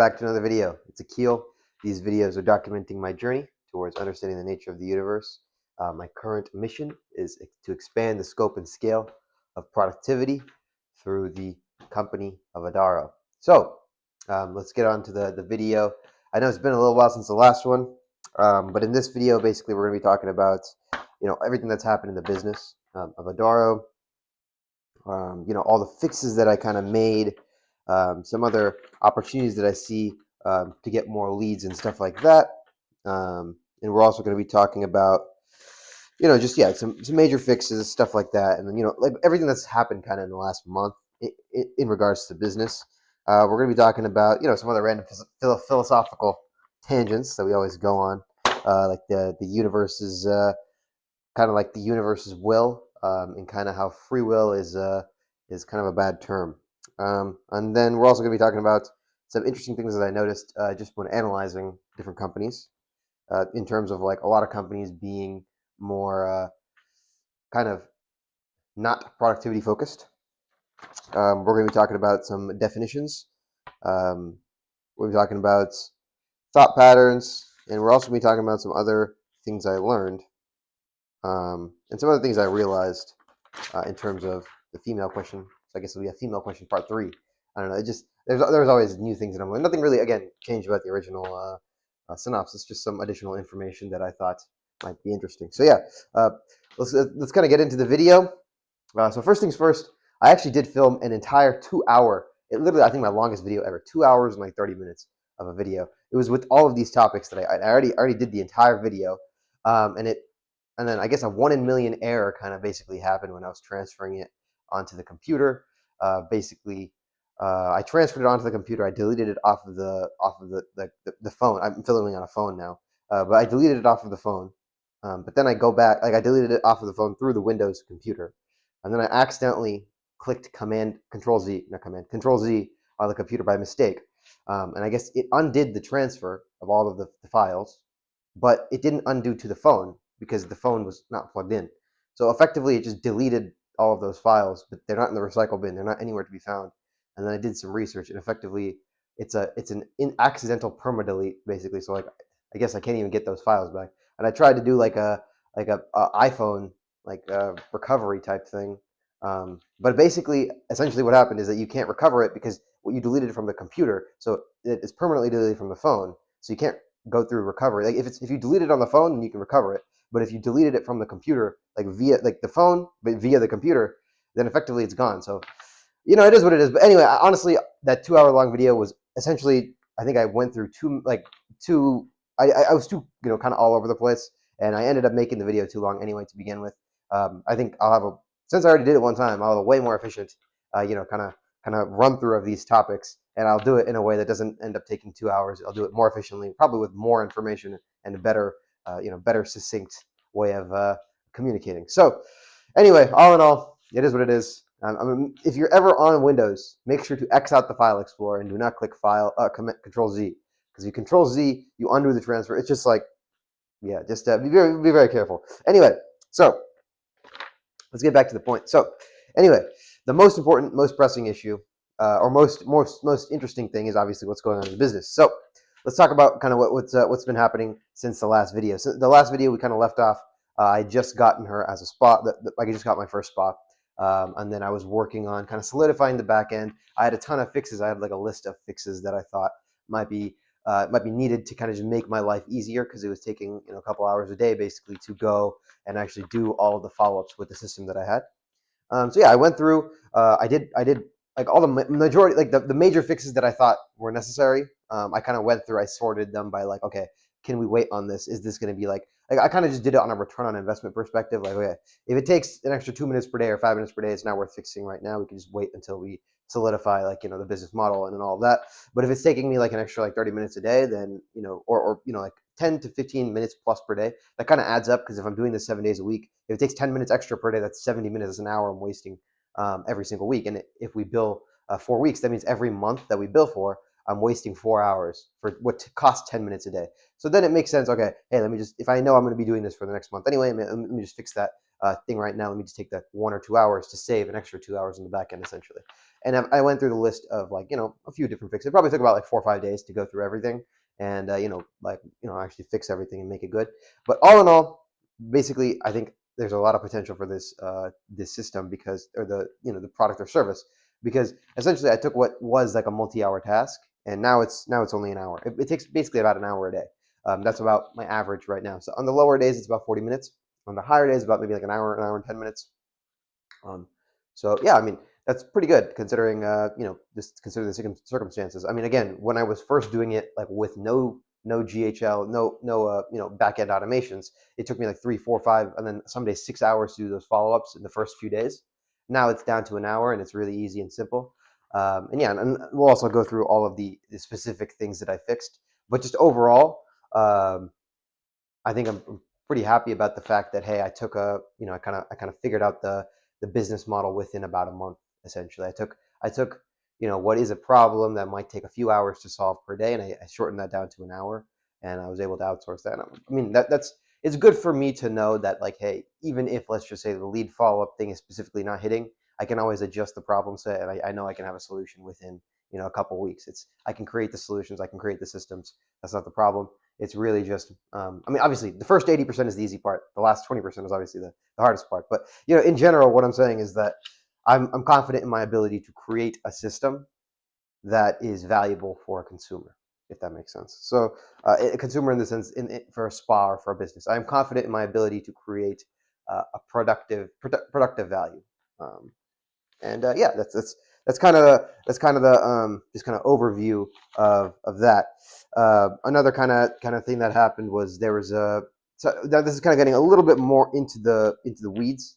back to another video. It's Akhil. These videos are documenting my journey towards understanding the nature of the universe. My current mission is to expand the scope and scale of productivity through the company of Adaro. So let's get on to the video. I know it's been a little while since the last one, but in this video, basically, we're going to be talking about everything that's happened in the business of Adaro. All the fixes that I kind of made, some other opportunities that I see to get more leads and stuff like that. And we're also going to be talking about, some major fixes, stuff like that. And then, like everything that's happened kind of in the last month in regards to business. We're going to be talking about, some other random philosophical tangents that we always go on, like the universe is kind of like the universe's will, and kind of how free will is kind of a bad term. And then we're also going to be talking about some interesting things that I noticed just when analyzing different companies, in terms of like a lot of companies being more kind of not productivity focused. We're going to be talking about some definitions. We'll be talking about thought patterns, and we're also going to be talking about some other things I learned, and some other things I realized in terms of the female question. So I guess it'll be a female question part 3. I don't know. It just there's always new things that I'm learning. Nothing really, again, changed about the original synopsis. Just some additional information that I thought might be interesting. So yeah, let's kind of get into the video. So first things first, I actually did film an entire 2-hour. It literally, I think, my longest video ever. 2 hours and like 30 minutes of a video. It was with all of these topics that I already did the entire video, and then I guess a 1 in a million error kind of basically happened when I was transferring it onto the computer. I transferred it onto the computer. I deleted it off of the phone. I'm filming on a phone now, but I deleted it off of the phone. But then I go back, like I deleted it off of the phone through the Windows computer, and then I accidentally clicked Control Z on the computer by mistake, and I guess it undid the transfer of all of the files, but it didn't undo to the phone because the phone was not plugged in. So effectively, it just deleted all of those files, but they're not in the recycle bin. They're not anywhere to be found. And then I did some research, and effectively, it's an accidental perma delete basically. So like, I guess I can't even get those files back. And I tried to do like a iPhone recovery type thing, but basically, essentially, what happened is that you can't recover it because what you deleted from the computer, so it is permanently deleted from the phone. So you can't go through recovery. Like if you delete it on the phone, then you can recover it. But if you deleted it from the computer, like via like the phone, but via the computer, then effectively it's gone. So, it is what it is. But anyway, honestly, that 2-hour long video was essentially, I think I went through I was too, kind of all over the place, and I ended up making the video too long anyway to begin with. I think since I already did it one time, I'll have a way more efficient, kind of run through of these topics, and I'll do it in a way that doesn't end up taking 2 hours. I'll do it more efficiently, probably with more information and a better, better succinct way of communicating. So anyway, all in all, it is what it is. If you're ever on Windows, make sure to X out the File Explorer and do not click Control Z, because if you Control Z, you undo the transfer. It's just like, yeah, just be very careful. Anyway, so let's get back to the point. So anyway, the most important, most pressing issue, or most interesting thing is obviously what's going on in the business. So let's talk about kind of what's been happening since the last video. So the last video we kind of left off, I just gotten her as a spot. I just got my first spot, and then I was working on kind of solidifying the back end. I had a ton of fixes. I had like a list of fixes that I thought might be needed to kind of just make my life easier, because it was taking a couple hours a day basically to go and actually do all of the follow-ups with the system that I had. So yeah, I went through. I did like all the majority, like the major fixes that I thought were necessary. I kind of went through. I sorted them by like, okay, can we wait on this? Is this going to be like I kind of just did it on a return on investment perspective. Like, okay, if it takes an extra 2 minutes per day or 5 minutes per day, it's not worth fixing right now. We can just wait until we solidify the business model and then all of that. But if it's taking me like an extra like 30 minutes a day, then or like 10 to 15 minutes plus per day, that kind of adds up, because if I'm doing this 7 days a week, if it takes 10 minutes extra per day, that's 70 minutes, that's an hour I'm wasting every single week. And if we bill 4 weeks, that means every month that we bill for, I'm wasting 4 hours for what costs 10 minutes a day. So then it makes sense. Okay, hey, let me just, if I know I'm going to be doing this for the next month anyway, let me just fix that thing right now. Let me just take that 1 or 2 hours to save an extra 2 hours in the back end, essentially. And I went through the list of like, a few different fixes. It probably took about like 4 or 5 days to go through everything and, actually fix everything and make it good. But all in all, basically, I think there's a lot of potential for this system because, or the product or service, because essentially I took what was like a multi-hour task and now it's only an hour. It takes basically about an hour a day. That's about my average right now. So on the lower days, it's about 40 minutes. On the higher days, about maybe like an hour and 10 minutes. Um, so yeah, I mean, that's pretty good considering, just considering the circumstances. I mean, again, when I was first doing it, like with no GHL, no back end automations, it took me like 3, 4, 5, and then some days 6 hours to do those follow ups in the first few days. Now it's down to an hour, and it's really easy and simple. And yeah, and we'll also go through all of the specific things that I fixed. But just overall, I think I'm pretty happy about the fact that, hey, I took I kind of figured out the business model within about a month. Essentially, I took what is a problem that might take a few hours to solve per day, and I shortened that down to an hour, and I was able to outsource that. And I mean, that's it's good for me to know that, like, hey, even if, let's just say, the lead follow up thing is specifically not hitting, I can always adjust the problem set, and I know I can have a solution within a couple of weeks. I can create the solutions, I can create the systems. That's not the problem. It's really just, I mean, obviously, the first 80% is the easy part. The last 20% is obviously the hardest part. But in general, what I'm saying is that I'm confident in my ability to create a system that is valuable for a consumer, if that makes sense. So, a consumer in the sense, for a spa or for a business, I am confident in my ability to create a productive value. Um, and yeah, that's kind of the just kind of overview of that. Another kind of thing that happened was there was a so this is kind of getting a little bit more into the weeds,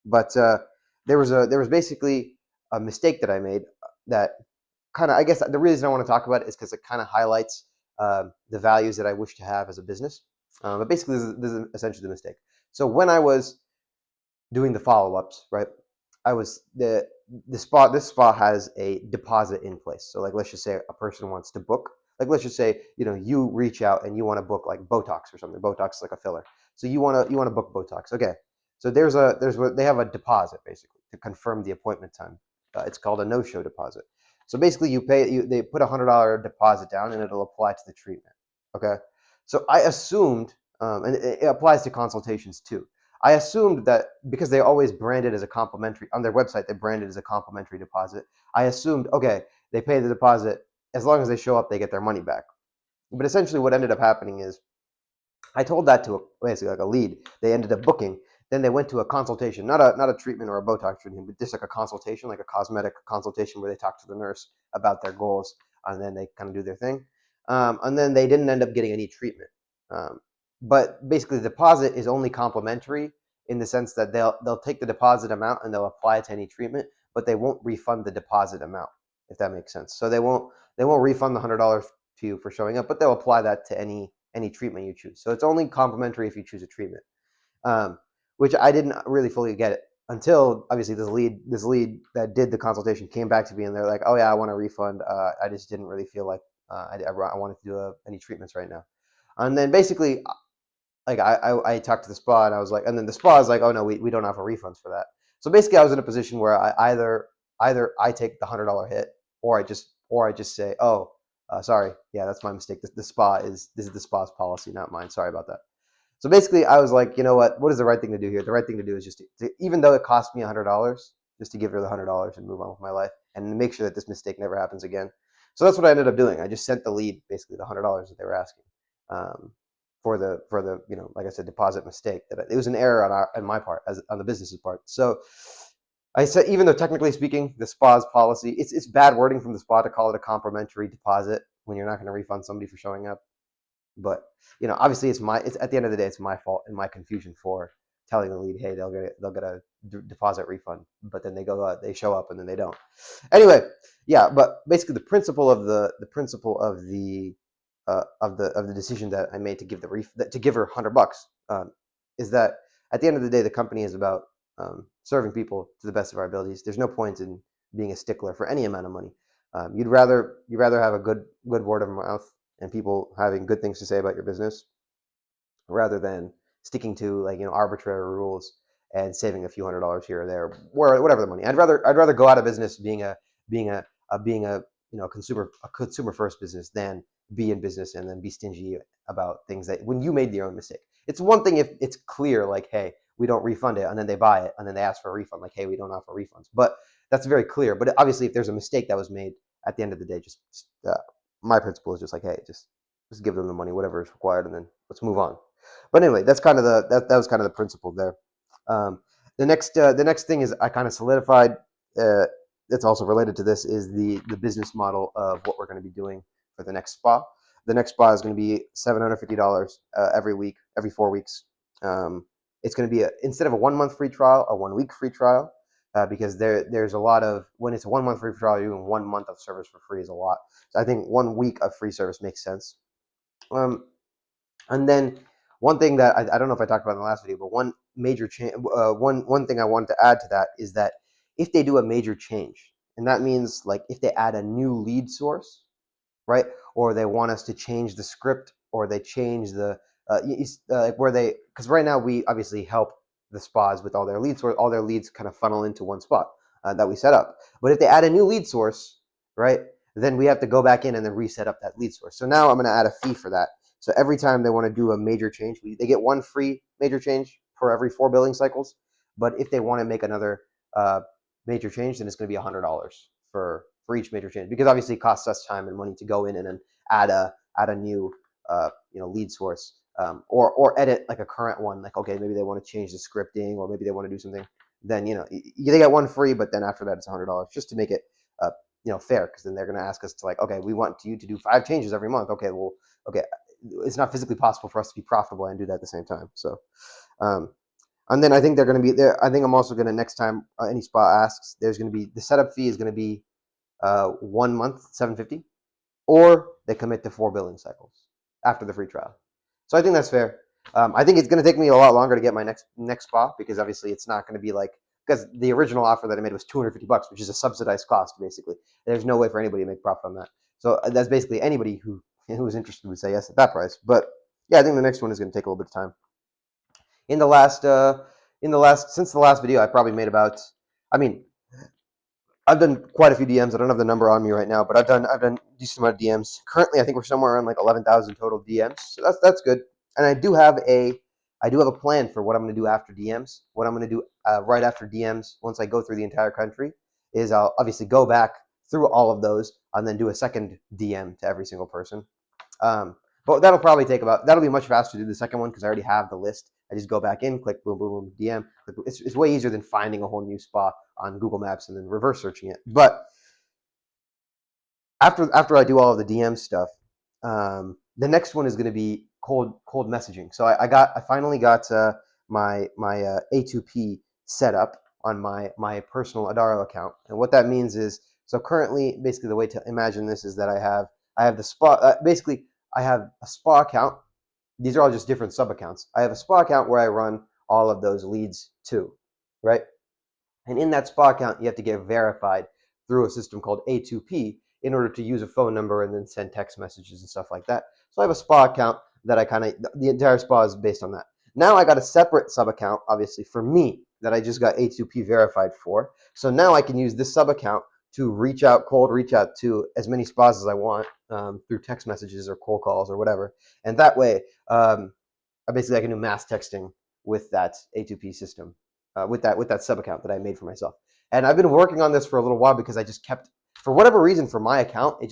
but there was basically a mistake that I made that kind of, I guess the reason I want to talk about it is because it kind of highlights the values that I wish to have as a business. But basically, this is essentially the mistake. So when I was doing the follow-ups, right? I was this spa has a deposit in place. So like, let's just say a person wants to book. Like, let's just say you reach out and you want to book like Botox or something. Botox is like a filler. So you want to book Botox. Okay. So they have a deposit basically to confirm the appointment time. It's called a no-show deposit. So basically, they put $100 deposit down and it'll apply to the treatment. Okay. So I assumed, and it applies to consultations too. I assumed that because they always brand it as a complimentary on their website, they brand it as a complimentary deposit. I assumed, okay, they pay the deposit, as long as they show up, they get their money back. But essentially, what ended up happening is I told that to basically like a lead. They ended up booking. Then they went to a consultation, not a treatment or a Botox treatment, but just like a consultation, like a cosmetic consultation where they talk to the nurse about their goals, and then they kind of do their thing. And then they didn't end up getting any treatment. Um, but basically, the deposit is only complimentary in the sense that they'll take the deposit amount and they'll apply it to any treatment, but they won't refund the deposit amount, if that makes sense. So they won't refund the $100 to you for showing up, but they'll apply that to any treatment you choose. So it's only complimentary if you choose a treatment, um, which I didn't really fully get it until obviously this lead that did the consultation came back to me and they're like, oh yeah, I want a refund. I just didn't really feel like I wanted to do any treatments right now. And then basically, like I talked to the spa and I was like, and then the spa is like, oh no, we don't offer refunds for that. So basically, I was in a position where I either I take the $100 hit or I just say, oh, sorry, yeah, that's my mistake. This is the spa's policy, not mine. Sorry about that. So basically, I was like, you know what is the right thing to do here? The right thing to do is just even though it cost me $100, just to give her the $100 and move on with my life and make sure that this mistake never happens again. So that's what I ended up doing. I just sent the lead basically the $100 that they were asking, for the like I said, deposit mistake. That it was an error on my part, as on the business's part. So I said, even though technically speaking, the spa's policy, it's bad wording from the spa to call it a complimentary deposit when you're not going to refund somebody for showing up. But obviously, it's at the end of the day, it's my fault and my confusion for telling the lead, hey, they'll get a deposit refund, but then they show up and then they don't. Anyway, yeah, but basically the principle of the decision that I made to give to give her $100, is that at the end of the day, the company is about serving people to the best of our abilities. There's no point in being a stickler for any amount of money. You'd rather have a good word of mouth and people having good things to say about your business rather than sticking to, like, arbitrary rules and saving a few $100s here or there, whatever the money. I'd rather go out of business being a consumer first business than be in business and then be stingy about things that when you made your own mistake. It's one thing if it's clear, like, hey, we don't refund it, and then they buy it and then they ask for a refund, like, hey, we don't offer refunds. But that's very clear. But obviously, if there's a mistake that was made, at the end of the day, just my principle is just like, hey, just give them the money, whatever is required, and then let's move on. But anyway, that's kind of that was kind of the principle there. The next thing is I kind of solidified. That's also related to this is the business model of what we're going to be doing for the next spa. The next spa is going to be $750 every week, every 4 weeks. It's going to be instead of a 1 month free trial, a 1 week free trial. Because there's a lot of, when it's a 1 month free trial, you're doing 1 month of service for free is a lot. So I think 1 week of free service makes sense. And then one thing that I don't know if I talked about in the last video, but one major change, one thing I wanted to add to that is that if they do a major change, and that means like if they add a new lead source, right, or they want us to change the script, or they change the where they, because right now we obviously help the spas with all their leads, or all their leads kind of funnel into one spot that we set up. But if they add a new lead source, right, then we have to go back in and then reset up that lead source. So now I'm going to add a fee for that. So every time they want to do a major change, they get one free major change for every 4 billing cycles. But if they want to make another major change, then it's going to be $100 for each major change, because obviously it costs us time and money to go in and then add a new lead source, or edit like a current one. Like, okay, maybe they want to change the scripting, or maybe they want to do something. Then they get one free, but then after that it's $100, just to make it fair, because then they're going to ask us to, like, okay, we want you to do 5 changes every month. Okay, well, okay, it's not physically possible for us to be profitable and do that at the same time. So and then I think they're going to be there. I think I'm also going to, next time any spa asks, there's going to be, the setup fee is going to be 1 month, $750, or they commit to 4 billing cycles after the free trial. So I think that's fair. I think it's going to take me a lot longer to get my next spa, because obviously it's not going to be like, because the original offer that I made was $250, which is a subsidized cost basically. There's no way for anybody to make profit on that. So that's basically anybody who's interested would say yes at that price. But yeah, I think the next one is going to take a little bit of time. Since the last video, I probably made about, I've done quite a few DMs. I don't have the number on me right now, but I've done a decent amount of DMs. Currently, I think we're somewhere around like 11,000 total DMs. So that's good. And I do have a plan for what I'm going to do after DMs. What I'm going to do right after DMs, once I go through the entire country, is I'll obviously go back through all of those and then do a second DM to every single person. But that'll be much faster to do the second one, because I already have the list. I just go back in, click, boom, boom, boom, DM. It's way easier than finding a whole new spa on Google Maps and then reverse searching it. But after I do all of the DM stuff, the next one is going to be cold messaging. So I finally got my A2P set up on my personal ADaro account. And what that means is, so currently, basically the way to imagine this is that I have the spa, basically I have a spa account. These are all just different sub accounts. I have a spa account where I run all of those leads to, right? And in that spa account, you have to get verified through a system called A2P in order to use a phone number and then send text messages and stuff like that. So I have a spa account that the entire spa is based on that. Now I got a separate sub account, obviously, for me, that I just got A2P verified for. So now I can use this sub account to cold reach out to as many spas as I want through text messages or cold calls or whatever. And that way, I can do mass texting with that A2P system, with that sub account that I made for myself. And I've been working on this for a little while, because I just kept, for whatever reason, for my account,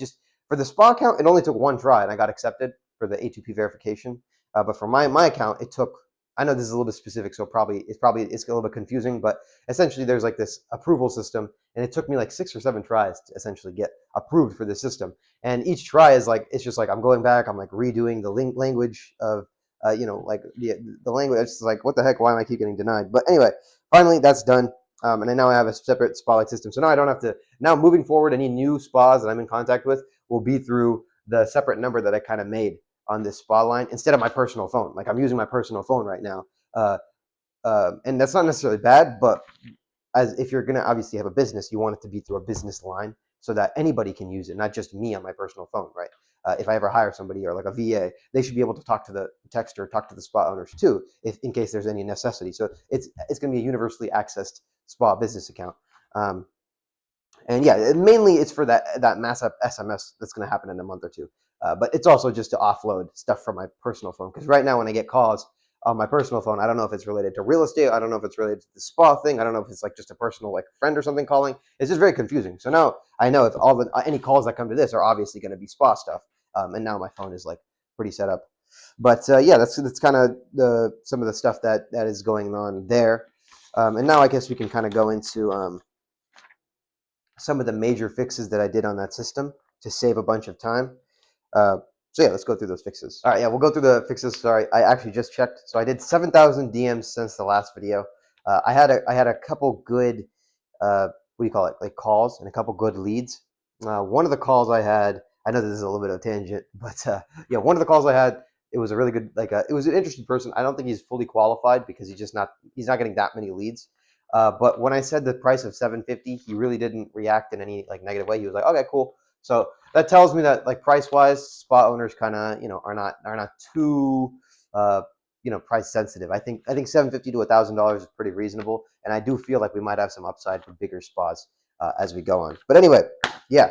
for the spa account, it only took 1 try and I got accepted for the A2P verification. But for my account, it took, I know this is a little bit specific, so it's a little bit confusing, but essentially there's like this approval system, and it took me like 6 or 7 tries to essentially get approved for the system. And each try is like, it's just like I'm going back, I'm like redoing the language of, like the language. It's like, what the heck? Why am I keep getting denied? But anyway, finally that's done. And now I have a separate spa-like system. So now I don't have to, now moving forward, any new spas that I'm in contact with will be through the separate number that I kind of made on this spa line, instead of my personal phone. Like, I'm using my personal phone right now. And that's not necessarily bad, but if you're going to obviously have a business, you want it to be through a business line. so that anybody can use it, not just me on my personal phone, right? If I ever hire somebody or like a VA, they should be able to talk to the texter, talk to the spa owners too, if in case there's any necessity. So it's going to be a universally accessed spa business account. Um, and yeah, mainly it's for that mass up SMS that's going to happen in a month or two. But it's also just to offload stuff from my personal phone, because right now when I get calls on my personal phone, I don't know if it's related to real estate, I don't know if it's related to the spa thing, I don't know if it's like just a personal like friend or something calling. It's just very confusing. So now I know if any calls that come to this are obviously going to be spa stuff, and now my phone is like pretty set up. But yeah, that's kind of some of the stuff that is going on there. And now I guess we can kind of go into some of the major fixes that I did on that system to save a bunch of time. So yeah, let's go through those fixes. All right, yeah, we'll go through the fixes. Sorry, I actually just checked. So I did 7,000 DMs since the last video. I had a couple good, what do you call it, like calls, and a couple good leads. One of the calls I had, I know this is a little bit of a tangent, but yeah, one of the calls I had, it was a really good, it was an interesting person. I don't think he's fully qualified because he's not getting that many leads. But when I said the price of 750, he really didn't react in any like negative way. He was like, okay, cool. So that tells me that like price wise, spa owners kind of are not too price sensitive. I think $750 to $1,000 is pretty reasonable, and I do feel like we might have some upside for bigger spas as we go on. But anyway, yeah,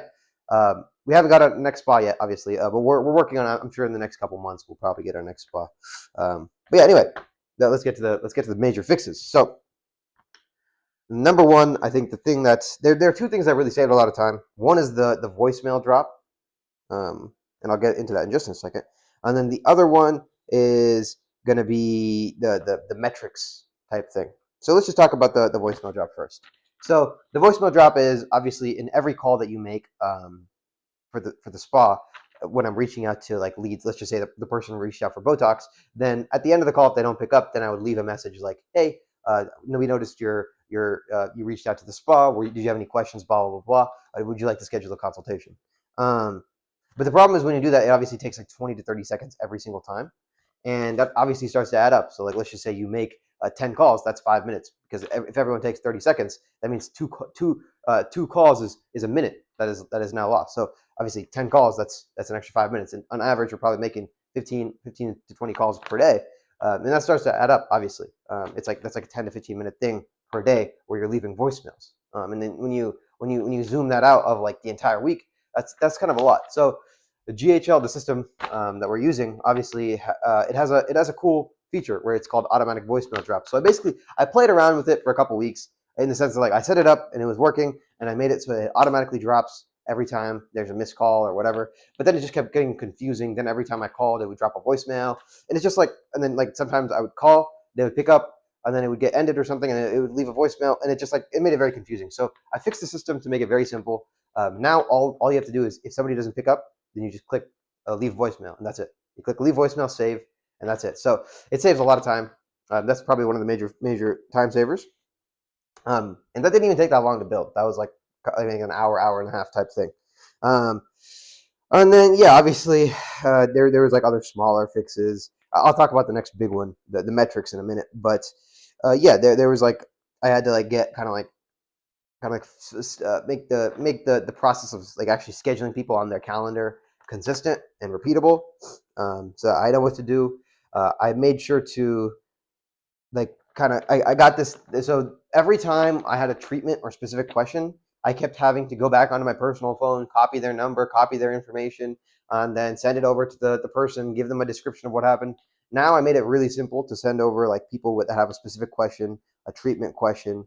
we haven't got our next spa yet, obviously, but we're working on it. I'm sure in the next couple months we'll probably get our next spa. But yeah, anyway, let's get to the major fixes. So number one, I think the thing that's there are two things that really saved a lot of time. One is the voicemail drop, and I'll get into that in just a second. And then the other one is going to be the metrics type thing. So let's just talk about the voicemail drop first. So the voicemail drop is obviously in every call that you make for the spa. When I'm reaching out to like leads, let's just say the person reached out for Botox, then at the end of the call, if they don't pick up, then I would leave a message like, hey, we noticed you reached out to the spa. Did you have any questions? Blah blah blah. Would you like to schedule a consultation? But the problem is when you do that, it obviously takes like 20 to 30 seconds every single time, and that obviously starts to add up. So like let's just say you make 10 calls, that's 5 minutes, because if everyone takes 30 seconds, that means two calls is a minute that is now lost. So obviously 10 calls, that's an extra 5 minutes, and on average you're probably making 15 to 20 calls per day. And that starts to add up, obviously. That's like a 10 to 15 minute thing per day where you're leaving voicemails. And then when you zoom that out of like the entire week, that's kind of a lot. So the GHL, the system that we're using, obviously it has a cool feature where it's called automatic voicemail drop. So I played around with it for a couple weeks in the sense that like I set it up and it was working, and I made it so it automatically drops every time there's a missed call or whatever. But then it just kept getting confusing. Then every time I called, it would drop a voicemail, and it's just like, and then like sometimes I would call, they would pick up, and then it would get ended or something, and it would leave a voicemail, and it made it very confusing. So I fixed the system to make it very simple. Now all you have to do is if somebody doesn't pick up, then you just click leave voicemail, and that's it. You click leave voicemail, save, and that's it. So it saves a lot of time. That's probably one of the major time savers. And that didn't even take that long to build. That was like I think an hour and a half type thing. And then yeah, obviously there was like other smaller fixes. I'll talk about the next big one, the metrics, in a minute. But yeah, there was like I had to like get make the process of like actually scheduling people on their calendar consistent and repeatable. So I know what to do. I made sure to like I got this. So every time I had a treatment or specific question, I kept having to go back onto my personal phone, copy their number, copy their information, and then send it over to the person, give them a description of what happened. Now I made it really simple to send over like people that have a specific question, a treatment question,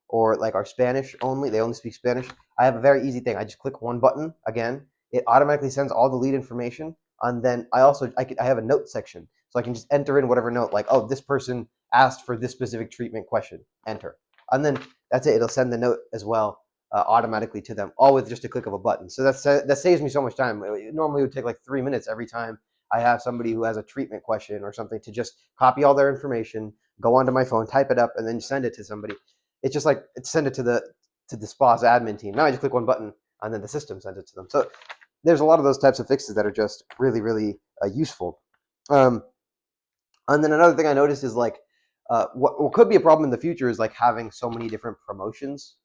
or like are Spanish only. They only speak Spanish. I have a very easy thing. I just click one button. Again, it automatically sends all the lead information. And then I have a note section. So I can just enter in whatever note, like, oh, this person asked for this specific treatment question, enter. And then that's it. It'll send the note as well automatically to them, all with just a click of a button. So that saves me so much time. It normally would take like 3 minutes every time I have somebody who has a treatment question or something to just copy all their information, go onto my phone, type it up, and then send it to somebody. It's just like send it to the spa's admin team. Now I just click one button, and then the system sends it to them. So there's a lot of those types of fixes that are just really, really useful. And then another thing I noticed is like what could be a problem in the future is like having so many different promotions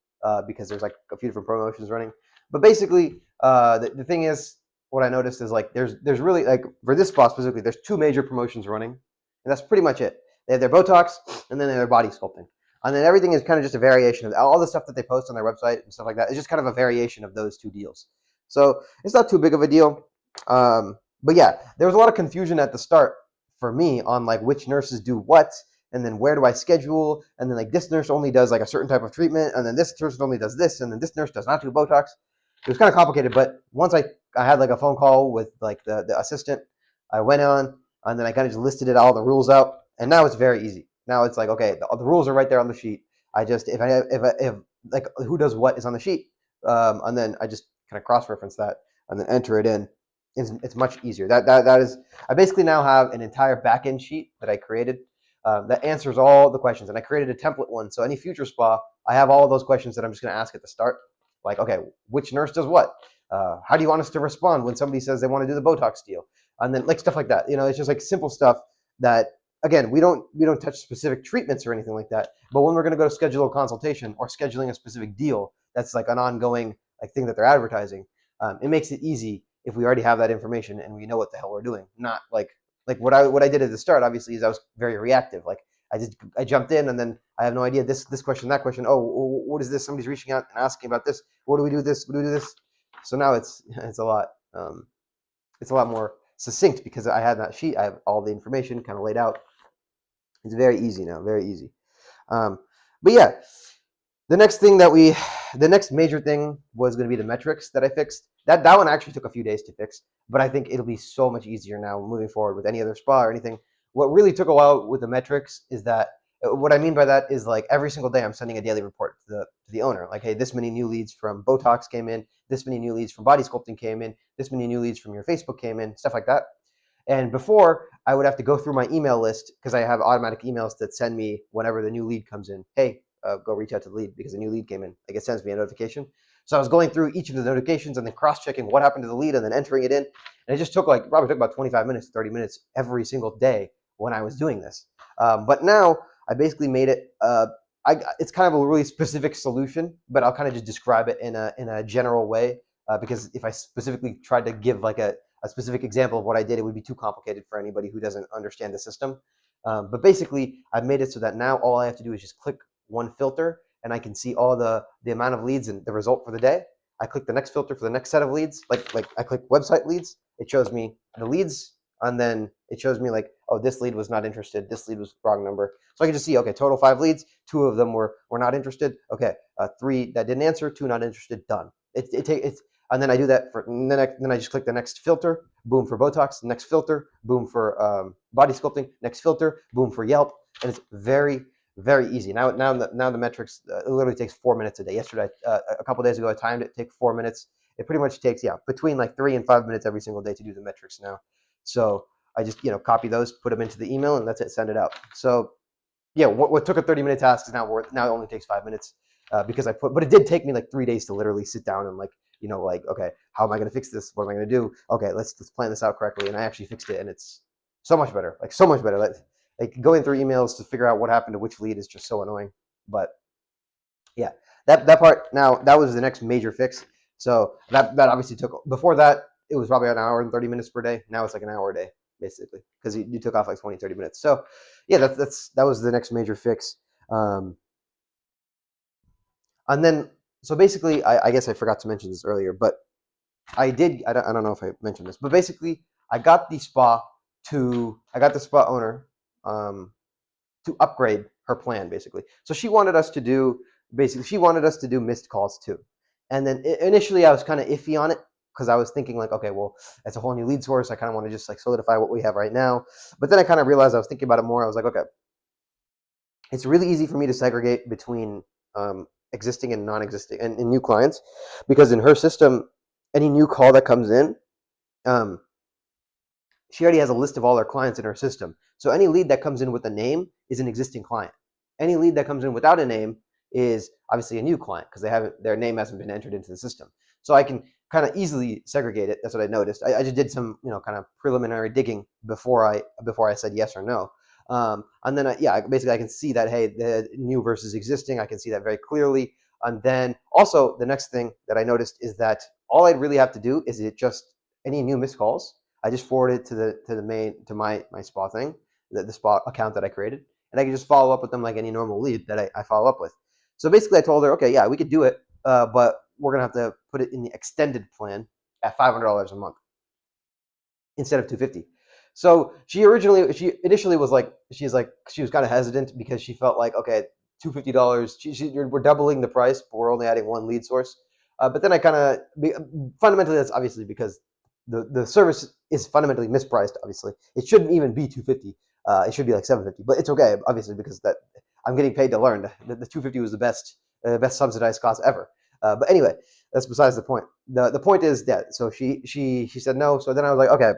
because there's like a few different promotions running. But basically, the thing is, what I noticed is like there's really like for this spa specifically, there's two major promotions running, and that's pretty much it. They have their Botox and then they have their body sculpting, and then everything is kind of just a variation of all the stuff that they post on their website and stuff like that. It's just kind of a variation of those two deals. So it's not too big of a deal. But yeah, there was a lot of confusion at the start for me on like which nurses do what, and then where do I schedule, and then like this nurse only does like a certain type of treatment, and then this nurse only does this, and then this nurse does not do Botox. It was kind of complicated, but once I had like a phone call with like the assistant, I went on and then I kind of just listed all the rules out, and now it's very easy. Now it's like, okay, the rules are right there on the sheet. I just if like who does what is on the sheet, and then I just kind of cross-reference that and then enter it in. It's much easier. That is, I basically now have an entire backend sheet that I created that answers all the questions, and I created a template one. So any future spa, I have all those questions that I'm just going to ask at the start. Like, okay, which nurse does what? How do you want us to respond when somebody says they want to do the Botox deal? And then like stuff like that. It's just like simple stuff that, again, we don't touch specific treatments or anything like that. But when we're going to go to schedule a consultation or scheduling a specific deal, that's like an ongoing like thing that they're advertising. It makes it easy if we already have that information and we know what the hell we're doing. Not like what I did at the start. Obviously, is I was very reactive. Like I jumped in and then I have no idea this question, that question. Oh, what is this? Somebody's reaching out and asking about this. What do we do this? What do we do this? So now it's a lot more succinct because I have that sheet. I have all the information kind of laid out. It's very easy now, very easy. But yeah, the next major thing was going to be the metrics that I fixed. That one actually took a few days to fix, but I think it'll be so much easier now moving forward with any other spa or anything. What really took a while with the metrics is that what I mean by that is like every single day I'm sending a daily report to the owner. Like, hey, this many new leads from Botox came in, this many new leads from body sculpting came in, this many new leads from your Facebook came in, stuff like that. And before, I would have to go through my email list because I have automatic emails that send me whenever the new lead comes in. Hey, go reach out to the lead because a new lead came in. Like it sends me a notification. So I was going through each of the notifications and then cross-checking what happened to the lead and then entering it in. And it just probably took about 25 minutes, 30 minutes every single day when I was doing this. But now I basically made it. It's kind of a really specific solution, but I'll kind of just describe it in a general way because if I specifically tried to give like a specific example of what I did, it would be too complicated for anybody who doesn't understand the system. But basically, I've made it so that now all I have to do is just click one filter and I can see all the amount of leads and the result for the day. I click the next filter for the next set of leads. Like I click website leads. It shows me the leads, and then it shows me like, oh, this lead was not interested. This lead was wrong number. So I can just see, okay, total 5 leads. 2 of them were not interested. Okay, 3 that didn't answer. 2 not interested. Done. It's and then I do that for then I just click the next filter. Boom for Botox. Next filter. Boom for body sculpting. Next filter. Boom for Yelp. And it's very easy. Now the metrics, it literally takes 4 minutes a day. Yesterday, a couple days ago, I timed it. Take 4 minutes. It pretty much takes between like 3 and 5 minutes every single day to do the metrics now. So I just copy those, put them into the email, and that's it. Send it out. So yeah, what took a 30-minute task is now it only takes 5 minutes because but it did take me like 3 days to literally sit down and like okay, how am I going to fix this? What am I going to do? Okay, let's plan this out correctly, and I actually fixed it, and it's so much better. Like so much better. Like going through emails to figure out what happened to which lead is just so annoying. But yeah, that part now that was the next major fix. So that obviously took. Before that, it was probably an hour and 30 minutes per day. Now it's like an hour a day basically because you took off like 20-30 minutes. So yeah, that was the next major fix. And then so basically, I guess I forgot to mention this earlier, but I don't know if I mentioned this, but basically I got the spa owner to upgrade her plan basically. So she wanted us to do missed calls too. And then initially I was kind of iffy on it because I was thinking like, okay, well, it's a whole new lead source. I kind of want to just like solidify what we have right now. But then I kind of realized I was thinking about it more. I was like, okay, it's really easy for me to segregate between existing and non-existing and new clients because in her system, any new call that comes in, she already has a list of all her clients in her system. So any lead that comes in with a name is an existing client. Any lead that comes in without a name is obviously a new client because their name hasn't been entered into the system. So I can kind of easily segregate it. That's what I noticed. I just did some kind of preliminary digging before I said yes or no. And then basically I can see that, hey, the new versus existing, I can see that very clearly. And then also the next thing that I noticed is that all I'd really have to do is it just any new missed calls, I just forward it to my spa thing, the spa account that I created, and I can just follow up with them like any normal lead that I follow up with. So basically, I told her, okay, yeah, we could do it, but we're gonna have to put it in the extended plan at $500 a month instead of 250. So she initially was like, she was kind of hesitant because she felt like, okay, $250, we're doubling the price, but we're only adding one lead source. But then I kind of fundamentally, that's obviously because the service is fundamentally mispriced. Obviously, it shouldn't even be 250. It should be like 750, but it's okay, obviously, because that I'm getting paid to learn. The 250 was the best subsidized cost ever. But anyway, that's besides the point. The point is that so she said no. So then I was like, okay,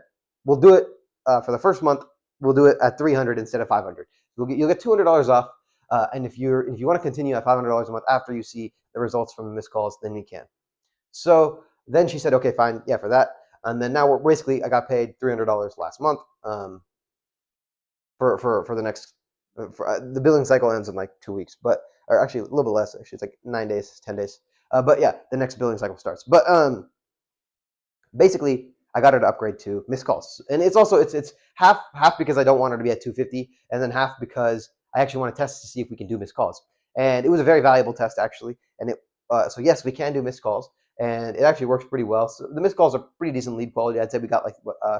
we'll do it for the first month. We'll do it at 300 instead of 500. You'll get $200 off. And if you want to continue at $500 a month after you see the results from the missed calls, then you can. So then she said, okay, fine, yeah, for that. And then now I got paid $300 last month for the next. The billing cycle ends in like 2 weeks, or actually a little bit less. Actually, it's like 9 days, 10 days. But yeah, the next billing cycle starts. But basically, I got her to upgrade to missed calls, and it's half because I don't want her to be at 250, and then half because I actually want to test to see if we can do missed calls. And it was a very valuable test actually, and so yes, we can do missed calls, and it actually works pretty well. So the missed calls are pretty decent lead quality. I'd say we got like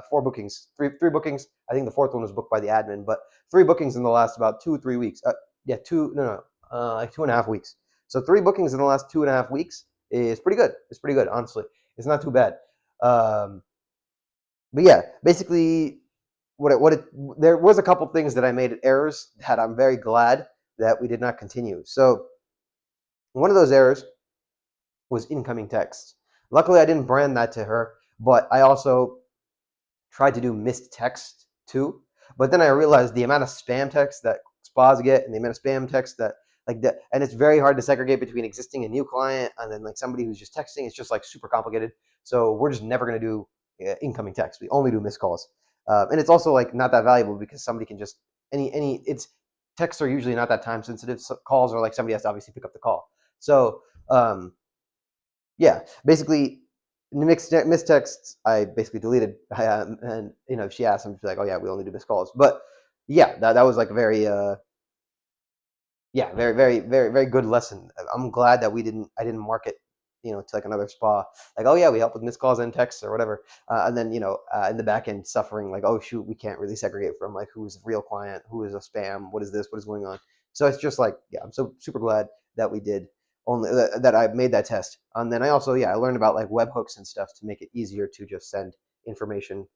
4 bookings, three bookings. I think the fourth one was booked by the admin, but 3 bookings in the last about 2 or 3 weeks. Like 2.5 weeks. So 3 bookings in the last 2.5 weeks is pretty good. It's pretty good, honestly. It's not too bad. But yeah, basically, there was a couple things that I made errors that I'm very glad that we did not continue. So one of those errors was incoming texts. Luckily, I didn't brand that to her, but I also tried to do missed text too. But then I realized the amount of spam text that spas get and the amount of spam text that and it's very hard to segregate between existing and new client and then like somebody who's just texting. It's just like super complicated. So we're just never going to do incoming text. We only do missed calls. And it's also like not that valuable because somebody can just it's texts are usually not that time sensitive. So calls are like somebody has to obviously pick up the call. So yeah, basically missed texts I basically deleted. And if she asked, I'm just like, oh yeah, we only do missed calls. But yeah, that was like a very very, very, very, very good lesson. I'm glad that I didn't market, to like another spa, like, oh yeah, we help with missed calls and texts or whatever. And then, in the back end suffering like, oh shoot, we can't really segregate from like who's a real client, who is a spam, what is this, what is going on. So it's just like, yeah, I'm so super glad that we did that I made that test. And then I also, I learned about like webhooks and stuff to make it easier to just send information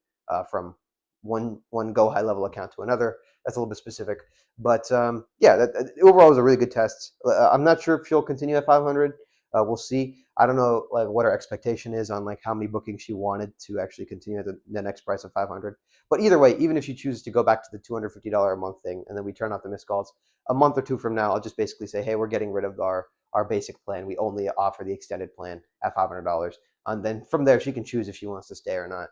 from one Go high level account to another. That's a little bit specific, but overall it was a really good test. I'm not sure if she'll continue at 500. We'll see. I don't know like what her expectation is on like how many bookings she wanted to actually continue at the next price of 500. But either way, even if she chooses to go back to the $250 a month thing, and then we turn off the missed calls, a month or two from now, I'll just basically say, hey, we're getting rid of our basic plan. We only offer the extended plan at $500, and then from there she can choose if she wants to stay or not.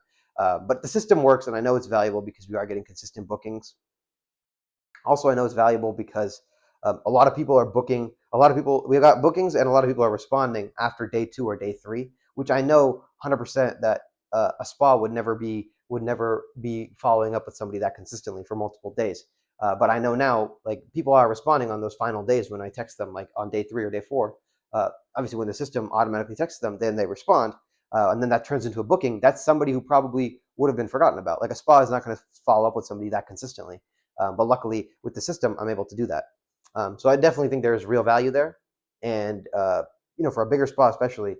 But the system works, and I know it's valuable because we are getting consistent bookings. Also, I know it's valuable because a lot of people are booking. We got bookings, and a lot of people are responding after day 2 or day 3, which I know 100% that a spa would never be following up with somebody that consistently for multiple days. But I know now, like people are responding on those final days when I text them, like on day 3 or day 4. Obviously, when the system automatically texts them, then they respond, and then that turns into a booking. That's somebody who probably would have been forgotten about. Like a spa is not going to follow up with somebody that consistently. But luckily, with the system, I'm able to do that. So I definitely think there is real value there. And, for a bigger spa especially,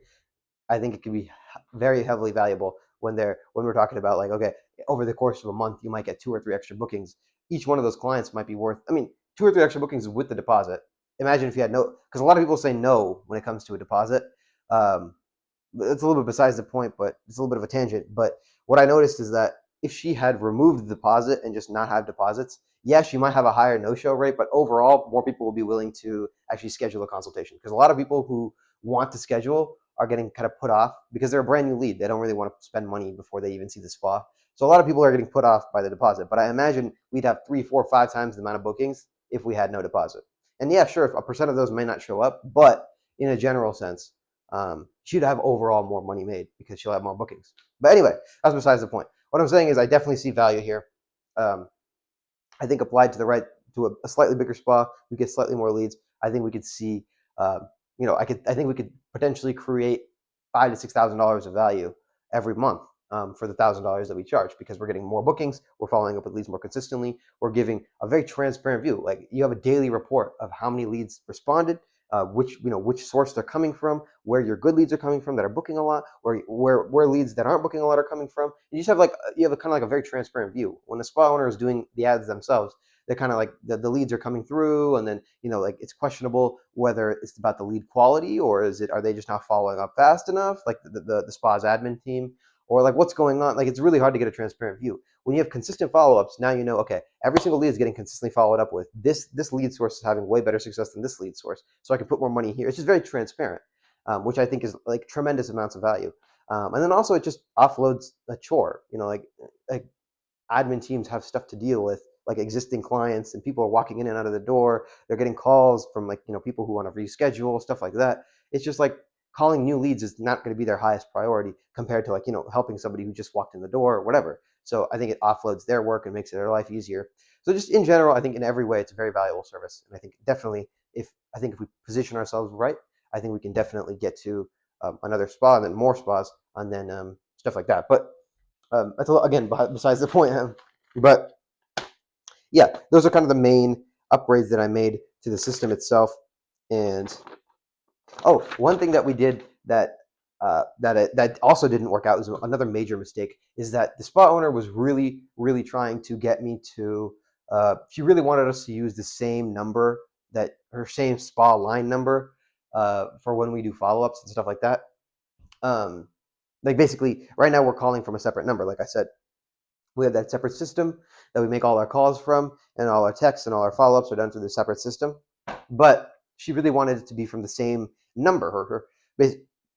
I think it could be very heavily valuable when we're talking about like, okay, over the course of a month, you might get 2 or 3 extra bookings. Each one of those clients might be worth, 2 or 3 extra bookings with the deposit. Imagine if you had no, because a lot of people say no when it comes to a deposit. It's a little bit besides the point, but it's a little bit of a tangent. But what I noticed is that if she had removed the deposit and just not have deposits, yes, you might have a higher no-show rate, but overall, more people will be willing to actually schedule a consultation. Because a lot of people who want to schedule are getting kind of put off because they're a brand new lead. They don't really want to spend money before they even see the spa. So a lot of people are getting put off by the deposit. But I imagine we'd have 3, 4, 5 times the amount of bookings if we had no deposit. And yeah, sure, a percent of those may not show up, but in a general sense, she'd have overall more money made because she'll have more bookings. But anyway, that's besides the point. What I'm saying is I definitely see value here. I think applied to a slightly bigger spa, we get slightly more leads. I think we could see, I think we could potentially create $5,000 to $6,000 of value every month for the $1,000 that we charge, because we're getting more bookings, we're following up with leads more consistently, we're giving a very transparent view. Like, you have a daily report of how many leads responded, which source they're coming from, where your good leads are coming from that are booking a lot, where leads that aren't booking a lot are coming from. You just have you have a kind of like a very transparent view. When the spa owner is doing the ads themselves, they're kind of like the leads are coming through, and then like it's questionable whether it's about the lead quality, or are they just not following up fast enough, like the spa's admin team, or like what's going on. Like, it's really hard to get a transparent view. When you have consistent follow-ups, now okay, every single lead is getting consistently followed up with. This lead source is having way better success than this lead source, so I can put more money here. It's just very transparent, which I think is like tremendous amounts of value. And then also it just offloads a chore. Like admin teams have stuff to deal with, like existing clients, and people are walking in and out of the door. They're getting calls from people who want to reschedule, stuff like that. It's just like calling new leads is not going to be their highest priority compared to helping somebody who just walked in the door or whatever. So I think it offloads their work and makes their life easier. So just in general, I think in every way it's a very valuable service. And I think definitely if we position ourselves right, I think we can definitely get to another spa and then more spas and then stuff like that. But that's again besides the point. But yeah, those are kind of the main upgrades that I made to the system itself. And one thing that we did that also didn't work out, was another major mistake, is that the spa owner was really, really trying to get me to, she really wanted us to use the same number, that her same spa line number for when we do follow-ups and stuff like that. Like basically right now we're calling from a separate number. Like I said, we have that separate system that we make all our calls from, and all our texts and all our follow-ups are done through the separate system. But she really wanted it to be from the same number,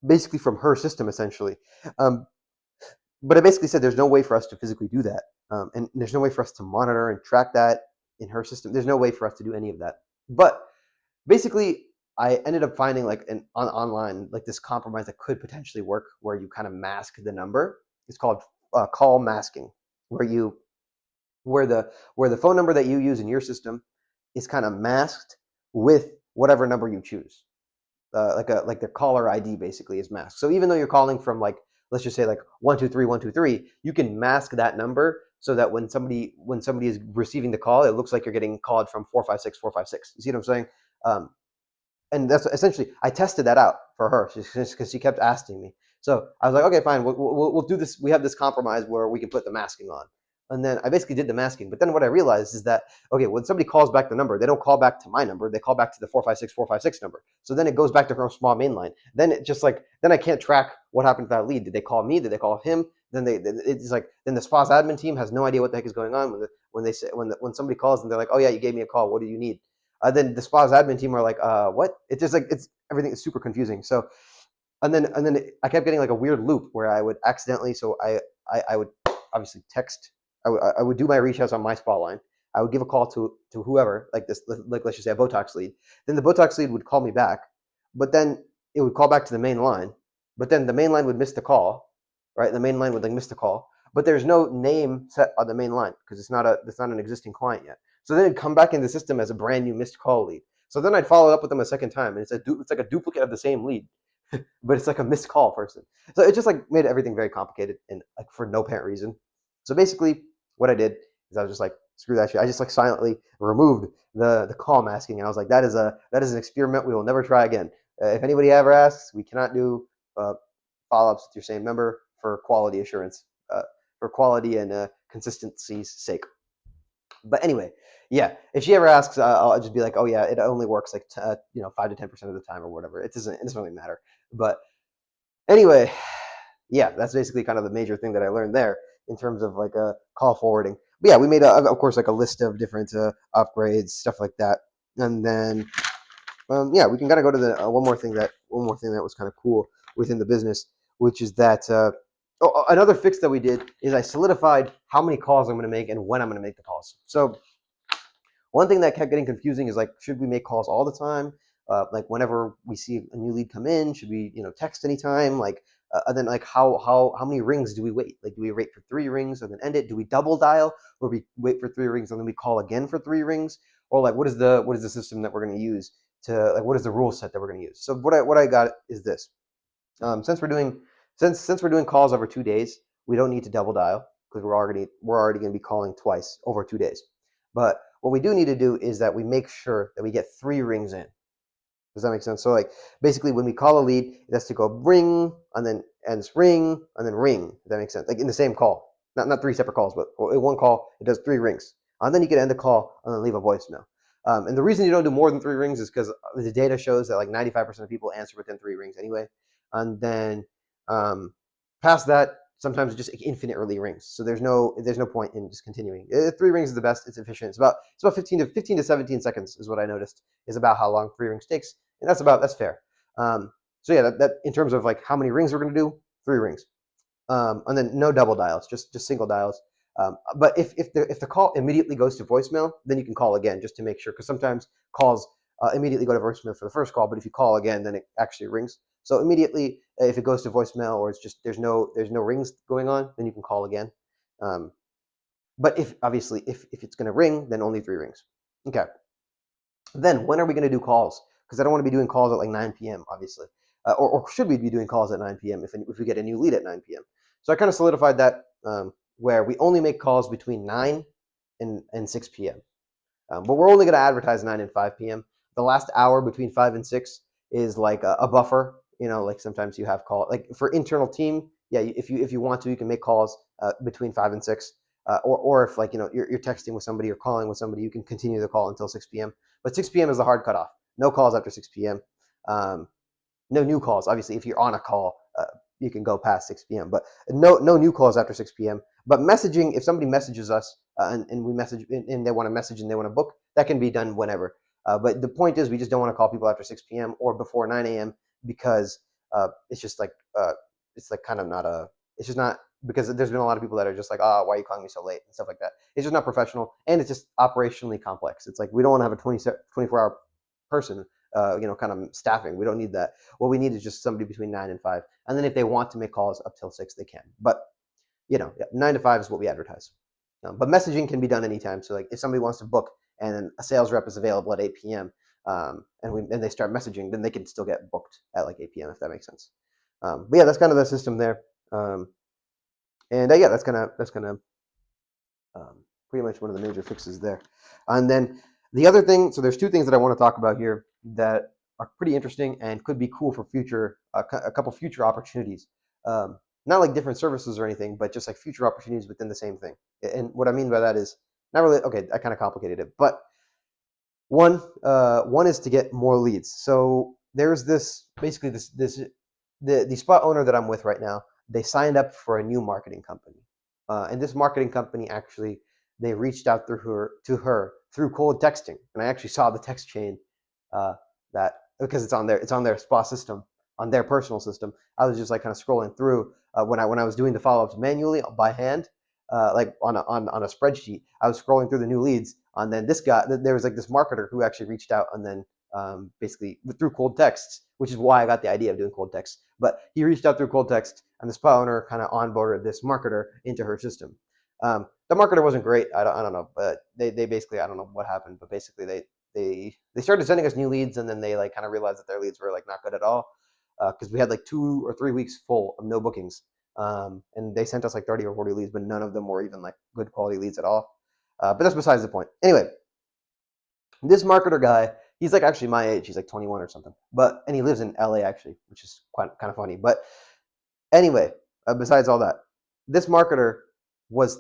basically from her system, essentially. But I basically said there's no way for us to physically do that, and there's no way for us to monitor and track that in her system. There's no way for us to do any of that. But basically, I ended up finding online this compromise that could potentially work, where you kind of mask the number. It's called call masking, where the phone number that you use in your system is kind of masked with whatever number you choose. Like the caller ID basically is masked. So even though you're calling from let's just say 123 you can mask that number so that when somebody is receiving the call, it looks like you're getting called from 456. You see what I'm saying? And that's essentially, I tested that out for her because she kept asking me. So I was like, okay, fine, we'll do this. We have this compromise where we can put the masking on. And then I basically did the masking. But then what I realized is that, okay, when somebody calls back the number, they don't call back to my number. They call back to the 456 number. So then it goes back to her small main line. Then it just then I can't track what happened to that lead. Did they call me? Did they call him? Then then the spa's admin team has no idea what the heck is going on when somebody calls and they're like, oh yeah, you gave me a call. What do you need? Then the spa's admin team are like, what? It's just it's everything is super confusing. So, and then I kept getting a weird loop where I would accidentally, so I would obviously text. I would do my reach outs on my spa line. I would give a call to whoever, let's just say a Botox lead. Then the Botox lead would call me back, but then it would call back to the main line. But then the main line would miss the call, right? The main line would miss the call, but there's no name set on the main line because it's not an existing client yet. So then it'd come back in the system as a brand new missed call lead. So then I'd follow up with them a second time, and it's like a duplicate of the same lead, but it's like a missed call person. So it just made everything very complicated and for no apparent reason. So basically, what I did is I was just screw that shit. I just silently removed the call masking, and I was like, that is an experiment we will never try again. If anybody ever asks, we cannot do follow-ups with your same number for quality assurance, for quality and consistency's sake. But anyway, yeah, if she ever asks, I'll just be like, oh yeah, it only works 5 to 10% of the time or whatever. It doesn't really matter. But anyway, yeah, that's basically kind of the major thing that I learned there in terms of a call forwarding. But yeah, we made of course a list of different upgrades, stuff like that. And then yeah, we can kind of go to the one more thing that was kind of cool within the business, which is that another fix that we did is I solidified how many calls I'm going to make and when I'm going to make the calls. So one thing that kept getting confusing is should we make calls all the time? Like whenever we see a new lead come in, should we text anytime? Like and then like how many rings do we wait? Like do we wait for 3 rings and then end it? Do we double dial, or we wait for 3 rings and then we call again for 3 rings? Or like what is the system that we're going to use to like what is the rule set that we're going to use? So what I got is this. Since we're doing calls over 2 days, we don't need to double dial because we're already going to be calling twice over 2 days. But what we do need to do is that we make sure that we get 3 rings in. Does that make sense? So like basically when we call a lead, it has to go ring and then ends ring and then ring. Does that make sense? Like in the same call, not 3 separate calls, but in one call it does 3 rings. And then you can end the call and then leave a voicemail. And the reason you don't do more than 3 rings is because the data shows that like 95% of people answer within 3 rings anyway. And then past that, sometimes it just infinitely rings. So there's no point in just continuing. 3 rings is the best. It's efficient. It's about 15 to 17 seconds is what I noticed is about how long 3 rings takes, and that's fair. So yeah, that in terms of like how many rings we're gonna do, 3 rings, and then no double dials, just single dials. But if the call immediately goes to voicemail, then you can call again just to make sure, because sometimes calls immediately go to voicemail for the first call, but if you call again, then it actually rings. So immediately, if it goes to voicemail or it's just there's no rings going on, then you can call again. But if it's going to ring, then only 3 rings. Okay. Then when are we going to do calls? Because I don't want to be doing calls at like 9 p.m. obviously, or should we be doing calls at 9 p.m. if we get a new lead at 9 p.m. So I kind of solidified that where we only make calls between 9 and 6 p.m. But we're only going to advertise 9 and 5 p.m. The last hour between 5 and 6 is like a buffer. Like sometimes you have call like for internal team. Yeah, if you want to, you can make calls between 5 and 6. Or if like you're texting with somebody or calling with somebody, you can continue the call until 6 p.m. But 6 p.m. is the hard cutoff. No calls after 6 p.m. No new calls. Obviously, if you're on a call, you can go past 6 p.m. But no new calls after 6 p.m. But messaging, if somebody messages us and we message and they want to message and they want to book, that can be done whenever. But the point is, we just don't want to call people after 6 p.m. or before 9 a.m. because it's just like it's like kind of not a. It's just not, because there's been a lot of people that are just like, why are you calling me so late and stuff like that. It's just not professional, and it's just operationally complex. It's like we don't want to have a 24-hour person, kind of staffing. We don't need that. What we need is just somebody between 9 and 5, and then if they want to make calls up till 6, they can. But 9 to 5 is what we advertise. But messaging can be done anytime. So like if somebody wants to book and a sales rep is available at 8 p.m. And they start messaging, then they can still get booked at like 8 p.m. if that makes sense. But yeah, that's kind of the system there. And yeah, that's kind of pretty much one of the major fixes there. And then the other thing, so there's 2 things that I want to talk about here that are pretty interesting and could be cool for future, a couple future opportunities. Not like different services or anything, but just like future opportunities within the same thing. And what I mean by that is not really, okay, I kind of complicated it, but one is to get more leads. So there's basically the spot owner that I'm with right now, they signed up for a new marketing company. And this marketing company actually, they reached out to her through cold texting. And I actually saw the text chain that, because it's on their spa system, on their personal system. I was just like kind of scrolling through when I was doing the follow-ups manually by hand, like on a spreadsheet. I was scrolling through the new leads, and then there was like this marketer who actually reached out, and then basically through cold texts, which is why I got the idea of doing cold texts. But he reached out through cold text, and the spa owner kind of onboarded this marketer into her system. The marketer wasn't great. I don't know, but they basically, I don't know what happened, but basically they started sending us new leads, and then they like kind of realized that their leads were like not good at all, because we had like 2 or 3 weeks full of no bookings, and they sent us like 30 or 40 leads, but none of them were even like good quality leads at all. But that's besides the point. Anyway, this marketer guy, he's like actually my age. He's like 21 or something, and he lives in LA actually, which is quite kind of funny. But anyway, besides all that, this marketer was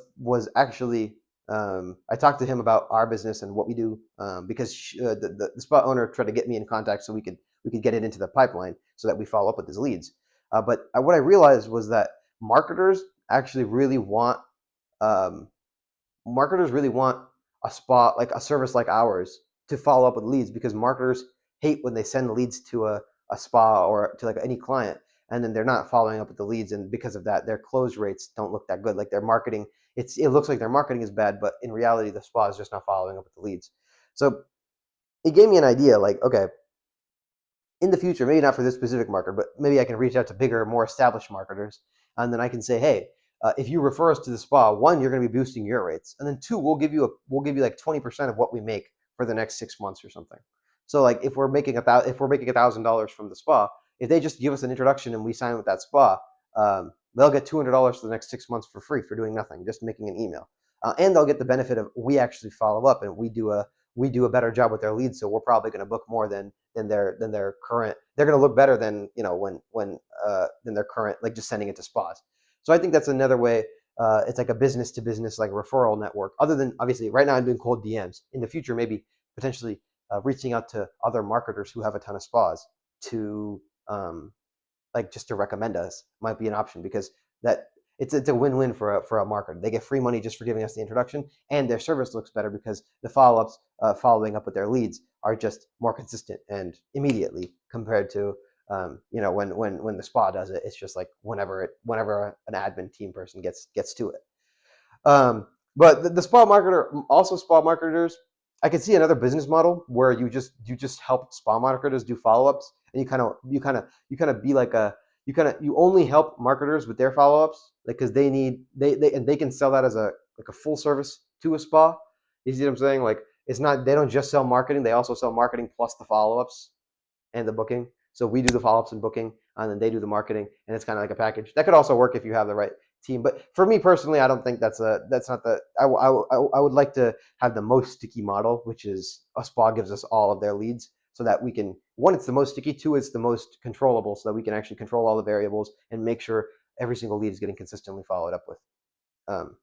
actually, I talked to him about our business and what we do, because the spot owner tried to get me in contact so we could get it into the pipeline so that we follow up with his leads. But what I realized was that marketers actually really want a spot, like a service like ours, to follow up with leads, because marketers hate when they send leads to a spa or to like any client, and then they're not following up with the leads, and because of that, their close rates don't look that good. Like their marketing, it looks like their marketing is bad, but in reality, the spa is just not following up with the leads. So it gave me an idea, like, okay, in the future, maybe not for this specific marketer, but maybe I can reach out to bigger, more established marketers, and then I can say, hey, if you refer us to the spa, one, you're going to be boosting your rates, and then two, we'll give you like 20% of what we make for the next 6 months or something. So like if we're making $1,000 from the spa, if they just give us an introduction and we sign with that spa, they'll get $200 for the next 6 months for free for doing nothing, just making an email, and they'll get the benefit of we actually follow up and we do a better job with their leads, so we're probably going to book more than their current. They're going to look better than when than their current, like just sending it to spas. So I think that's another way. It's like a business to business like referral network. Other than obviously right now I'm doing cold DMs. In the future, maybe potentially reaching out to other marketers who have a ton of spas to like just to recommend us might be an option, because that it's a win-win for a marketer. They get free money just for giving us the introduction, and their service looks better because the follow-ups, following up with their leads, are just more consistent and immediately compared to when the spa does it. It's just like whenever an admin team person gets to it. But the spa marketer, also spa marketers, I could see another business model where you just help spa marketers do follow-ups, and you kind of be like you only help marketers with their follow-ups, like because they can sell that as a full service to a spa. You see what I'm saying? Like it's not, they don't just sell marketing, they also sell marketing plus the follow-ups and the booking. So we do the follow-ups and booking, and then they do the marketing, and it's kind of like a package. That could also work if you have the right team. But for me personally, I don't think that's not the. I would like to have the most sticky model, which is a spa gives us all of their leads, so that we can, one, it's the most sticky, two, it's the most controllable, so that we can actually control all the variables and make sure every single lead is getting consistently followed up with. Um,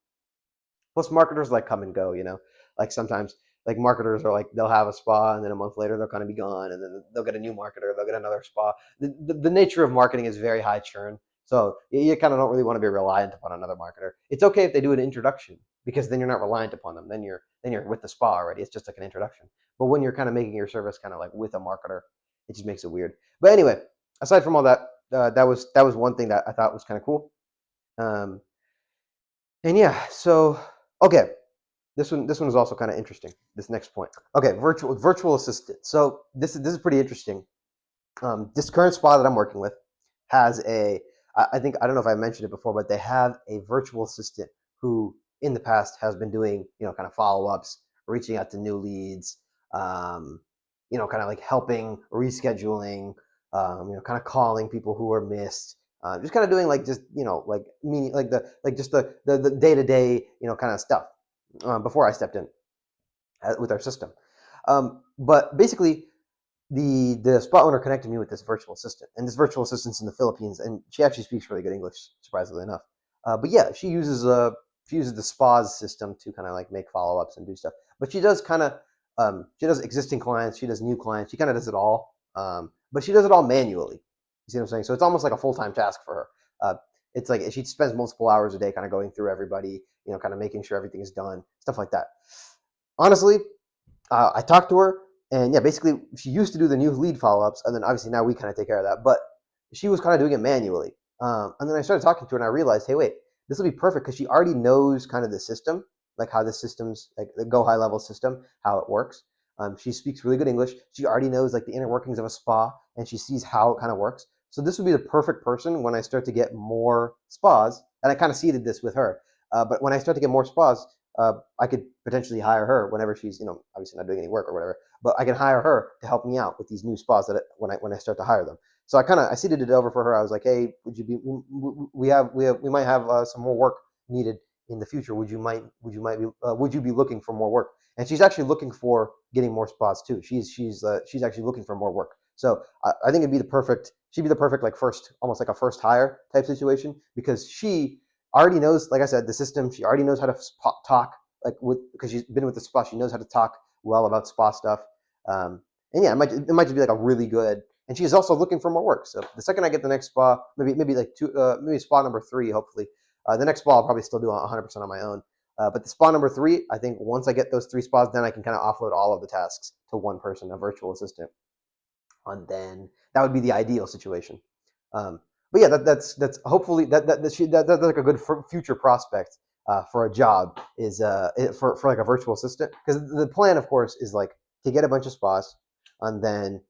Plus, marketers like come and go. Like sometimes, like marketers are like they'll have a spa and then a month later they'll kind of be gone, and then they'll get a new marketer, they'll get another spa. The nature of marketing is very high churn, so you kind of don't really want to be reliant upon another marketer. It's okay if they do an introduction, because then you're not reliant upon them. Then you're with the spa already. It's just like an introduction. But when you're kind of making your service kind of like with a marketer, it just makes it weird. But anyway, aside from all that, that was one thing that I thought was kind of cool. Um, and yeah, so okay, this one is also kind of interesting. This next point. Okay, virtual assistant. So this is pretty interesting. This current spa that I'm working with has I think, I don't know if I mentioned it before, but they have a virtual assistant who in the past has been doing kind of follow-ups, reaching out to new leads, kind of like helping rescheduling, kind of calling people who are missed, just kind of doing like just like meaning like just the day-to-day kind of stuff, before I stepped in with our system. But basically, the spa owner connected me with this virtual assistant, and this virtual assistant's in the Philippines, and she actually speaks really good English, surprisingly enough. But yeah, she uses the spa's system to kind of like make follow-ups and do stuff. But she does existing clients, she does new clients, she kind of does it all. But she does it all manually. You see what I'm saying? So it's almost like a full-time task for her. It's like she spends multiple hours a day kind of going through everybody, kind of making sure everything is done, stuff like that. Honestly, I talked to her, and yeah, basically she used to do the new lead follow-ups, and then obviously now we kind of take care of that. But she was kind of doing it manually, and then I started talking to her, and I realized, hey, wait, this will be perfect because she already knows kind of the system, like how the system's like the Go High Level system, how it works. She speaks really good English. She already knows like the inner workings of a spa, and she sees how it kind of works. So this would be the perfect person when I start to get more spas, and I kind of seeded this with her. But when I start to get more spas, I could potentially hire her whenever she's, obviously not doing any work or whatever, but I can hire her to help me out with these new spas when I start to hire them. So I seeded it over for her. I was like, hey, would you be, we might have some more work needed in the future. Would you be looking for more work? And she's actually looking for getting more spas too. She's actually looking for more work. So I think she'd be the perfect like almost like a first hire type situation, because she already knows, like I said, the system. She already knows how to talk, because she's been with the spa. She knows how to talk well about spa stuff. And yeah, it might just be like a really good. And she's also looking for more work. So the second I get the next spa, maybe like maybe spa number 3, hopefully, the next spa I'll probably still do 100% on my own. But the spa number 3, I think once I get those 3 spas, then I can kind of offload all of the tasks to one person, a virtual assistant, and then that would be the ideal situation. But yeah, that's hopefully that's like a good future prospect for a job, is for like a virtual assistant, because the plan, of course, is like to get a bunch of spas, and then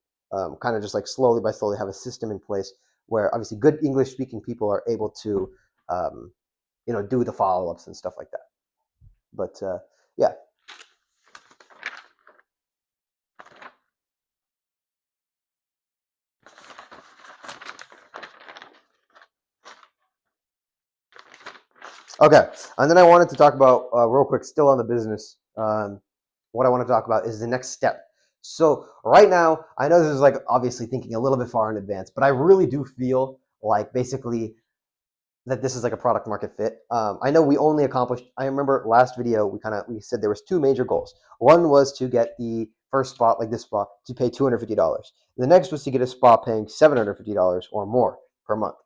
kind of just like slowly by slowly have a system in place where obviously good English speaking people are able to do the follow ups and stuff like that. But yeah. Okay, and then I wanted to talk about real quick, still on the business. What I want to talk about is the next step. So right now, I know this is like obviously thinking a little bit far in advance, but I really do feel like basically that this is like a product market fit. I know we only accomplished. I remember last video we said there was two major goals. One was to get the first spot, like this spot, to pay $250. The next was to get a spot paying $750 or more per month.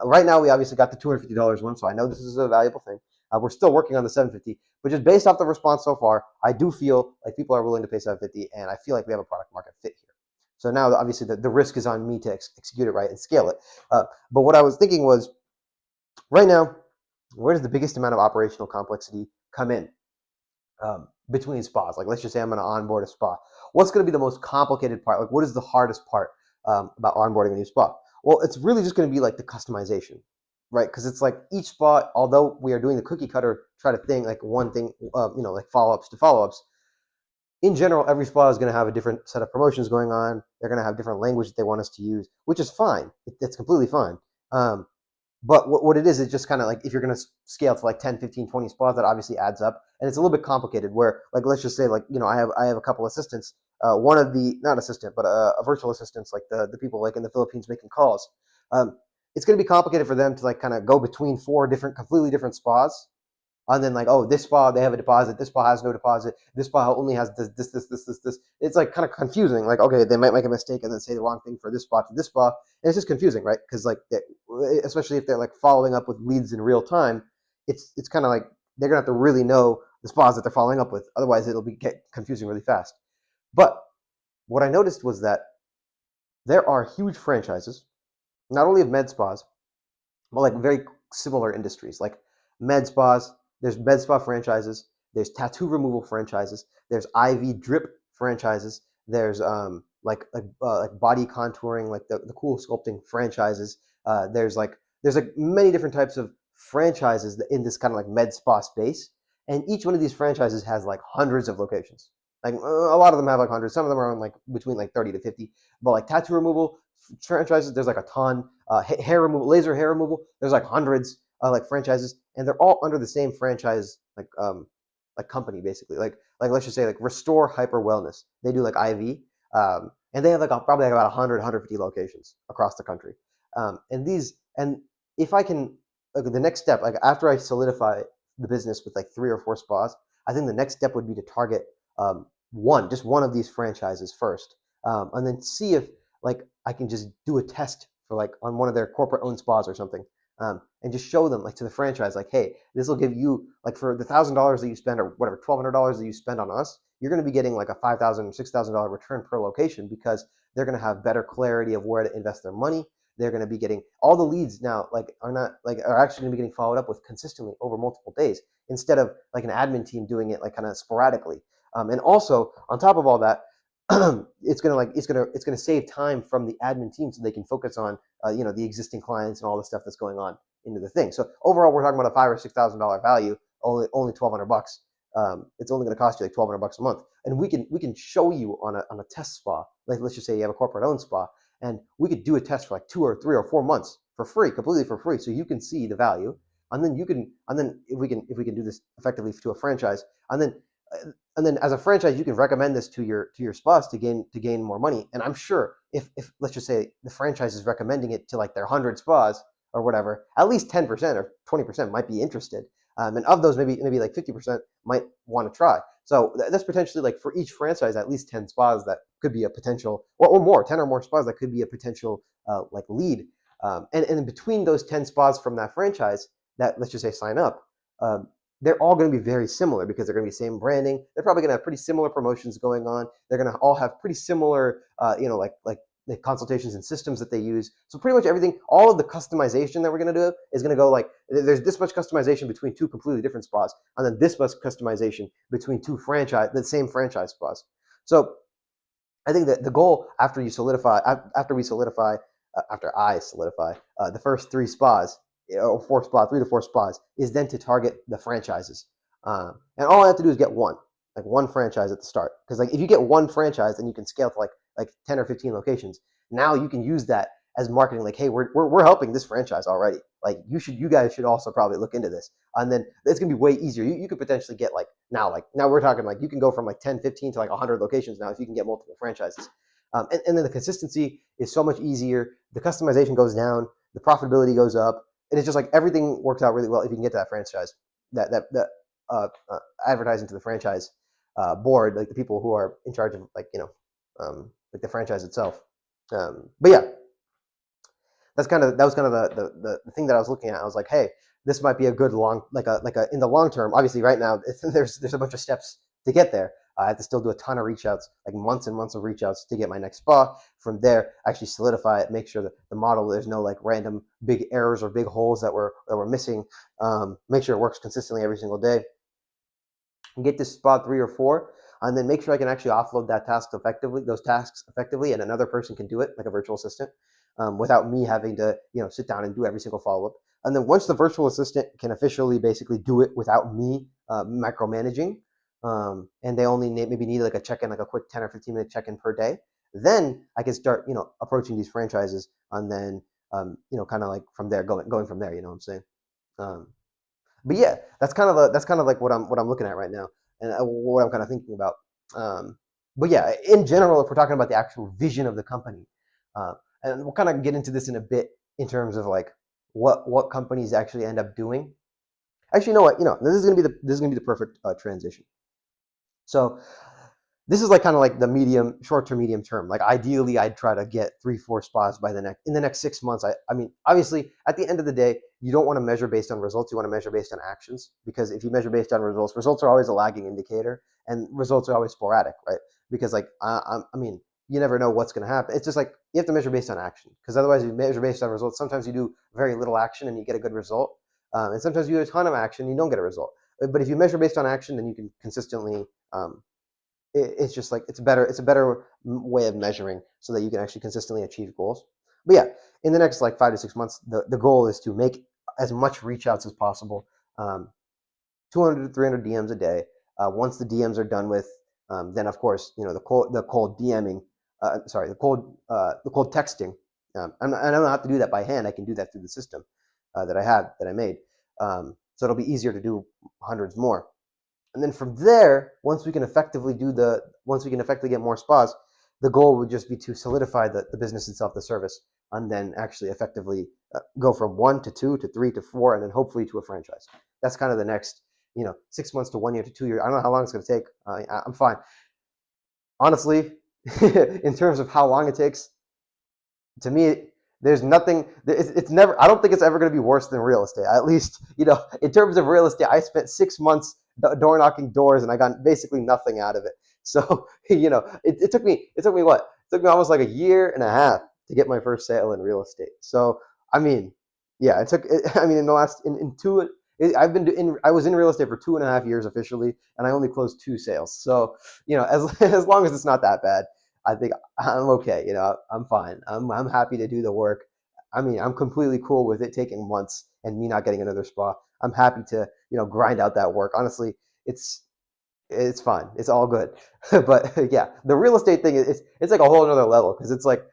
Right now, we obviously got the $250 one, so I know this is a valuable thing. We're still working on the 750, but just based off the response so far, I do feel like people are willing to pay 750, and I feel like we have a product market fit here. So now, obviously, the risk is on me to execute it right and scale it. But what I was thinking was, right now, where does the biggest amount of operational complexity come in between spas? Like, let's just say I'm going to onboard a spa. What's going to be the most complicated part? Like, what is the hardest part about onboarding a new spa? Well, it's really just going to be like the customization, right? Because it's like each spa, although we are doing the cookie cutter try to thing, like one thing, like follow-ups to follow-ups, in general, every spa is going to have a different set of promotions going on. They're going to have different language that they want us to use, which is fine. It's completely fine. But what it is just kind of like if you're going to scale to like 10, 15, 20 spas, that obviously adds up. And it's a little bit complicated where, like, let's just say, like, I have a couple assistants. One of the, not assistant, but a virtual assistants, like the people like in the Philippines making calls. It's going to be complicated for them to like kind of go between four completely different spas. And then like, oh, this spa, they have a deposit. This spa has no deposit. This spa only has this. It's like kind of confusing. Like, okay, they might make a mistake and then say the wrong thing for this spa to this spa. And it's just confusing, right? Because like, especially if they're like following up with leads in real time, it's kind of like they're going to have to really know the spas that they're following up with. Otherwise, it'll get confusing really fast. But what I noticed was that there are huge franchises, not only of med spas, but like very similar industries, like med spas. There's med spa franchises. There's tattoo removal franchises. There's IV drip franchises. There's like body contouring, like the cool sculpting franchises. There's like many different types of franchises in this kind of like med spa space, and each one of these franchises has like hundreds of locations. Like a lot of them have like hundreds. Some of them are on like between like 30 to 50. But like tattoo removal franchises, there's like a ton. Hair removal, laser hair removal, there's like hundreds like franchises, and they're all under the same franchise like company basically. Like let's just say like Restore Hyper Wellness. They do like IV, and they have like probably like about 150 locations across the country. And if I can, like the next step, like after I solidify the business with like 3 or 4 spas, I think the next step would be to target just one of these franchises first, and then see if like I can just do a test for like on one of their corporate owned spas or something, and just show them like to the franchise, like, hey, this will give you like for the $1,000 that you spend or whatever $1,200 that you spend on us, you're going to be getting like a $5,000 $6,000 return per location because they're going to have better clarity of where to invest their money. They're going to be getting all the leads now are actually going to be getting followed up with consistently over multiple days instead of like an admin team doing it like kind of sporadically. And also on top of all that, it's gonna save time from the admin team so they can focus on the existing clients and all the stuff that's going on into the thing. So overall, we're talking about a $5,000 or $6,000 value, only $1,200. It's only going to cost you like $1,200 a month, and we can show you on a test spa. Like let's just say you have a corporate owned spa, and we could do a test for like 2 or 3 or 4 months for free, completely for free, so you can see the value, and then if we can do this effectively to a franchise, and then as a franchise, you can recommend this to your spas to gain more money. And I'm sure if let's just say the franchise is recommending it to like their 100 spas or whatever, at least 10% or 20% might be interested. And of those, maybe like 50% might want to try. So that's potentially like for each franchise, at least 10 spas that could be a potential, or more, 10 or more spas that could be a potential like lead. And in between those 10 spas from that franchise that let's just say sign up, they're all going to be very similar because they're going to be same branding. They're probably going to have pretty similar promotions going on. They're going to all have pretty similar, like the consultations and systems that they use. So pretty much everything, all of the customization that we're going to do is going to go like, there's this much customization between 2 completely different spas, and then this much customization between the same franchise spas. So I think that the goal after you solidify, after I solidify the first three spas or four spas, 3 to 4 spas, is then to target the franchises. And all I have to do is get one franchise at the start. Because like if you get one franchise, then you can scale to like 10 or 15 locations. Now you can use that as marketing. Like, hey, we're helping this franchise already. Like you guys should also probably look into this. And then it's gonna be way easier. You could potentially get now we're talking like you can go from like 10, 15 to like 100 locations now if you can get multiple franchises. And then the consistency is so much easier. The customization goes down, the profitability goes up, and it's just like everything works out really well if you can get to that franchise, that advertising to the franchise board, like the people who are in charge of like the franchise itself. But yeah, that was kind of the thing that I was looking at. I was like, hey, this might be a good like a in the long term. Obviously, right now there's a bunch of steps to get there. I have to still do a ton of reach outs, like months and months of reach outs to get my next spa. From there, actually solidify it, make sure that the model, there's no like random big errors or big holes that we're missing. Make sure it works consistently every single day. And get to spot 3 or 4, and then make sure I can actually offload those tasks effectively, and another person can do it, like a virtual assistant, without me having to sit down and do every single follow up. And then once the virtual assistant can officially basically do it without me micromanaging, and they only maybe need like a check-in, like a quick 10 or 15 minute check-in per day, then I can start approaching these franchises, and then kind of like from there going from there. You know what I'm saying? Um, but yeah, that's kind of like what I'm looking at right now, and what I'm kind of thinking about. But yeah, in general, if we're talking about the actual vision of the company, uh, and we'll kind of get into this in a bit in terms of like what companies actually end up doing. Actually, you know what? This is gonna be the perfect transition. So this is like kind of like the short term, medium term. Like ideally, I'd try to get 3, 4 spas in the next 6 months. I mean, obviously, at the end of the day, you don't want to measure based on results. You want to measure based on actions, because if you measure based on results are always a lagging indicator, and results are always sporadic, right? Because like I mean, you never know what's going to happen. It's just like you have to measure based on action, because otherwise, if you measure based on results, sometimes you do very little action and you get a good result, and sometimes you do a ton of action and you don't get a result. But if you measure based on action, then you can consistently it's just like it's a better way of measuring, so that you can actually consistently achieve goals. But yeah, in the next like 5 to 6 months, the goal is to make as much reach outs as possible, 200 to 300 DMs a day. Once the DMs are done with, then of course the cold DMing, the cold texting. I don't have to do that by hand. I can do that through the system that I made. So it'll be easier to do hundreds more. And then from there, once we can effectively get more spas, the goal would just be to solidify the business itself, the service, and then actually effectively go from 1 to 2 to 3 to 4, and then hopefully to a franchise. That's kind of the next, 6 months to 1 year to 2 years. I don't know how long it's going to take. I'm fine. Honestly, in terms of how long it takes, to me, there's nothing. It's never. I don't think it's ever going to be worse than real estate. At least, in terms of real estate, I spent 6 months door knocking doors, and I got basically nothing out of it. So, it took me. It took me what? It took me almost like a year and a half to get my first sale in real estate. So, I mean, yeah, it took. I mean, in the last in two. I was in real estate for 2.5 years officially, and I only closed 2 sales. So, as long as it's not that bad, I think I'm okay. I'm fine. I'm happy to do the work. I mean, I'm completely cool with it taking months and me not getting another spa. I'm happy to, grind out that work. Honestly, it's fine. It's all good. But yeah, the real estate thing is it's like a whole another level, because it's like,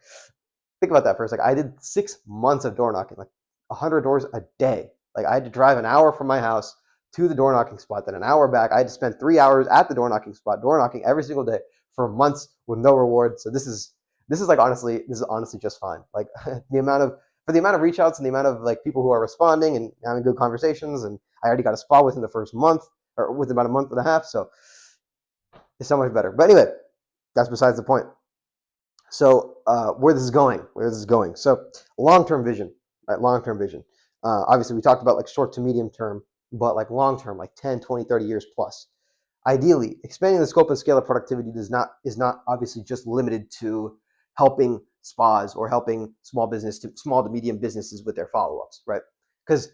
think about that for a second. I did 6 months of door knocking, like 100 doors a day. Like I had to drive an hour from my house to the door knocking spot, then an hour back. I had to spend 3 hours at the door knocking spot, door knocking every single day for months with no reward. So this is honestly just fine. Like the amount of reach outs and the amount of like people who are responding and having good conversations, and I already got a spot within the first month, or within about a month and a half. So it's so much better. But anyway, that's besides the point. So where this is going. So long-term vision, right? Long-term vision. Obviously, we talked about like short to medium term, but like long-term, like 10, 20, 30 years plus. Ideally, expanding the scope and scale of productivity is not obviously just limited to helping spas or helping small to medium businesses with their follow-ups, right? Because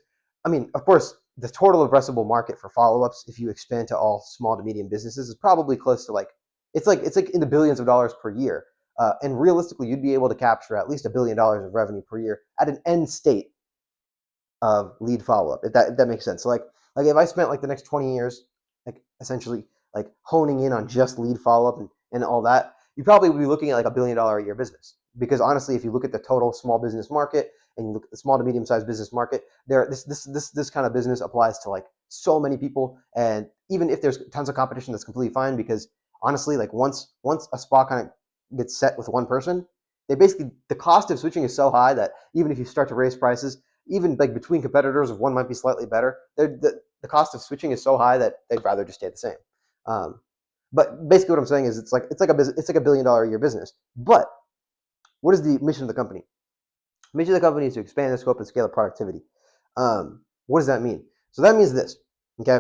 I mean, of course, the total addressable market for follow-ups, if you expand to all small to medium businesses, is probably close to like it's like in the billions of dollars per year. And realistically, you'd be able to capture at least $1 billion of revenue per year at an end state of lead follow-up, if that makes sense. So like if I spent like the next 20 years, like essentially like honing in on just lead follow-up and all that, you probably would be looking at like $1 billion a year business. Because honestly, if you look at the total small business market and you look at the small to medium-sized business market, this kind of business applies to like so many people. And even if there's tons of competition, that's completely fine, because honestly, like once a spot kind of gets set with one person, they basically, the cost of switching is so high that even if you start to raise prices, even like between competitors, if one might be slightly better, the cost of switching is so high that they'd rather just stay the same. But basically, what I'm saying is it's like $1 billion a year business. But what is the mission of the company? The mission of the company is to expand the scope and scale of productivity. What does that mean? So that means this. Okay.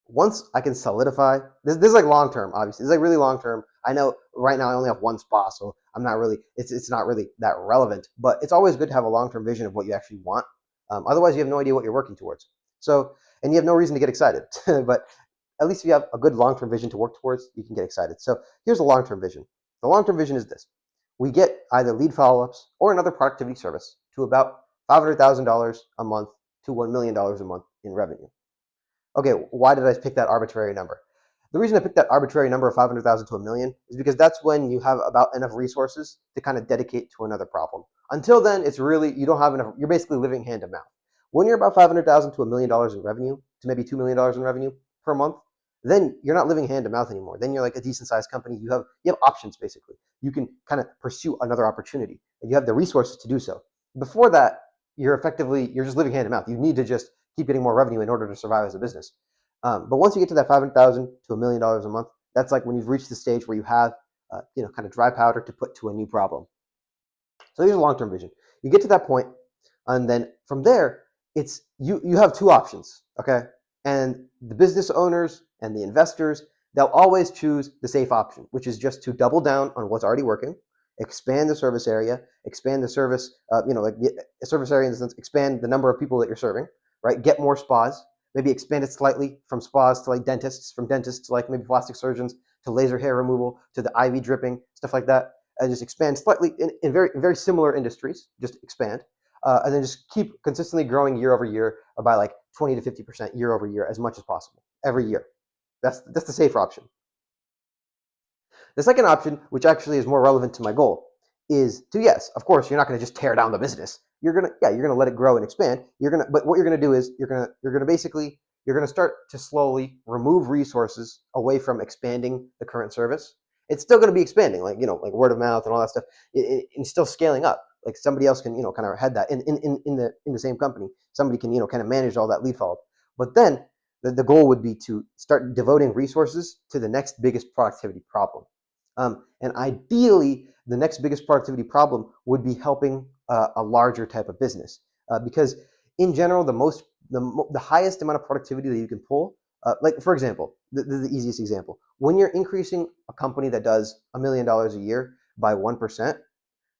Once I can solidify this is like long term. Obviously, it's like really long term. I know right now I only have one spot, so I'm not really. It's not really that relevant. But it's always good to have a long term vision of what you actually want. Otherwise, you have no idea what you're working towards. So, and you have no reason to get excited. But at least if you have a good long term vision to work towards, you can get excited. So here's the long term vision. The long term vision is this: we get either lead follow ups or another productivity service to about $500,000 a month to $1 million a month in revenue. Okay, why did I pick that arbitrary number? The reason I picked that arbitrary number of 500,000 to $1 million is because that's when you have about enough resources to kind of dedicate to another problem. Until then, it's really, you don't have enough, you're basically living hand to mouth. When you're about 500,000 to $1 million in revenue, to maybe $2 million in revenue per month, then you're not living hand to mouth anymore. Then you're like a decent sized company. You have options basically. You can kind of pursue another opportunity, and you have the resources to do so. Before that, you're just living hand to mouth. You need to just keep getting more revenue in order to survive as a business. But once you get to that 500,000 to $1 million a month, that's like when you've reached the stage where you have, kind of dry powder to put to a new problem. So here's a long-term vision. You get to that point, and then from there, it's you have two options, okay? And the business owners and the investors, they'll always choose the safe option, which is just to double down on what's already working, expand the service area, expand the service, like the service area in the sense, expand the number of people that you're serving, right? Get more spas, maybe expand it slightly from spas to like dentists, from dentists to like maybe plastic surgeons, to laser hair removal, to the IV dripping, stuff like that. And just expand slightly in very similar industries, just expand. And then just keep consistently growing year over year by like 20 to 50% year over year, as much as possible every year. That's the safer option. The second option, which actually is more relevant to my goal, is to, yes, of course, you're not going to just tear down the business. You're gonna let it grow and expand. But what you're gonna do is you're gonna start to slowly remove resources away from expanding the current service. It's still gonna be expanding, like word of mouth and all that stuff. It's still scaling up. Like somebody else can kind of head that in the same company. Somebody can kind of manage all that lead follow. But then the goal would be to start devoting resources to the next biggest productivity problem. And ideally, the next biggest productivity problem would be helping a larger type of business, because in general, the highest amount of productivity that you can pull, like for example, the easiest example, when you're increasing a company that does $1 million a year by 1%,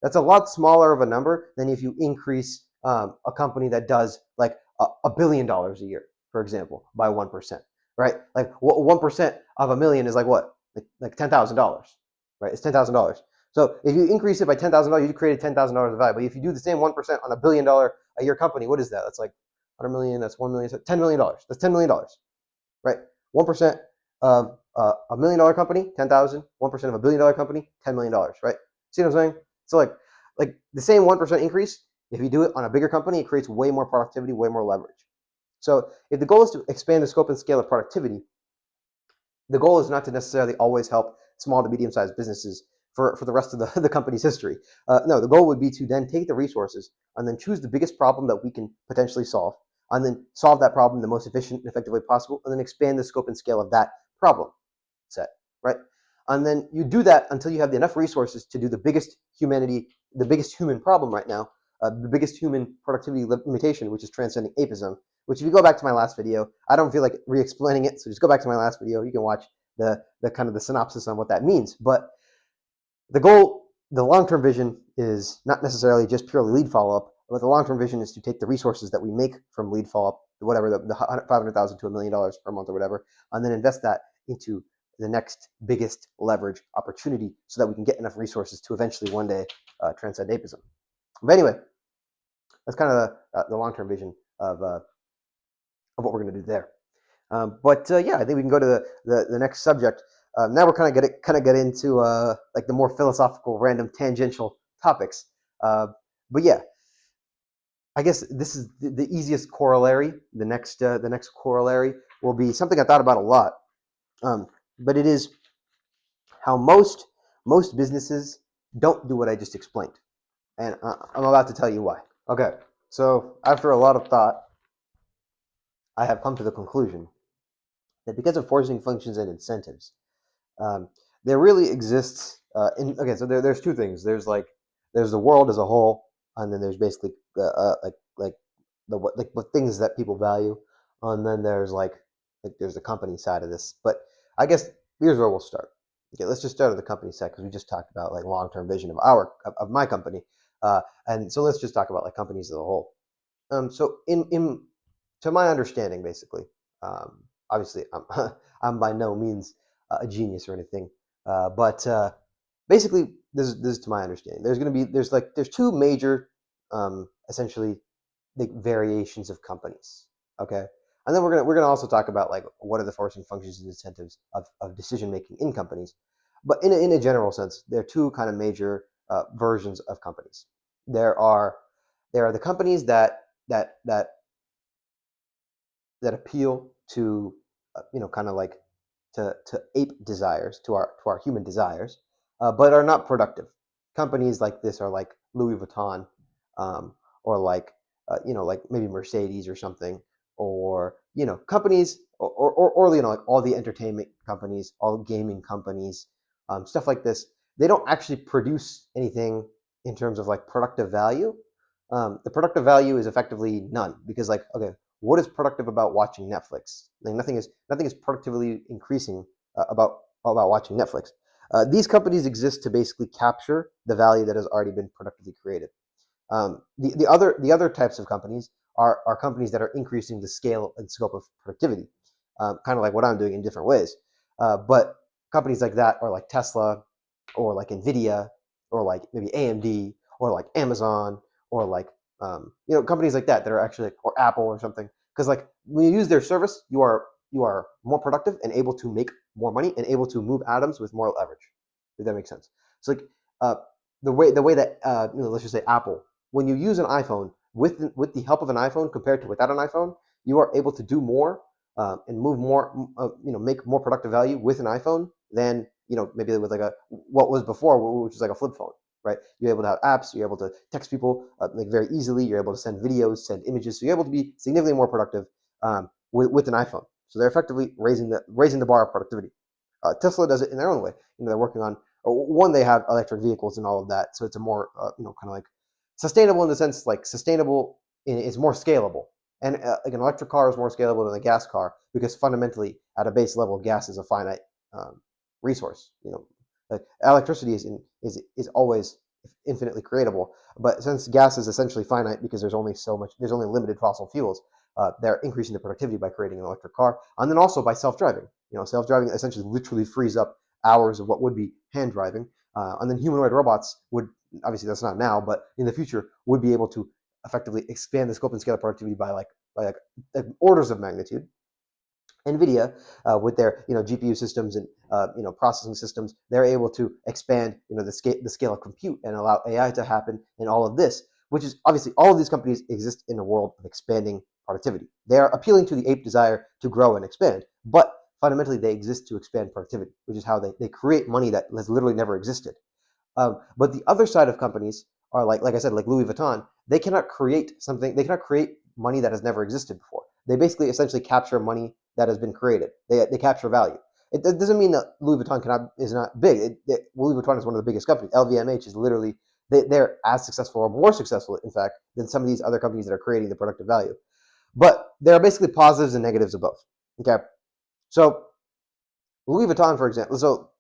that's a lot smaller of a number than if you increase a company that does like $1 billion a year, for example, by 1%, right? Like 1% of $1 million is like what? Like $10,000, right? It's $10,000. So if you increase it by $10,000, you created $10,000 of value. But if you do the same 1% on $1 billion a year company, what is that? That's like 100 million. That's 1 million. $10 million. That's $10 million, right? 1% of $1 million company, 10,000. 1% of $1 billion company, $10 million, right? See what I'm saying? So like the same 1% increase, if you do it on a bigger company, it creates way more productivity, way more leverage. So if the goal is to expand the scope and scale of productivity, the goal is not to necessarily always help small to medium-sized businesses for the rest of the company's history. No, the goal would be to then take the resources and then choose the biggest problem that we can potentially solve, and then solve that problem the most efficient and effective way possible, and then expand the scope and scale of that problem set, right? And then you do that until you have enough resources to do the biggest human problem right now, the biggest human productivity limitation, which is transcending apism, which if you go back to my last video, I don't feel like re-explaining it, so just go back to my last video. You can watch the kind of the synopsis on what that means. But the goal, the long-term vision is not necessarily just purely lead follow-up, but the long-term vision is to take the resources that we make from lead follow-up, whatever, the $500,000 to $1 million per month or whatever, and then invest that into the next biggest leverage opportunity so that we can get enough resources to eventually one day transcend apism. But anyway, that's kind of the long-term vision of what we're going to do there. But yeah, I think we can go to the next subject. Now we're kind of get into like the more philosophical, random, tangential topics. But yeah, I guess this is the easiest corollary. The next corollary will be something I thought about a lot, but it is how most businesses don't do what I just explained, and I'm about to tell you why. Okay, so after a lot of thought, I have come to the conclusion that because of forcing functions and incentives, um, there really exists. Okay, so there's two things. There's the world as a whole, and then there's basically like the things that people value, and then there's the company side of this. But I guess here's where we'll start. Okay, let's just start at the company side because we just talked about like long-term vision of my company, and so let's just talk about like companies as a whole. So in to my understanding, basically, obviously I'm by no means a genius or anything, but basically this is to my understanding. There's two major essentially big variations of companies. Okay. And then we're gonna also talk about like what are the forcing functions and incentives of decision making in companies. But in a general sense, there are two kind of major versions of companies. There are the companies that appeal to kind of like to ape desires, to our human desires, but are not productive. Companies like this are like Louis Vuitton, or like like maybe Mercedes or something, or companies, or like all the entertainment companies, all gaming companies, stuff like this. They don't actually produce anything in terms of like productive value. The productive value is effectively none because like okay, what is productive about watching Netflix? Like nothing is productively increasing about watching Netflix. These companies exist to basically capture the value that has already been productively created. The other types of companies are companies that are increasing the scale and scope of productivity, kind of like what I'm doing in different ways. But companies like that are like Tesla, or like Nvidia, or like maybe AMD, or like Amazon, or like companies like that are actually or Apple or something. Because like when you use their service, you are more productive and able to make more money and able to move atoms with more leverage. If that makes sense. So like the way that let's just say Apple, when you use an iPhone with the help of an iPhone compared to without an iPhone, you are able to do more and move more, make more productive value with an iPhone than maybe with like what was before, which was like a flip phone, right? You're able to have apps, you're able to text people like very easily, you're able to send videos, send images, so you're able to be significantly more productive with an iPhone. So they're effectively raising the bar of productivity. Tesla does it in their own way. They're working on one. They have electric vehicles and all of that, so it's a more kind of like sustainable in the sense like sustainable is more scalable. And like an electric car is more scalable than a gas car because fundamentally, at a base level, gas is a finite resource. Like electricity is always infinitely creatable, but since gas is essentially finite because there's only limited fossil fuels, they're increasing the productivity by creating an electric car, and then also by self-driving. Self-driving essentially literally frees up hours of what would be hand driving, and then humanoid robots would, obviously that's not now, but in the future would be able to effectively expand the scope and scale of productivity by like orders of magnitude. NVIDIA, with their GPU systems and processing systems, they're able to expand the scale of compute and allow AI to happen in all of this, which is obviously all of these companies exist in a world of expanding productivity. They are appealing to the ape desire to grow and expand, but fundamentally they exist to expand productivity, which is how they create money that has literally never existed. But the other side of companies are like I said, like Louis Vuitton. They cannot create something. They cannot create money that has never existed before. They basically essentially capture money that has been created. They capture value. It doesn't mean that Louis Vuitton is not big. Louis Vuitton is one of the biggest companies. LVMH is literally they're as successful or more successful, in fact, than some of these other companies that are creating the productive value. But there are basically positives and negatives of both. Okay, so Louis Vuitton, for example. So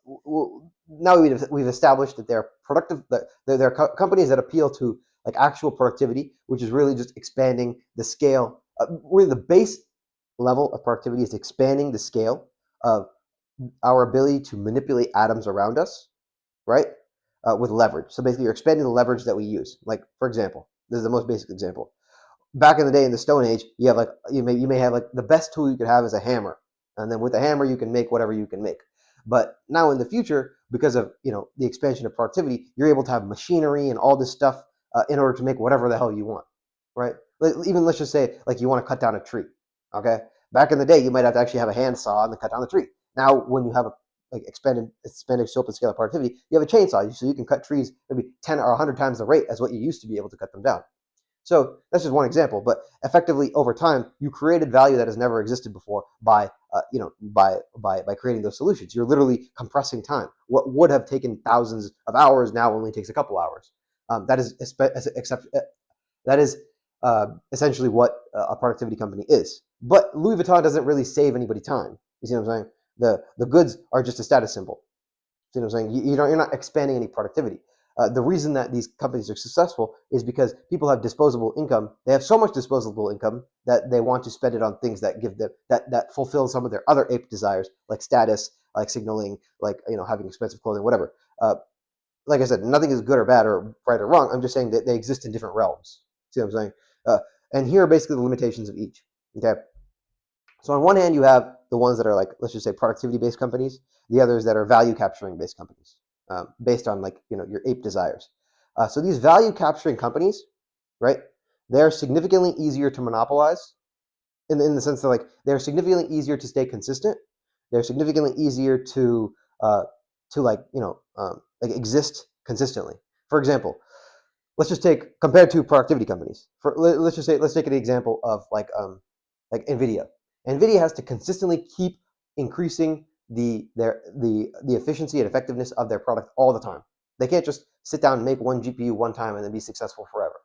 now we've established that they're productive. That they're companies that appeal to like actual productivity, which is really just expanding the scale. Really, the base level of productivity is expanding the scale of our ability to manipulate atoms around us, right? With leverage. So basically, you're expanding the leverage that we use. Like, for example, this is the most basic example. Back in the day, in the Stone Age, you have like you may have like the best tool you could have is a hammer, and then with a hammer you can make whatever you can make. But now in the future, because of the expansion of productivity, you're able to have machinery and all this stuff in order to make whatever the hell you want, right? Even let's just say like you want to cut down a tree. Okay, back in the day, you might have to actually have a hand saw and then cut down the tree. Now, when you have a like expanded scope and scale of productivity, you have a chainsaw, so you can cut trees maybe 10 or 100 times the rate as what you used to be able to cut them down. So that's just one example, but effectively over time, you created value that has never existed before by creating those solutions. You're literally compressing time. What would have taken thousands of hours now only takes a couple hours. That is essentially what a productivity company is. But Louis Vuitton doesn't really save anybody time. You see what I'm saying? The goods are just a status symbol. See what I'm saying? You're not expanding any productivity. The reason that these companies are successful is because people have disposable income. They have so much disposable income that they want to spend it on things that give them that fulfill some of their other ape desires, like status, like signaling, like having expensive clothing, whatever. Like I said, nothing is good or bad or right or wrong. I'm just saying that they exist in different realms. See what I'm saying? And here are basically the limitations of each. Okay. So on one hand, you have the ones that are like, let's just say productivity-based companies, the others that are value capturing-based companies, based on like, your ape desires. So these value capturing companies, right, they're significantly easier to monopolize in the sense that like they're significantly easier to stay consistent. They're significantly easier to like, like exist consistently. For example, let's just take compared to productivity companies. Let's take an example of like Nvidia. Nvidia has to consistently keep increasing the efficiency and effectiveness of their product all the time. They can't just sit down and make one GPU one time and then be successful forever.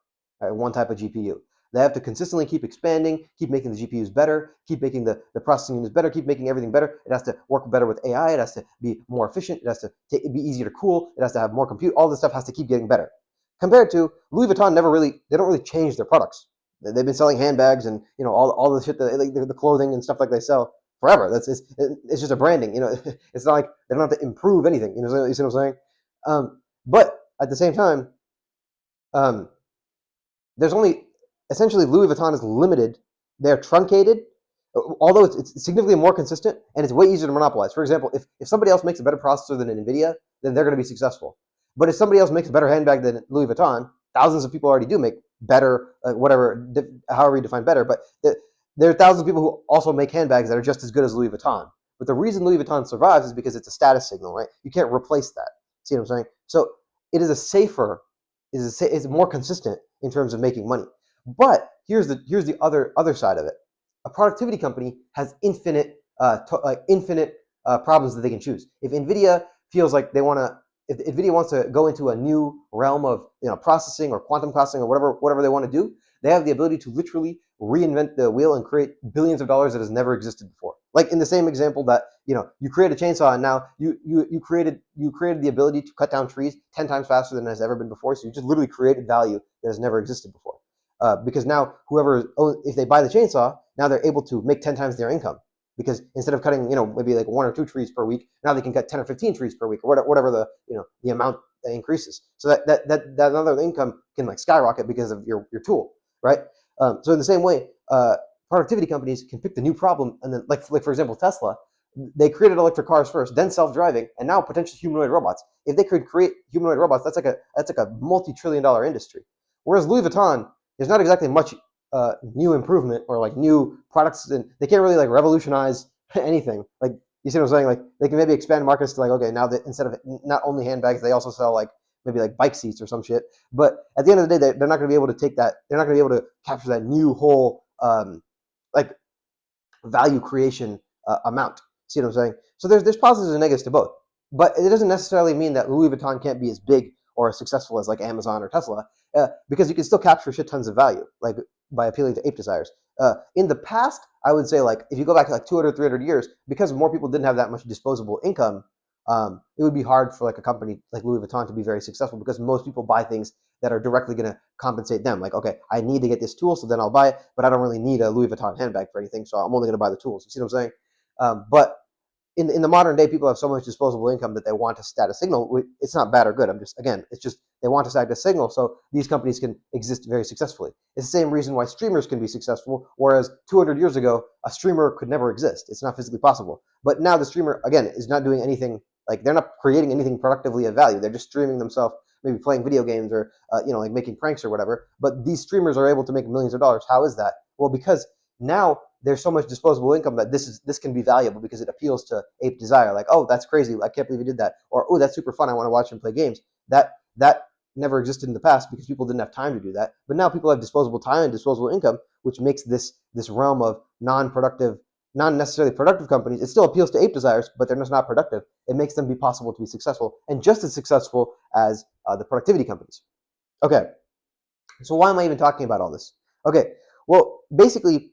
Right? One type of GPU. They have to consistently keep expanding, keep making the GPUs better, keep making the processing units better, keep making everything better. It has to work better with AI. It has to be more efficient. It has to be easier to cool. It has to have more compute. All this stuff has to keep getting better. Compared to Louis Vuitton, they don't really change their products. They've been selling handbags and all the shit that like the clothing and stuff like they sell forever. It's just a branding. It's not like they don't have to improve anything. You see what I'm saying? But at the same time, there's only essentially Louis Vuitton is limited. They're truncated, although it's significantly more consistent and it's way easier to monopolize. For example, if somebody else makes a better processor than Nvidia, then they're going to be successful. But if somebody else makes a better handbag than Louis Vuitton, thousands of people already do make better, however you define better. But there are thousands of people who also make handbags that are just as good as Louis Vuitton. But the reason Louis Vuitton survives is because it's a status signal, right? You can't replace that. See what I'm saying? So it is it's more consistent in terms of making money. But here's the other side of it. A productivity company has infinite problems that they can choose. If Nvidia feels like if Nvidia wants to go into a new realm of processing or quantum processing or whatever they want to do, they have the ability to literally reinvent the wheel and create billions of dollars that has never existed before. Like in the same example that you create a chainsaw and now you created the ability to cut down trees 10 times faster than has ever been before. So you just literally created value that has never existed before. Because now if they buy the chainsaw, now they're able to make 10 times their income. Because instead of cutting, maybe like 1 or 2 trees per week, now they can cut 10 or 15 trees per week, or whatever the amount that increases. So that another income can like skyrocket because of your tool, right? So in the same way, productivity companies can pick the new problem, and then like for example, Tesla, they created electric cars first, then self-driving, and now potentially humanoid robots. If they could create humanoid robots, that's like a multi-trillion-dollar industry. Whereas Louis Vuitton, there's not exactly much new improvement or like new products, and they can't really like revolutionize anything. Like, you see what I'm saying? Like they can maybe expand markets to like, okay, now that instead of not only handbags, they also sell like maybe like bike seats or some shit. But at the end of the day, they're not going to be able to take that. They're not going to be able to capture that new whole like value creation amount. See what I'm saying? So there's positives and negatives to both. But it doesn't necessarily mean that Louis Vuitton can't be as big or as successful as like Amazon or Tesla, because you can still capture shit tons of value, like by appealing to ape desires. In the past, I would say like if you go back to like 200, 300 years, because more people didn't have that much disposable income, it would be hard for like a company like Louis Vuitton to be very successful because most people buy things that are directly going to compensate them. Like, okay, I need to get this tool, so then I'll buy it, but I don't really need a Louis Vuitton handbag for anything, so I'm only going to buy the tools. You see what I'm saying? But in the modern day, people have so much disposable income that they want a status signal. It's not bad or good. It's just they want a status signal, so these companies can exist very successfully. It's the same reason why streamers can be successful, whereas 200 years ago, a streamer could never exist. It's not physically possible. But now the streamer, again, is not doing anything, like they're not creating anything productively of value. They're just streaming themselves, maybe playing video games or, like making pranks or whatever. But these streamers are able to make millions of dollars. How is that? Well, because now there's so much disposable income that this can be valuable because it appeals to ape desire. Like, oh, that's crazy. I can't believe he did that. Or, oh, that's super fun. I want to watch him play games. That never existed in the past because people didn't have time to do that. But now people have disposable time and disposable income, which makes this realm of non-productive, not necessarily productive companies. It still appeals to ape desires, but they're just not productive. It makes them be possible to be successful and just as successful as the productivity companies. Okay, so why am I even talking about all this? Okay, well, basically,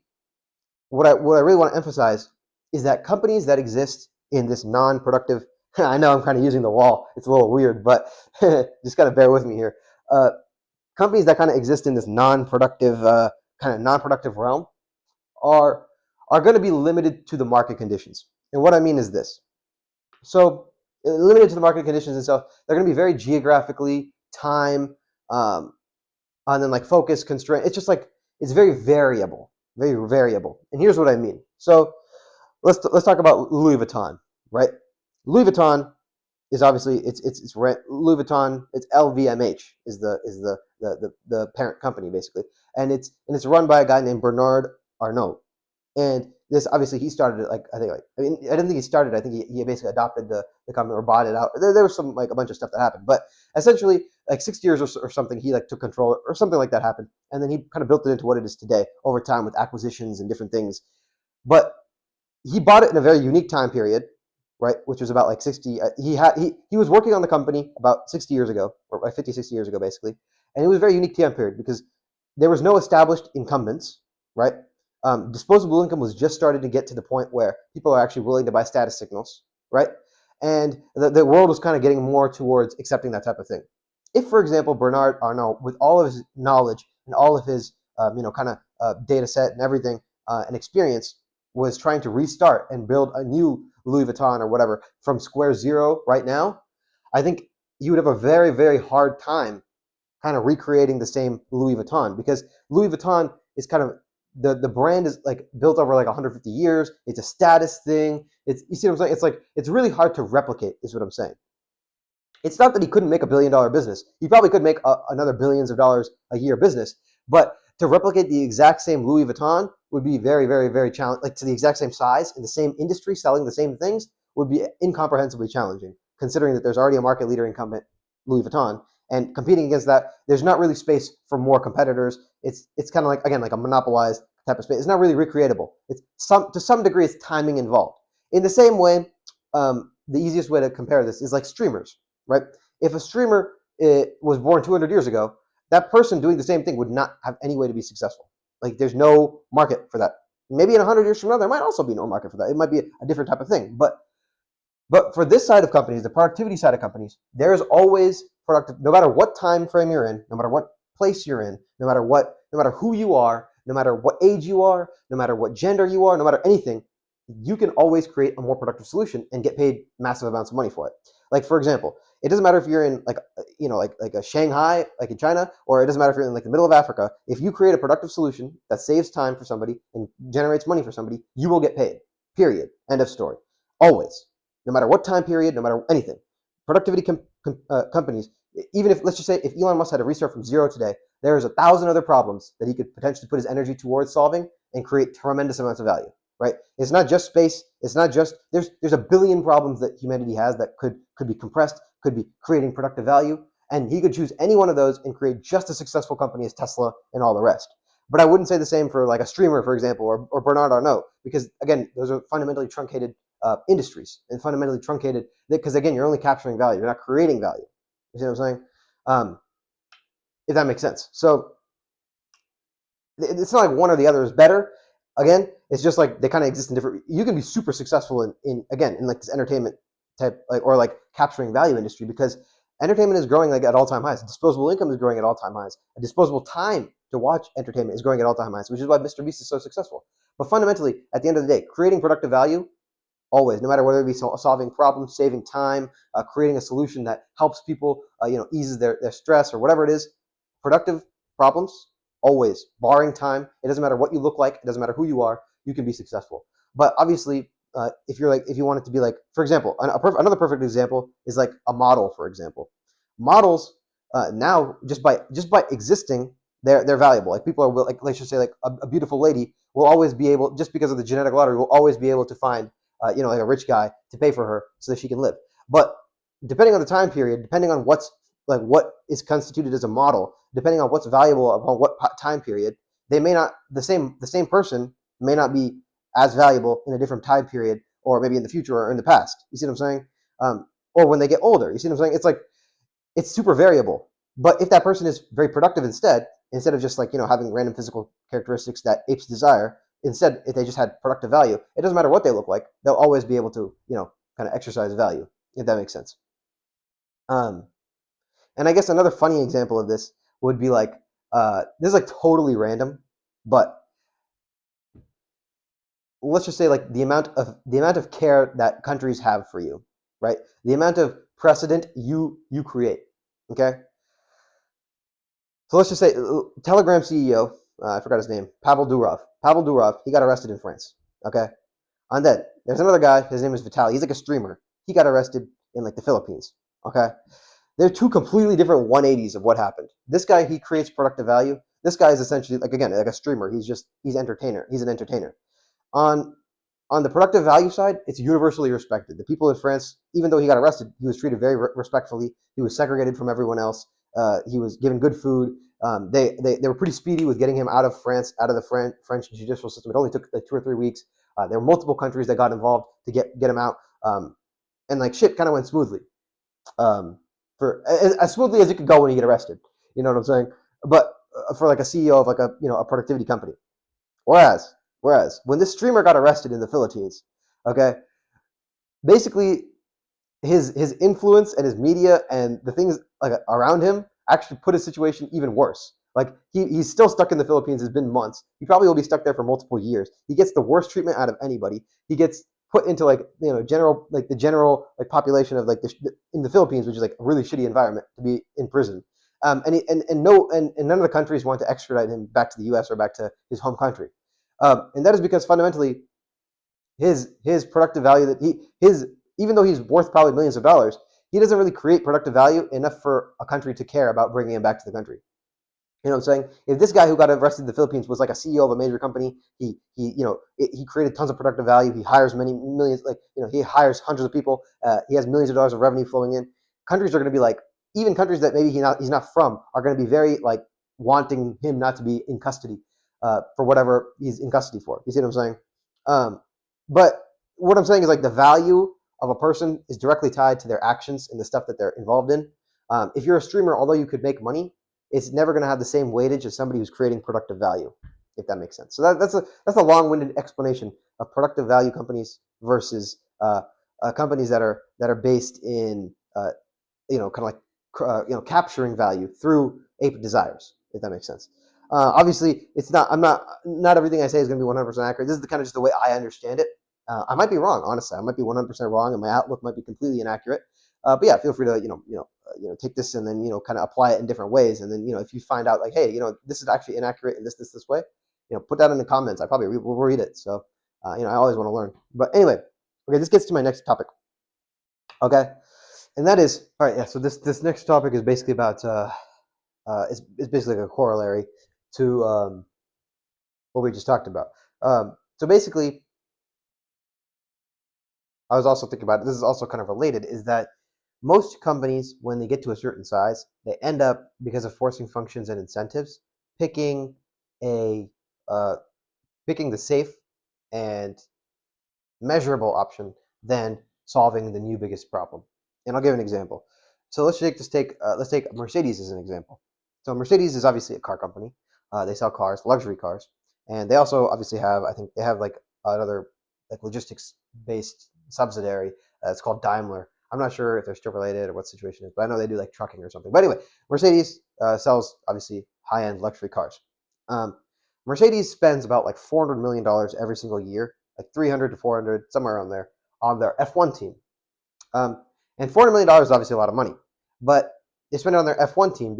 what I really want to emphasize is that companies that exist in this non-productive, I know I'm kind of using the wall, it's a little weird, but just kind of bear with me here. Companies that kind of exist in this non-productive realm are going to be limited to the market conditions. And what I mean is this. So limited to the market conditions and stuff, they're going to be very geographically, time, and then like focus, constraint. It's just like, it's very variable. Very variable. And here's what I mean. So let's talk about Louis Vuitton, right? Louis Vuitton is obviously it's Louis Vuitton. It's LVMH is the parent company basically, and it's run by a guy named Bernard Arnault. And this obviously he started it I didn't think he started. I think he basically adopted the company or bought it out. There was some like a bunch of stuff that happened, but essentially like 6 years or something, he like took control or something like that happened, and then he kind of built it into what it is today over time with acquisitions and different things. But he bought it in a very unique time period, right? Which was about like 60. He was working on the company about 60 years ago, or like 50, 60 years ago, basically, and it was a very unique time period because there was no established incumbents, right? Disposable income was just starting to get to the point where people are actually willing to buy status signals, right? And the world was kind of getting more towards accepting that type of thing. If, for example, Bernard Arnault, with all of his knowledge and all of his, data set and everything and experience, was trying to restart and build a new Louis Vuitton or whatever from square zero right now, I think you would have a very, very hard time kind of recreating the same Louis Vuitton, because Louis Vuitton is kind of the brand is like built over like 150 years. It's a status thing. You see what I'm saying? It's like it's really hard to replicate is what I'm saying. It's not that he couldn't make $1 billion business. He probably could make another billions of dollars a year business, but to replicate the exact same Louis Vuitton would be very, very, very challenging. Like to the exact same size in the same industry, selling the same things, would be incomprehensibly challenging, considering that there's already a market leader incumbent, Louis Vuitton, and competing against that, there's not really space for more competitors. It's kind of like, again, like a monopolized type of space. It's not really recreatable. To some degree, it's timing involved. In the same way, the easiest way to compare this is like streamers, right? If a streamer was born 200 years ago, that person doing the same thing would not have any way to be successful. Like there's no market for that. Maybe in 100 years from now, there might also be no market for that. It might be a different type of thing. But for this side of companies, the productivity side of companies, there is always productive, no matter what time frame you're in, no matter what place you're in, no matter who you are, no matter what age you are, no matter what gender you are, no matter anything, you can always create a more productive solution and get paid massive amounts of money for it. Like for example, it doesn't matter if you're in like a Shanghai, like in China, or it doesn't matter if you're in like the middle of Africa. If you create a productive solution that saves time for somebody and generates money for somebody, you will get paid. Period. End of story. Always. No matter what time period, no matter anything. Productivity companies, even if, let's just say, if Elon Musk had to restart from zero today, there's 1,000 other problems that he could potentially put his energy towards solving and create tremendous amounts of value, right? It's not just space. It's not just, there's 1 billion problems that humanity has that could be compressed, could be creating productive value, and he could choose any one of those and create just as successful company as Tesla and all the rest. But I wouldn't say the same for like a streamer, for example, or Bernard Arnault, because again, those are fundamentally truncated industries and fundamentally truncated, because again, you're only capturing value. You're not creating value. You see what I'm saying? If that makes sense. So it's not like one or the other is better. Again, it's just like they kind of exist in different. You can be super successful in like this entertainment type, like, or like capturing value industry, because entertainment is growing like at all-time highs. Disposable income is growing at all-time highs. A disposable time to watch entertainment is growing at all-time highs, which is why Mr. Beast is so successful. But fundamentally, at the end of the day, creating productive value always, no matter whether it be solving problems, saving time, creating a solution that helps people, eases their stress or whatever it is. Productive problems, always, barring time. It doesn't matter what you look like. It doesn't matter who you are. You can be successful. But obviously, if you want it to be like, for example, another perfect example is like a model. For example, models now just by existing, they're valuable. Like people are like, let's just say like a beautiful lady will always be able, just because of the genetic lottery, will always be able to find like a rich guy to pay for her so that she can live. But depending on the time period, depending on what is constituted as a model, depending on what's valuable upon what time period, they may not the same person may not be as valuable in a different time period, or maybe in the future or in the past. You see what I'm saying? Or when they get older. You see what I'm saying? It's like it's super variable. But if that person is very productive instead of just like having random physical characteristics that apes desire, instead if they just had productive value, it doesn't matter what they look like, they'll always be able to kind of exercise value, if that makes sense. Um, and I guess another funny example of this would be like this is like totally random, but let's just say like the amount of care that countries have for you, right? The amount of precedent you create. Okay, so let's just say Telegram CEO, I forgot his name, Pavel Durov. Pavel Durov, he got arrested in France. Okay, and then there's another guy. His name is Vitaly. He's like a streamer. He got arrested in like the Philippines. Okay, they're two completely different 180s of what happened. This guy, he creates productive value. This guy is essentially like, again, like a streamer. He's entertainer. He's an entertainer. On on the productive value side, it's universally respected. The people in France, even though he got arrested, he was treated very respectfully. He was segregated from everyone else. He was given good food. They were pretty speedy with getting him out of France, out of the French judicial system. It only took like 2 or 3 weeks. There were multiple countries that got involved to get him out, and like shit kind of went smoothly, for as smoothly as it could go when you get arrested. You know what I'm saying? But for like a CEO of like a productivity company. Whereas when this streamer got arrested in the Philippines, okay, basically his influence and his media and the things like around him actually put his situation even worse. Like he's still stuck in the Philippines. It's been months. He probably will be stuck there for multiple years. He gets the worst treatment out of anybody. He gets put into like the general like population of like in the Philippines, which is like a really shitty environment to be in prison. And none of the countries want to extradite him back to the U.S. or back to his home country. And that is because fundamentally his productive value that his even though he's worth probably millions of dollars, he doesn't really create productive value enough for a country to care about bringing him back to the country. You know what I'm saying? If this guy who got arrested in the Philippines was like a CEO of a major company, he created tons of productive value. He hires many millions, he hires hundreds of people. He has millions of dollars of revenue flowing in. Countries are going to be like, even countries that maybe he's not from are going to be very like wanting him not to be in custody for whatever he's in custody for. You see what I'm saying? But what I'm saying is like the value of a person is directly tied to their actions and the stuff that they're involved in. If you're a streamer, although you could make money, it's never going to have the same weightage as somebody who's creating productive value, if that makes sense. So that's a long-winded explanation of productive value companies versus companies that are based in kind of like capturing value through ape desires, if that makes sense. Obviously, it's not. Not everything I say is going to be 100% accurate. This is kind of just the way I understand it. I might be wrong, honestly. I might be 100% wrong, and my outlook might be completely inaccurate. But yeah, feel free to take this and then kind of apply it in different ways. And then if you find out like, hey, this is actually inaccurate in this way, put that in the comments. I probably will read it. So I always want to learn. But anyway, okay, this gets to my next topic. Okay, and that is all right. Yeah. So this next topic is basically about it's basically like a corollary to what we just talked about. So basically, I was also thinking about it. This is also kind of related. Is that most companies, when they get to a certain size, they end up, because of forcing functions and incentives, picking the safe and measurable option than solving the new biggest problem. And I'll give an example. So let's take Mercedes as an example. So Mercedes is obviously a car company. They sell cars, luxury cars, and they also obviously have, I think they have like another like logistics based subsidiary. It's called Daimler. I'm not sure if they're still related or what the situation is, but I know they do like trucking or something. But anyway, Mercedes sells obviously high-end luxury cars. Mercedes spends about like $400 million every single year, like 300 to 400, somewhere around there, on their F1 team. And $400 million is obviously a lot of money, but they spent it on their F1 team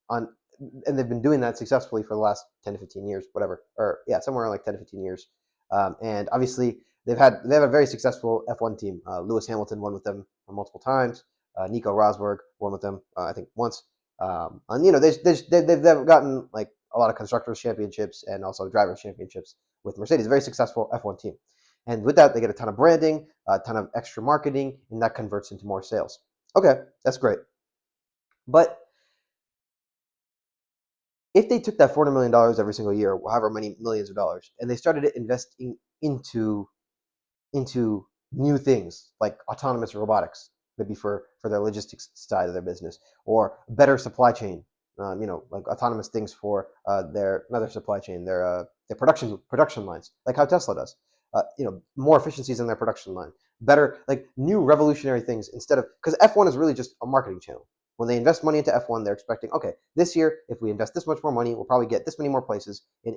and they've been doing that successfully for the last 10 to 15 years, whatever, or yeah, somewhere like 10 to 15 years. And obviously they have a very successful F1 team. Lewis Hamilton won with them multiple times. Nico Rosberg won with them, I think once. And they've gotten like a lot of constructors championships and also drivers championships with Mercedes. A very successful F1 team. And with that, they get a ton of branding, a ton of extra marketing, and that converts into more sales. Okay, that's great. But if they took that $400 million every single year, or however many millions of dollars, and they started investing into new things like autonomous robotics, maybe for their logistics side of their business, or better supply chain, like autonomous things for their another supply chain, their production lines, like how Tesla does. More efficiencies in their production line, better, like new revolutionary things instead of, because F1 is really just a marketing channel. When they invest money into F1, they're expecting, okay, this year if we invest this much more money, we'll probably get this many more places in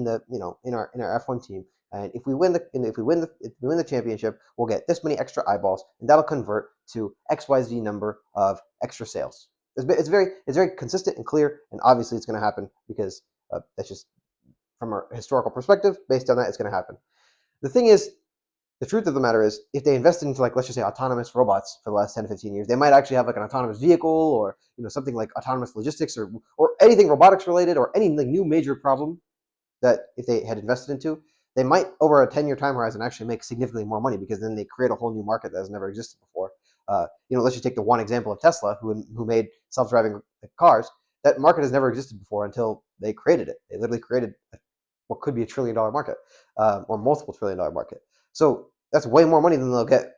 our F1 team. And if we win the championship, we'll get this many extra eyeballs, and that'll convert to XYZ number of extra sales. It's very consistent and clear, and obviously it's going to happen because that's just from a historical perspective. Based on that, it's going to happen. The thing is, the truth of the matter is, if they invested into, like, let's just say autonomous robots for the last 10 to 15 years, they might actually have like an autonomous vehicle, or something like autonomous logistics, or anything robotics related, or any like new major problem that if they had invested into, they might over a 10-year time horizon actually make significantly more money, because then they create a whole new market that has never existed before. Let's just take the one example of Tesla, who made self-driving cars. That market has never existed before until they created it. They literally created what could be $1 trillion market, or multiple $1 trillion market. So that's way more money than they'll get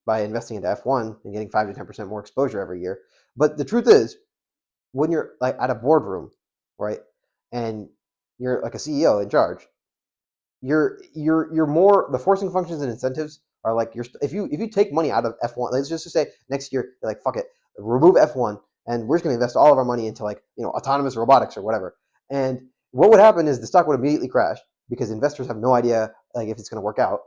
by investing into F1 and getting 5 to 10% more exposure every year. But the truth is, when you're like at a boardroom, right, and you're like a CEO in charge, you're more, the forcing functions and incentives are like, if you take money out of F1, let's just say next year you're like, fuck it, remove F1 and we're just going to invest all of our money into like autonomous robotics or whatever. And what would happen is the stock would immediately crash, because investors have no idea like if it's going to work out.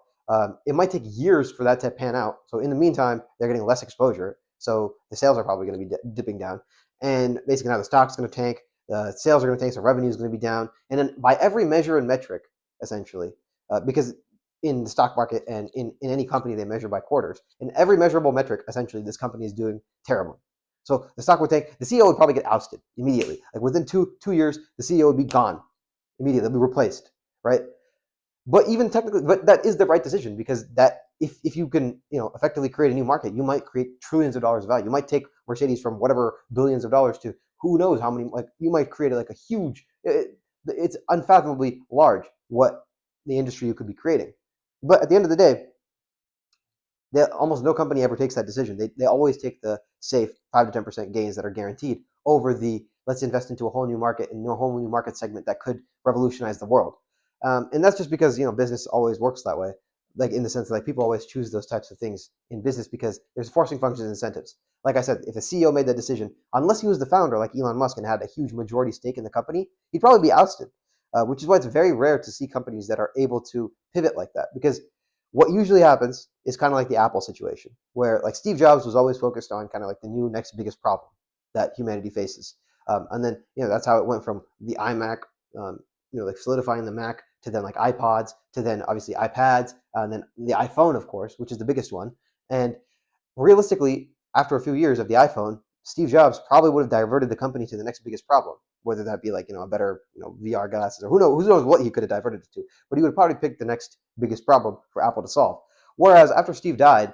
It might take years for that to pan out. So in the meantime, they're getting less exposure. So the sales are probably going to be dipping down. And basically now the stock's going to tank, the sales are going to tank, so revenue is going to be down. And then by every measure and metric, essentially, because in the stock market and in any company, they measure by quarters. In every measurable metric, essentially, this company is doing terribly. So the stock would tank. The CEO would probably get ousted immediately. Like within two years, the CEO would be gone immediately. They'll be replaced, right? But even technically, but that is the right decision, because that if you can effectively create a new market, you might create trillions of dollars of value. You might take Mercedes from whatever billions of dollars to who knows how many. Like you might create like a huge. It's unfathomably large what the industry you could be creating. But at the end of the day, almost no company ever takes that decision. They always take the safe 5 to 10% gains that are guaranteed over the let's invest into a whole new market and a whole new market segment that could revolutionize the world. And that's just because business always works that way. Like in the sense that like people always choose those types of things in business because there's forcing functions and incentives. Like I said, if a CEO made that decision, unless he was the founder like Elon Musk and had a huge majority stake in the company, he'd probably be ousted. Which is why it's very rare to see companies that are able to pivot like that. Because what usually happens is kind of like the Apple situation, where like Steve Jobs was always focused on kind of like the new next biggest problem that humanity faces. And then that's how it went from the iMac, like solidifying the Mac, to then like iPods, to then obviously iPads, and then the iPhone, of course, which is the biggest one. And realistically, after a few years of the iPhone, Steve Jobs probably would have diverted the company to the next biggest problem, whether that be like a better VR glasses, or who knows what he could have diverted it to. But he would probably pick the next biggest problem for Apple to solve. Whereas after Steve died,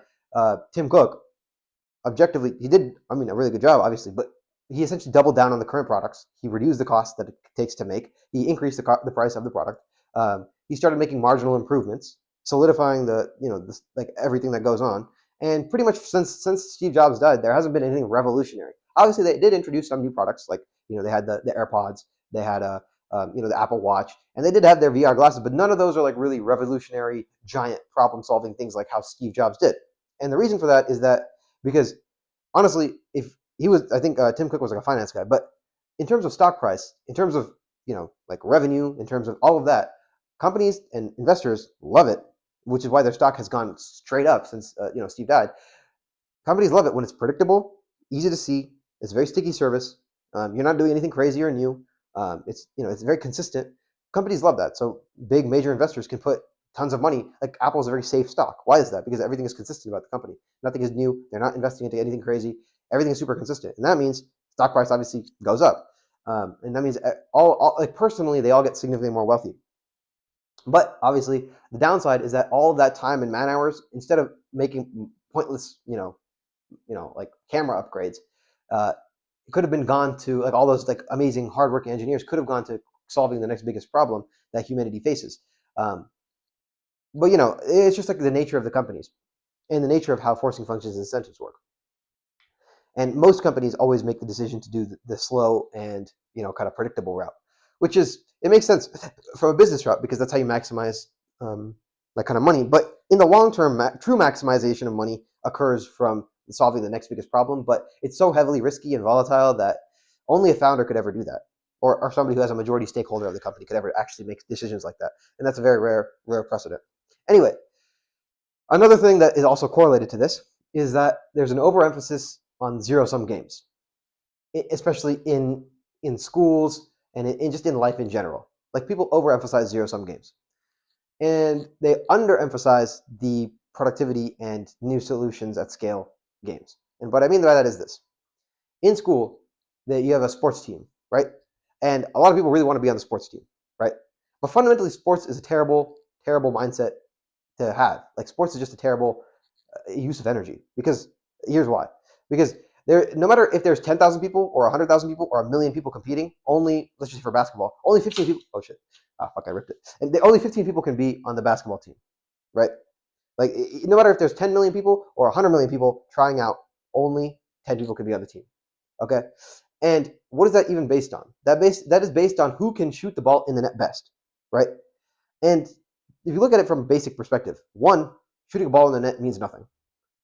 Tim Cook, objectively, he did a really good job, obviously, but he essentially doubled down on the current products. He reduced the cost that it takes to make. He increased the price of the product. He started making marginal improvements, solidifying like everything that goes on. And pretty much since Steve Jobs died, there hasn't been anything revolutionary. Obviously, they did introduce some new products, like they had the AirPods, they had the Apple Watch, and they did have their VR glasses, but none of those are like really revolutionary, giant problem-solving things like how Steve Jobs did. And the reason for that is that because honestly, if he was, I think Tim Cook was like a finance guy, but in terms of stock price, in terms of like revenue, in terms of all of that, companies and investors love it which is why their stock has gone straight up since Steve died. Companies love it when it's predictable, easy to see. It's a very sticky service. You're not doing anything crazy or new. It's very consistent. Companies love that. So big major investors can put tons of money. Like Apple is a very safe stock. Why is that? Because everything is consistent about the company. Nothing is new. They're not investing into anything crazy. Everything is super consistent, and that means stock price obviously goes up. And that means all like personally, they all get significantly more wealthy. But obviously, the downside is that all of that time and man hours, instead of making pointless, like camera upgrades, it could have been gone to like all those like amazing hardworking engineers could have gone to solving the next biggest problem that humanity faces. But it's just like the nature of the companies and the nature of how forcing functions and incentives work. And most companies always make the decision to do the slow and kind of predictable route, which is it makes sense from a business route because that's how you maximize that kind of money. But in the long term, true maximization of money occurs from solving the next biggest problem. But it's so heavily risky and volatile that only a founder could ever do that, or somebody who has a majority stakeholder of the company could ever actually make decisions like that. And that's a very rare precedent. Anyway, another thing that is also correlated to this is that there's an overemphasis on zero-sum games, especially in schools and just in life in general. Like people overemphasize zero-sum games, and they underemphasize the productivity and new solutions at scale games. And what I mean by that is this: in school, that you have a sports team, right? And a lot of people really want to be on the sports team, right? But fundamentally, sports is a terrible mindset to have. Like sports is just a terrible use of energy because here's why. Because no matter if there's 10,000 people or 100,000 people or 1,000,000 people competing, let's just say for basketball, only 15 people. Oh shit! Oh fuck! I ripped it. And only 15 people can be on the basketball team, right? Like no matter if there's 10 million people or 100 million people trying out, only 10 people can be on the team. Okay, and what is that even based on? That is based on who can shoot the ball in the net best, right? And if you look at it from a basic perspective, one, shooting a ball in the net means nothing.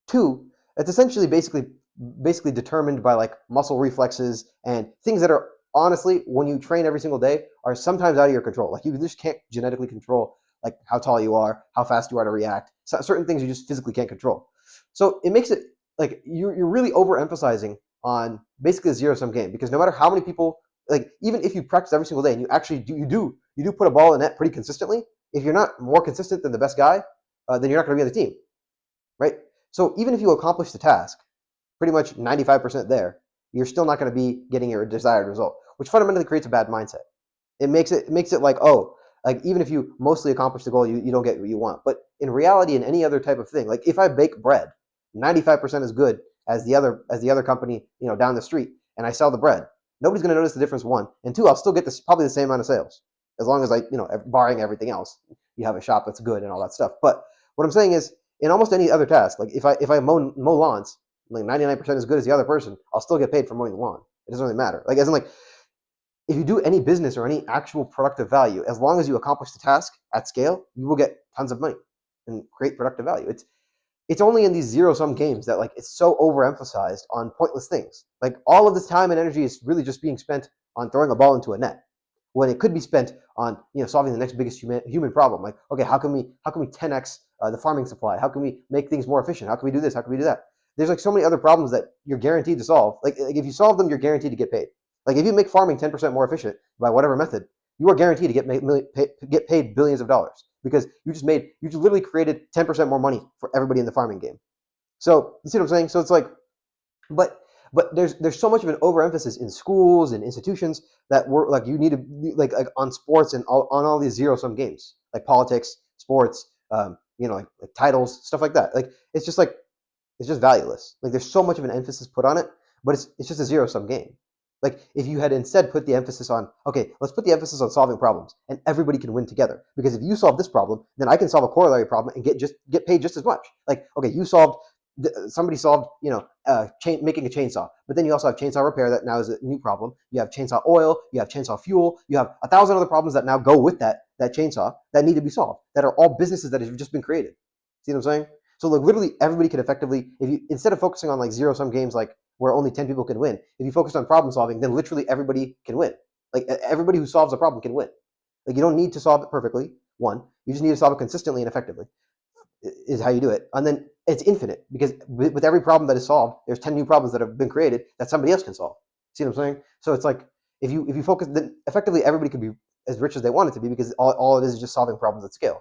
Two, it's essentially basically determined by like muscle reflexes and things that are honestly, when you train every single day, are sometimes out of your control. Like you just can't genetically control like how tall you are, how fast you are to react. Certain things you just physically can't control. So it makes it like you're really overemphasizing on basically a zero-sum game because no matter how many people, like even if you practice every single day and you actually do put a ball in net pretty consistently, if you're not more consistent than the best guy, then you're not going to be on the team, right? So even if you accomplish the task, pretty much 95% there, you're still not going to be getting your desired result, which fundamentally creates a bad mindset. It makes it like, oh, like even if you mostly accomplish the goal, you don't get what you want. But in reality, in any other type of thing, like if I bake bread, 95% is good as the other company, down the street, and I sell the bread. Nobody's going to notice the difference, one. And two, I'll still get probably the same amount of sales as long as barring everything else, you have a shop that's good and all that stuff. But what I'm saying is, in almost any other task, like if I mow lawns, like 99% as good as the other person, I'll still get paid for mowing the lawn. It doesn't really matter. Like as in like, if you do any business or any actual productive value, as long as you accomplish the task at scale, you will get tons of money and create productive value. It's only in these zero-sum games that like it's so overemphasized on pointless things. Like all of this time and energy is really just being spent on throwing a ball into a net, when it could be spent on solving the next biggest human problem. Like, okay, how can we 10x the farming supply? How can we make things more efficient? How can we do this? How can we do that? There's like so many other problems that you're guaranteed to solve. Like if you solve them, you're guaranteed to get paid. Like if you make farming 10% more efficient by whatever method, you are guaranteed to get paid billions of dollars because you just literally created 10% more money for everybody in the farming game. So you see what I'm saying? So it's like, but there's so much of an overemphasis in schools and institutions that we're like you need to like on sports and on all these zero-sum games like politics, sports, like titles, stuff like that. Like it's just valueless. Like there's so much of an emphasis put on it, but it's just a zero-sum game. Like if you had instead put the emphasis on, okay, let's put the emphasis on solving problems and everybody can win together. Because if you solve this problem, then I can solve a corollary problem and get paid just as much. Like, okay, somebody solved, making a chainsaw, but then you also have chainsaw repair that now is a new problem. You have chainsaw oil, you have chainsaw fuel, you have 1,000 other problems that now go with that chainsaw that need to be solved, that are all businesses that have just been created. See what I'm saying? So like literally everybody can effectively, if you, instead of focusing on like zero-sum games like where only 10 people can win, if you focus on problem solving, then literally everybody can win. Like everybody who solves a problem can win. Like you don't need to solve it perfectly, one. You just need to solve it consistently and effectively. is how you do it. And then it's infinite because with every problem that is solved, there's 10 new problems that have been created that somebody else can solve. See what I'm saying? So it's like if you focus, then effectively everybody could be as rich as they want it to be because all it is just solving problems at scale.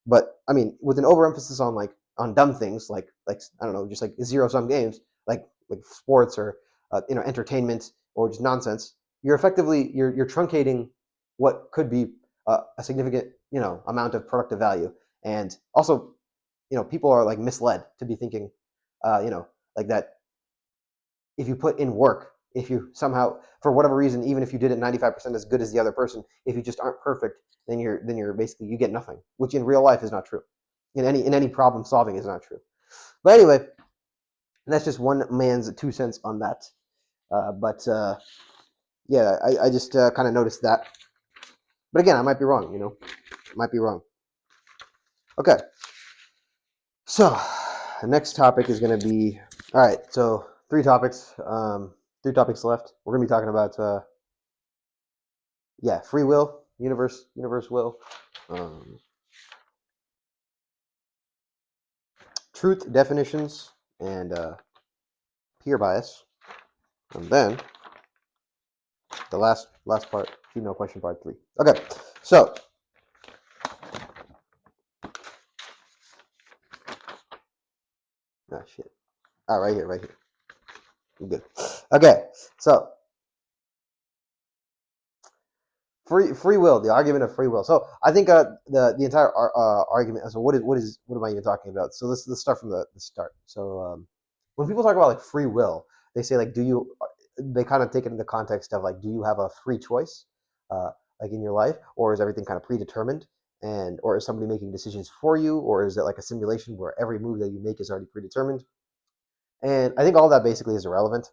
But I mean, with an overemphasis on on dumb things like I don't know, just like zero sum games, like sports or entertainment or just nonsense, you're effectively you're truncating what could be a significant amount of productive value. And also, people are like misled to be thinking, like that if you put in work, if you somehow, for whatever reason, even if you did it 95% as good as the other person, if you just aren't perfect, then you're basically you get nothing, which in real life is not true. In any problem solving is not true. But anyway, that's just one man's 2 cents on that. But yeah, I just kind of noticed that. But again, I might be wrong. Might be wrong. Okay. So the next topic is going to be all right. So three topics. Three topics left. We're going to be talking about free will, universe will, truth definitions, and peer bias, and then the last part, female question part 3. Okay, so shit. Right here. I'm good. Okay, so free will, the argument of free will. So I think the entire argument. So what am I even talking about? So let's start from the start. So when people talk about like free will, they say like, they kind of take it in the context of like, do you have a free choice, like in your life, or is everything kind of predetermined, or is somebody making decisions for you, or is it like a simulation where every move that you make is already predetermined? And I think all that basically is irrelevant.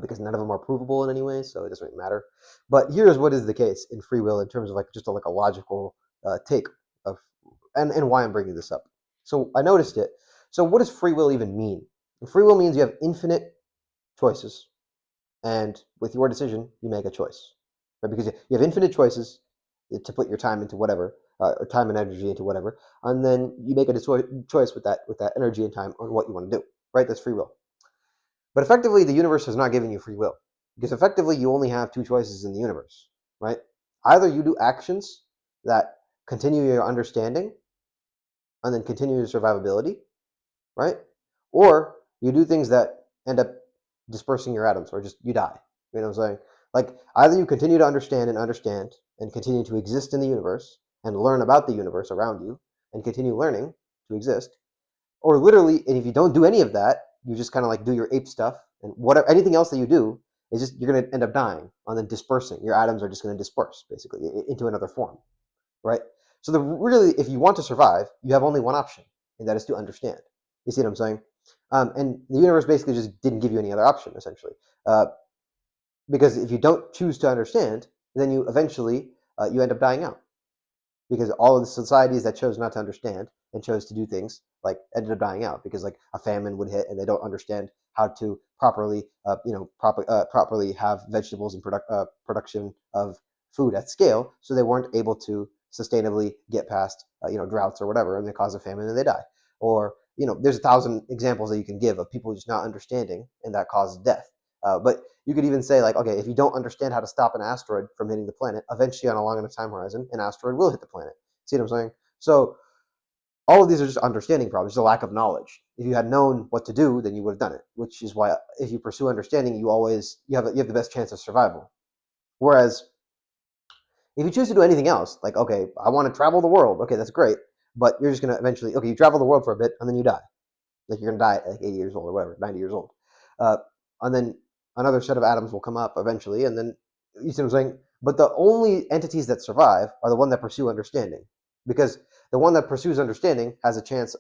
Because none of them are provable in any way, so it doesn't really matter. But here's what is the case in free will in terms of like just a logical take of, and why I'm bringing this up. So I noticed it. So what does free will even mean? And free will means you have infinite choices, and with your decision, you make a choice, right? Because you have infinite choices to put your time into whatever, or time and energy into whatever, and then you make a choice with that energy and time on what you want to do, right? That's free will. But effectively, the universe has not given you free will because effectively you only have two choices in the universe, right? Either you do actions that continue your understanding and then continue your survivability, right? Or you do things that end up dispersing your atoms or just you die. You know what I'm saying? Like either you continue to understand and continue to exist in the universe and learn about the universe around you and continue learning to exist, or literally, and if you don't do any of that, you just kind of like do your ape stuff, and whatever anything else that you do is just you're going to end up dying and then dispersing. Your atoms are just going to disperse basically into another form, right? So really, if you want to survive, you have only one option, and that is to understand. You see what I'm saying? And the universe basically just didn't give you any other option, essentially, because if you don't choose to understand, then you eventually you end up dying out because all of the societies that chose not to understand and chose to do things like ended up dying out because like a famine would hit and they don't understand how to properly properly have vegetables and production of food at scale, so they weren't able to sustainably get past droughts or whatever, and they cause a famine and they die. Or there's 1,000 examples that you can give of people just not understanding and that causes death. But you could even say like, okay, if you don't understand how to stop an asteroid from hitting the planet, eventually on a long enough time horizon, an asteroid will hit the planet. See what I'm saying? So all of these are just understanding problems, just a lack of knowledge. If you had known what to do, then you would have done it, which is why if you pursue understanding, you have the best chance of survival. Whereas if you choose to do anything else, like, okay, I want to travel the world, okay, that's great, but you're just going to eventually, okay, you travel the world for a bit and then you die. Like you're going to die at like 80 years old or whatever, 90 years old. And then another set of atoms will come up eventually, and then, you see what I'm saying? But the only entities that survive are the one that pursue understanding, because the one that pursues understanding has a chance,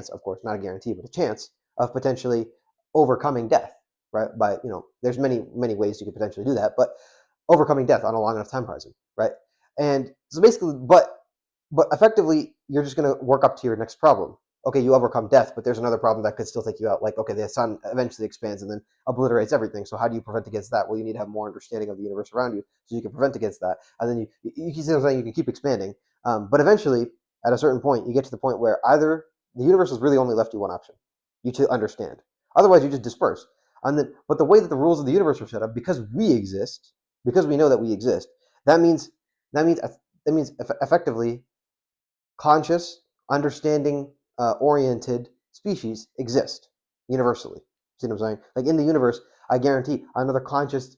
of course, not a guarantee, but a chance of potentially overcoming death, right? By, there's many ways you could potentially do that, but overcoming death on a long enough time horizon, right? And so basically, but effectively, you're just going to work up to your next problem. Okay, you overcome death, but there's another problem that could still take you out. Like, okay, the sun eventually expands and then obliterates everything. So how do you prevent against that? Well, you need to have more understanding of the universe around you so you can prevent against that. And then you see what I'm saying? You can keep expanding. But eventually, at a certain point, you get to the point where either the universe has really only left you one option, you to understand. Otherwise, you just disperse. But the way that the rules of the universe are set up, because we exist, because we know that we exist, that means effectively conscious, understanding, oriented species exist universally. See what I'm saying? Like in the universe, I guarantee another conscious,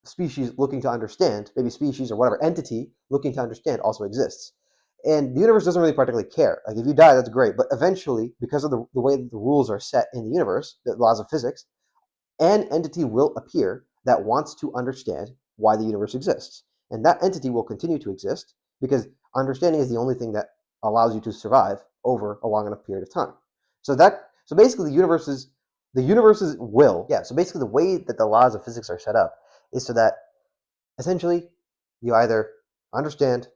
species looking to understand, maybe species or whatever entity looking to understand also exists. And the universe doesn't really particularly care. Like if you die, that's great. But eventually, because of the way that the rules are set in the universe, the laws of physics, an entity will appear that wants to understand why the universe exists. And that entity will continue to exist because understanding is the only thing that allows you to survive over a long enough period of time. So basically the universe's will, yeah, so basically the way that the laws of physics are set up is so that essentially you either understand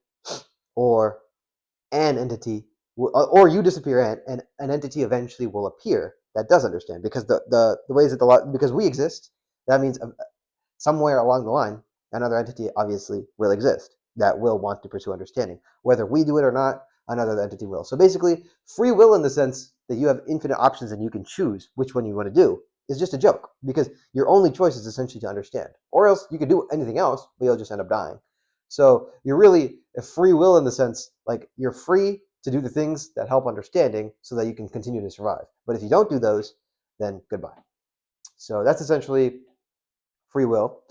or an entity or you disappear and an entity eventually will appear that does understand, because the ways that the law, because we exist, that means somewhere along the line another entity obviously will exist that will want to pursue understanding. Whether we do it or not, another entity will. So basically, free will in the sense that you have infinite options and you can choose which one you want to do is just a joke, because your only choice is essentially to understand. Or else you could do anything else, but you'll just end up dying. So you're really a free will in the sense, like you're free to do the things that help understanding so that you can continue to survive. But if you don't do those, then goodbye. So that's essentially free will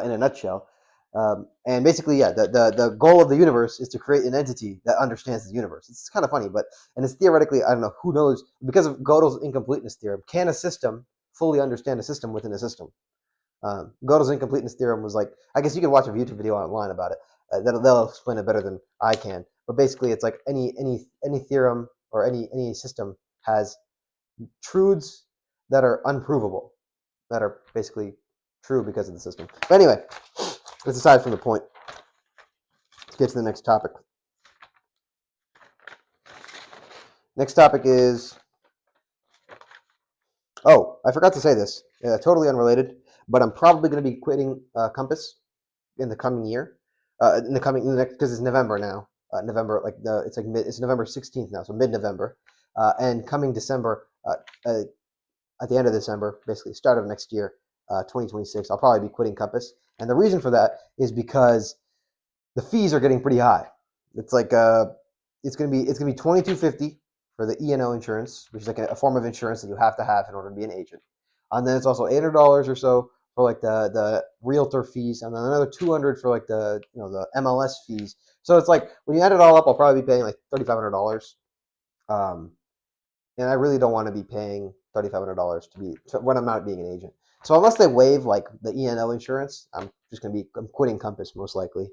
in a nutshell. And basically, yeah, the goal of the universe is to create an entity that understands the universe. It's kind of funny, and it's theoretically, I don't know, who knows, because of Gödel's incompleteness theorem, can a system fully understand a system within a system? Gödel's incompleteness theorem was like, I guess you can watch a YouTube video online about it. They'll explain it better than I can. But basically, it's like any theorem or any system has truths that are unprovable, that are basically true because of the system. But anyway, that's aside from the point. Let's get to the next topic. Next topic is, oh, I forgot to say this. Totally unrelated, but I'm probably going to be quitting Compass in the coming year. Because it's November now. It's November 16th now, so mid-November, and coming December, at the end of December, basically start of next year, 2026, I'll probably be quitting Compass, and the reason for that is because the fees are getting pretty high. It's like it's gonna be $22.50 for the E&O insurance, which is like a form of insurance that you have to have in order to be an agent, and then it's also $800 or so for like the realtor fees, and then another $200 for like the MLS fees. So it's like when you add it all up, I'll probably be paying like $3,500. And I really don't want to be paying $3,500 when I'm not being an agent. So unless they waive like the E&O insurance, I'm quitting Compass most likely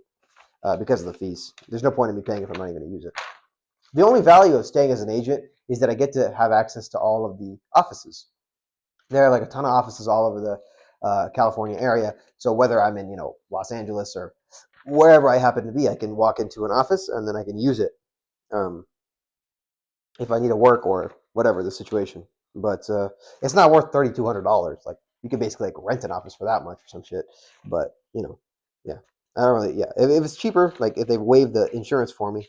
because of the fees. There's no point in me paying if I'm not even going to use it. The only value of staying as an agent is that I get to have access to all of the offices. There are like a ton of offices all over the California area. So whether I'm in Los Angeles or wherever I happen to be, I can walk into an office and then I can use it if I need to work or whatever the situation. But it's not worth $3,200. Like you could basically like rent an office for that much or some shit. But yeah, I don't really. Yeah, if it's cheaper, like if they waive the insurance for me,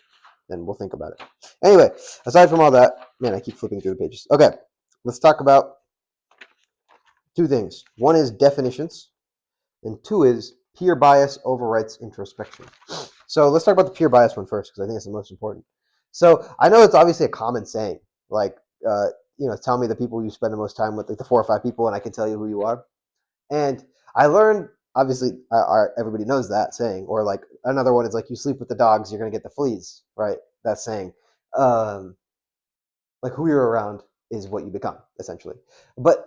then we'll think about it. Anyway, aside from all that, man, I keep flipping through the pages. Okay, let's talk about two things. One is definitions, and two is peer bias overwrites introspection. So let's talk about the peer bias one first, because I think it's the most important. So I know it's obviously a common saying, like, tell me the people you spend the most time with, like the 4 or 5 people, and I can tell you who you are. And I learned, obviously, everybody knows that saying. Or like another one is like, you sleep with the dogs, you're going to get the fleas, right? That saying. Like who you're around is what you become, essentially. But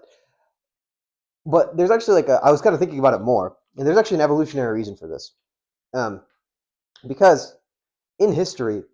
there's actually I was kind of thinking about it more, and there's actually an evolutionary reason for this. Because in history,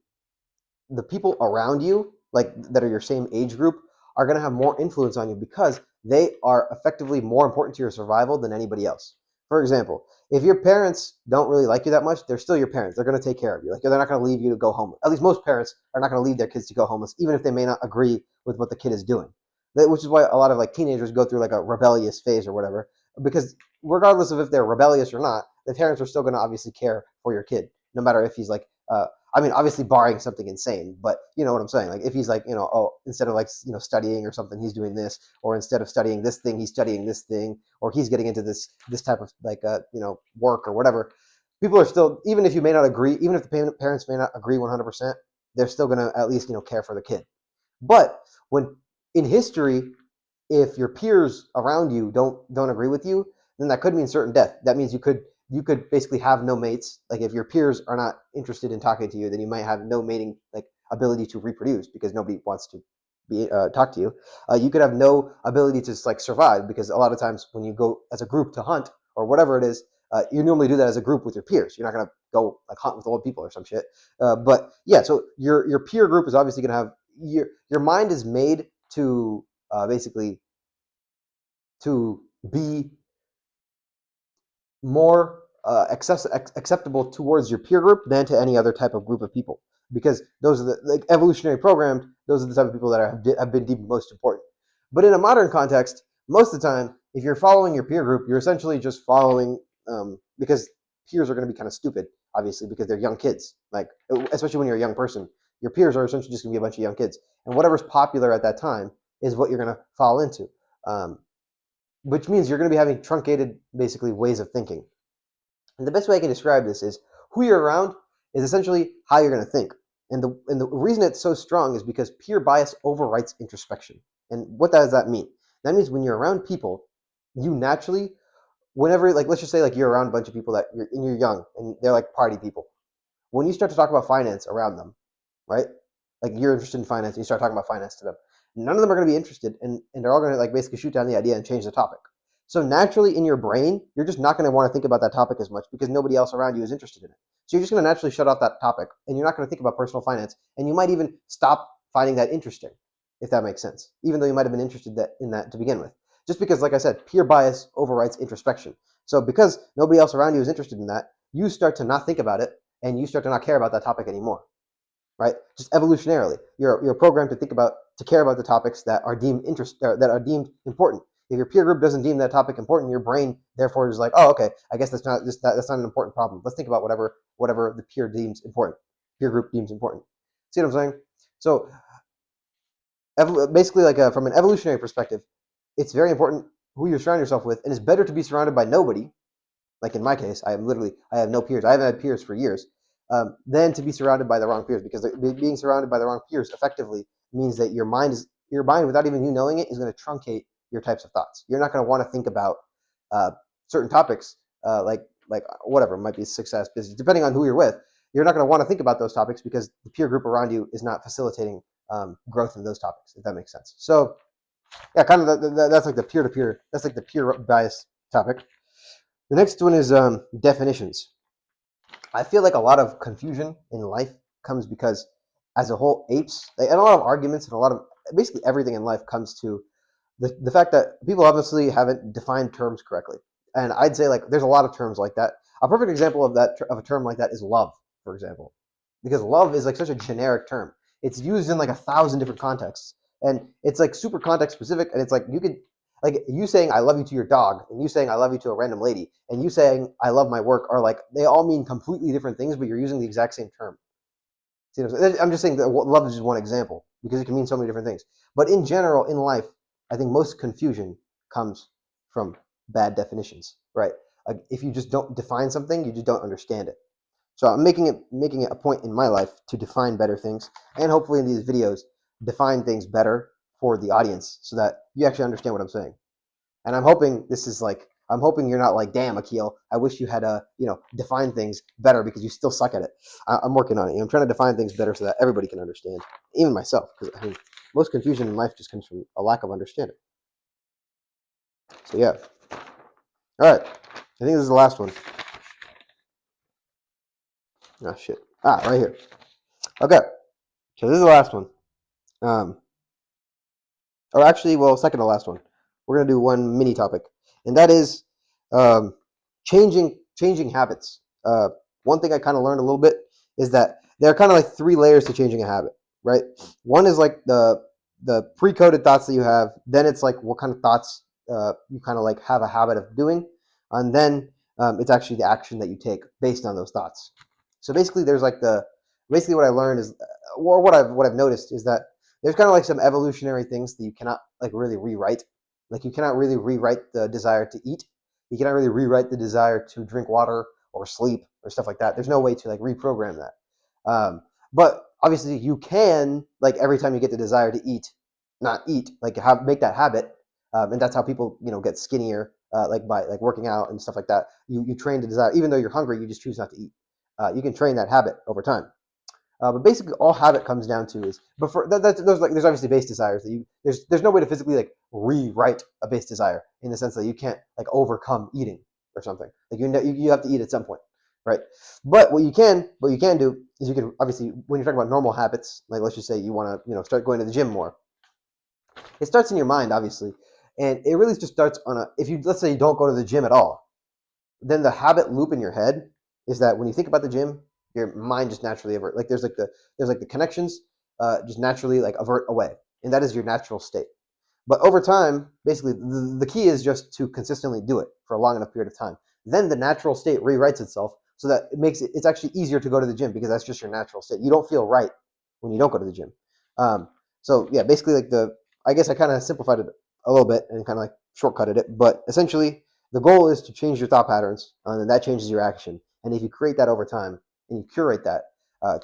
the people around you, like that are your same age group, are going to have more influence on you because they are effectively more important to your survival than anybody else. For example, if your parents don't really like you that much, they're still your parents. They're going to take care of you. Like they're not going to leave you to go homeless. At least most parents are not going to leave their kids to go homeless, even if they may not agree with what the kid is doing. Which is why a lot of like teenagers go through like a rebellious phase or whatever, because regardless of if they're rebellious or not, the parents are still going to obviously care for your kid, no matter if he's like I mean, obviously barring something insane, but you know what I'm saying. Like if he's like, oh, instead of like, studying or something, he's doing this, or instead of studying this thing, he's studying this thing, or he's getting into this type of like, work or whatever. People are still, even if you may not agree, even if the parents may not agree 100%, they're still gonna at least care for the kid. But when in history, if your peers around you don't agree with you, then that could mean certain death. That means you could basically have no mates. Like if your peers are not interested in talking to you, then you might have no mating like ability to reproduce because nobody wants to be talk to you. You could have no ability to like survive because a lot of times when you go as a group to hunt or whatever it is, you normally do that as a group with your peers. You're not gonna go like hunt with old people or some shit. But yeah, so your peer group is obviously gonna have your mind is made to basically to be more acceptable towards your peer group than to any other type of group of people, because those are the like evolutionary programmed. Those are the type of people that have been deemed most important. But in a modern context, most of the time, if you're following your peer group, you're essentially just following because peers are going to be kind of stupid, obviously, because they're young kids. Like especially when you're a young person, your peers are essentially just going to be a bunch of young kids, and whatever's popular at that time is what you're going to fall into. Which means you're going to be having truncated, basically, ways of thinking. And the best way I can describe this is who you're around is essentially how you're going to think. And the reason it's so strong is because peer bias overwrites introspection. And what does that mean? That means when you're around people, you naturally, whenever, like, let's just say, like, you're around a bunch of people you're young and they're like party people. When you start to talk about finance around them, right? Like you're interested in finance and you start talking about finance to them. None of them are going to be interested, and they're all going to like basically shoot down the idea and change the topic. So naturally in your brain, you're just not going to want to think about that topic as much because nobody else around you is interested in it. So you're just going to naturally shut out that topic and you're not going to think about personal finance, and you might even stop finding that interesting, if that makes sense, even though you might have been interested in that to begin with. Just because, like I said, peer bias overrides introspection. So because nobody else around you is interested in that, you start to not think about it and you start to not care about that topic anymore. Right? Just evolutionarily, you're programmed to care about the topics that are deemed important. If your peer group doesn't deem that topic important, your brain therefore is like, oh, okay, I guess that's not an important problem. Let's think about whatever the peer group deems important. See what I'm saying? So basically, like from an evolutionary perspective, it's very important who you surround yourself with, and it's better to be surrounded by nobody. Like in my case, I have no peers. I haven't had peers for years. Than to be surrounded by the wrong peers, because being surrounded by the wrong peers effectively means that your mind, without even you knowing it, is going to truncate your types of thoughts. You're not going to want to think about certain topics, like whatever it might be, success, business, depending on who you're with. You're not going to want to think about those topics because the peer group around you is not facilitating growth in those topics, if that makes sense. So yeah, kind of that's like the peer-to-peer. That's like the peer bias topic. The next one is definitions. I feel like a lot of confusion in life comes because, as a whole, apes, and a lot of arguments and a lot of basically everything in life comes to the fact that people obviously haven't defined terms correctly. And I'd say like there's a lot of terms like that. A perfect example of a term like that is love, for example, because love is like such a generic term. It's used in like 1,000 different contexts, and it's like super context specific. And it's like you could like you saying I love you to your dog, and you saying I love you to a random lady, and you saying I love my work are like they all mean completely different things, but you're using the exact same term. See what I'm just saying that love is just one example because it can mean so many different things. But in general, in life, I think most confusion comes from bad definitions, right? Like if you just don't define something, you just don't understand it. So I'm making it a point in my life to define better things, and hopefully in these videos define things better for the audience so that you actually understand what I'm saying. And I'm hoping you're not like, damn, Akhil, I wish you had define things better because you still suck at it. I'm working on it. I'm trying to define things better so that everybody can understand, even myself, because I mean, most confusion in life just comes from a lack of understanding. So yeah. All right. I think this is the last one. Oh shit. Right here. Okay. So this is the last one. Or actually, well, second to last one. We're gonna do one mini topic, and that is changing habits. One thing I kind of learned a little bit is that there are kind of like 3 layers to changing a habit, right? One is like the pre-coded thoughts that you have. Then it's like what kind of thoughts you kind of like have a habit of doing, and then it's actually the action that you take based on those thoughts. So basically, there's like Basically, what I learned is, or what I've noticed is that there's kind of like some evolutionary things that you cannot like really rewrite. Like you cannot really rewrite the desire to eat. You cannot really rewrite the desire to drink water or sleep or stuff like that. There's no way to like reprogram that. But obviously, you can like every time you get the desire to eat, not eat, like make that habit, and that's how people get skinnier, like by like working out and stuff like that. You train the desire, even though you're hungry, you just choose not to eat. You can train that habit over time. But basically, all habit comes down to is, but for there's obviously base desires that there's no way to physically like rewrite a base desire in the sense that you can't like overcome eating or something. Like you have to eat at some point, right? But what you can do is you can obviously, when you're talking about normal habits, like let's just say you want to start going to the gym more. It starts in your mind, obviously, and it really just starts on if you, let's say, you don't go to the gym at all, then the habit loop in your head is that when you think about the gym, your mind just naturally avert. Like there's like the connections just naturally like avert away, and that is your natural state. But over time, basically, the key is just to consistently do it for a long enough period of time. Then the natural state rewrites itself so that it's actually easier to go to the gym because that's just your natural state. You don't feel right when you don't go to the gym. So yeah, basically, I guess I kind of simplified it a little bit and kind of like shortcutted it, but essentially the goal is to change your thought patterns, and then that changes your action. And if you create that over time and you curate that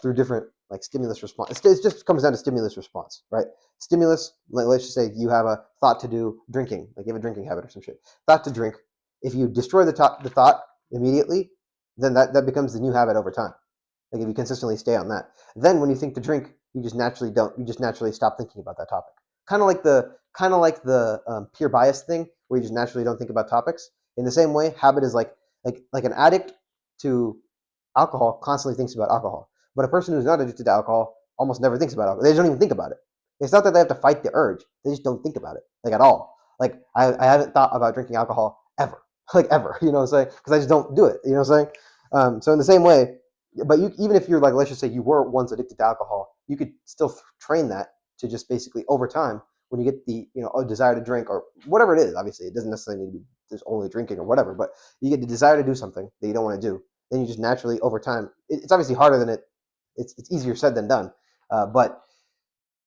through different like stimulus response, it just comes down to stimulus response, right? Stimulus, let's just say you have a thought to do drinking, like you have a drinking habit or some shit. Thought to drink. If you destroy the thought immediately, then that becomes the new habit over time. Like if you consistently stay on that, then when you think to drink, you just naturally don't. You just naturally stop thinking about that topic. Kind of like the peer bias thing, where you just naturally don't think about topics. In the same way, habit is like an addict to alcohol constantly thinks about alcohol, but a person who's not addicted to alcohol almost never thinks about alcohol. They just don't even think about it. It's not that they have to fight the urge; they just don't think about it, like at all. Like I haven't thought about drinking alcohol ever, like ever. You know what I'm saying? Because I just don't do it. You know what I'm saying? So in the same way, but even if you're like, let's just say you were once addicted to alcohol, you could still train that to just basically over time, when you get the a desire to drink or whatever it is. Obviously, it doesn't necessarily need to be just only drinking or whatever, but you get the desire to do something that you don't want to do, then you just naturally over time. It's obviously harder than it's easier said than done, but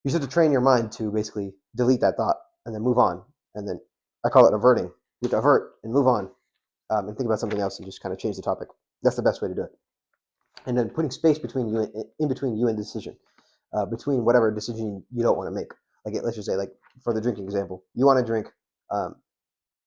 you just have to train your mind to basically delete that thought and then move on. And then I call it averting. You have to avert and move on, and think about something else and just kind of change the topic. That's the best way to do it. And then putting space between you in between you and the decision, between whatever decision you don't want to make. Like let's just say, like for the drinking example, you want to drink.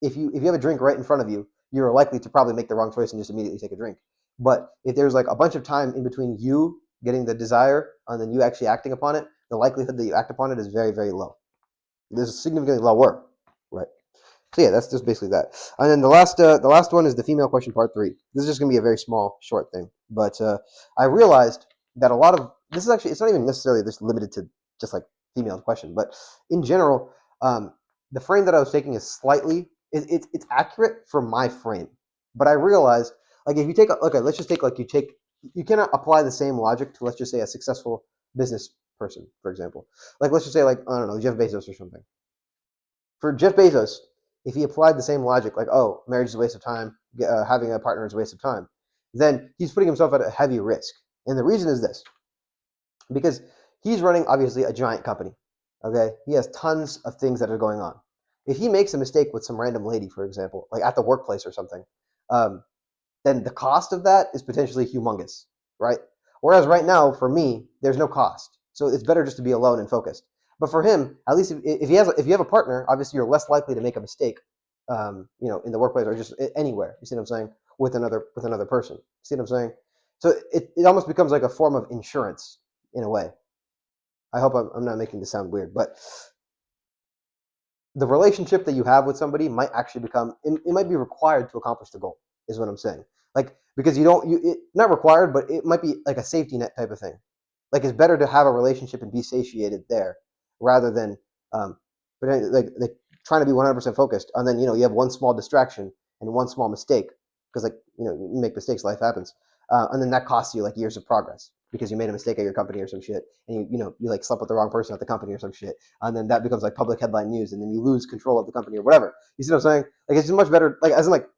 If you have a drink right in front of you, you're likely to probably make the wrong choice and just immediately take a drink. But if there's like a bunch of time in between you getting the desire and then you actually acting upon it, the likelihood that you act upon it is very, very low. There's significantly lower, right? So yeah, that's just basically that. And then the last one is the female question part 3. This is just gonna be a very small, short thing. But I realized that a lot of this is actually, it's not even necessarily just limited to just like female question, but in general, the frame that I was taking is slightly it's accurate for my frame. But I realized, like, if you take let's just take you cannot apply the same logic to, let's just say, a successful business person, for example. Like let's just say, like, I don't know, Jeff Bezos or something. For Jeff Bezos, if he applied the same logic, like, oh, marriage is a waste of time, having a partner is a waste of time, then he's putting himself at a heavy risk. And the reason is this: because he's running obviously a giant company. Okay, he has tons of things that are going on. If he makes a mistake with some random lady, for example, like at the workplace or something, then the cost of that is potentially humongous, right? Whereas right now, for me, there's no cost, so it's better just to be alone and focused. But for him, at least if you have a partner, obviously you're less likely to make a mistake, in the workplace or just anywhere. You see what I'm saying? With another person. See what I'm saying? So it almost becomes like a form of insurance in a way. I hope I'm not making this sound weird, but the relationship that you have with somebody might actually it might be required to accomplish the goal, is what I'm saying. Like, because not required, but it might be like a safety net type of thing. Like, it's better to have a relationship and be satiated there rather than like trying to be 100% focused. And then, you have one small distraction and one small mistake, because you make mistakes, life happens. And then that costs you like years of progress because you made a mistake at your company or some shit, and you like slept with the wrong person at the company or some shit, and then that becomes like public headline news, and then you lose control of the company or whatever. You see what I'm saying? Like, it's just much better. Like, as in, like,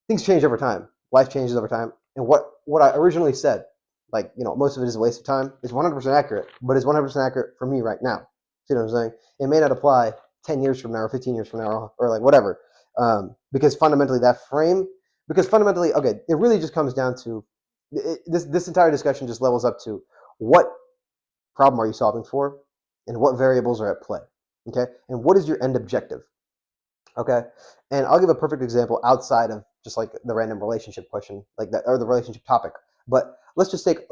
things change over time, life changes over time, and what I originally said like, most of it is a waste of time, is 100% accurate, but it's 100% accurate for me right now. See what I'm saying? It may not apply 10 years from now or 15 years from now or like whatever. Because fundamentally okay, it really just comes down to this entire discussion just levels up to what problem are you solving for and what variables are at play. Okay. And what is your end objective? Okay. And I'll give a perfect example outside of just like the random relationship question, like that, or the relationship topic. But let's just take a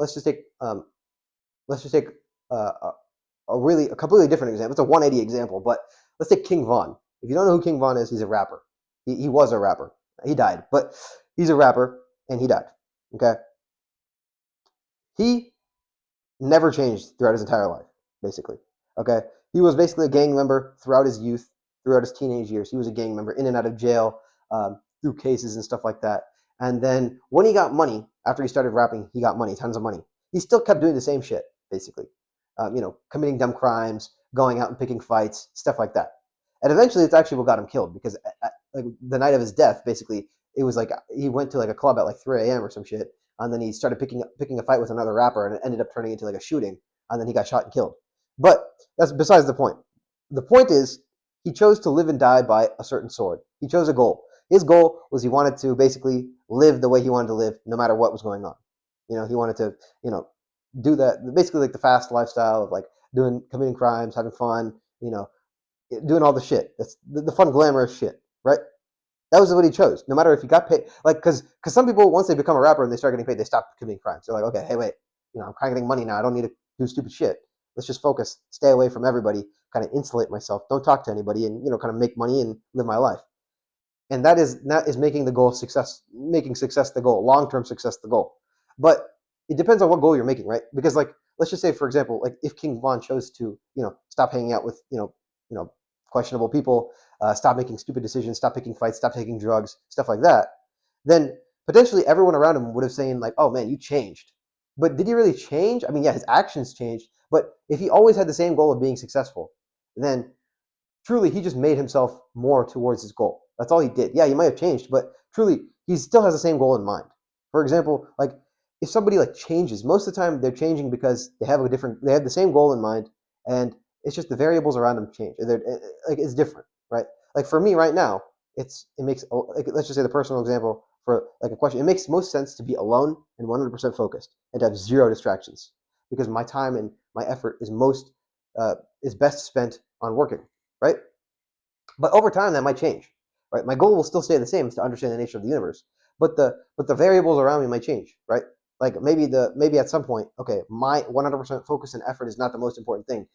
completely different example. It's a 180 example, but let's take King Von. If you don't know who King Von is, he's a rapper. He was a rapper. He died, but he's a rapper and he died. Okay. He never changed throughout his entire life, basically. Okay. He was basically a gang member throughout his youth, throughout his teenage years. He was a gang member in and out of jail, through cases and stuff like that. And then when he got money, after he started rapping, he got money, tons of money. He still kept doing the same shit, basically. Committing dumb crimes, going out and picking fights, stuff like that. And eventually, it's actually what got him killed because like the night of his death, basically, it was like he went to like a club at like 3 a.m. or some shit, and then he started picking a fight with another rapper, and it ended up turning into like a shooting, and then he got shot and killed. But that's besides the point. The point is he chose to live and die by a certain sword. He chose a goal. His goal was he wanted to basically live the way he wanted to live, no matter what was going on. He wanted to, do that, basically like the fast lifestyle of like committing crimes, having fun, doing all the shit. That's the fun, glamorous shit, right? That was what he chose. No matter if he got paid, like, because some people, once they become a rapper and they start getting paid, they stop committing crimes. They're like, okay, hey, wait, I'm kind of getting money now. I don't need to do stupid shit. Let's just focus, stay away from everybody, kind of insulate myself, don't talk to anybody, and kind of make money and live my life. And that is making the goal success, making success the goal, long-term success the goal. But it depends on what goal you're making, right? Because like, let's just say, for example, like if King Von chose to, stop hanging out with, questionable people, stop making stupid decisions, stop picking fights, stop taking drugs, stuff like that, then potentially everyone around him would have saying like, oh man, you changed. But did he really change? I mean, yeah, his actions changed. But if he always had the same goal of being successful, then truly he just made himself more towards his goal. That's all he did. Yeah, he might have changed, but truly he still has the same goal in mind. For example, like if somebody like changes, most of the time they're changing because they have the same goal in mind, and it's just the variables around them change. Like it's different, right? Like for me right now, it makes, like, let's just say the personal example for like a question. It makes most sense to be alone and 100% focused and to have zero distractions because my time and my effort is best spent on working, right? But over time, that might change, right? My goal will still stay the same, is to understand the nature of the universe, but the variables around me might change, right? Like maybe at some point, okay, my 100% focus and effort is not the most important thing.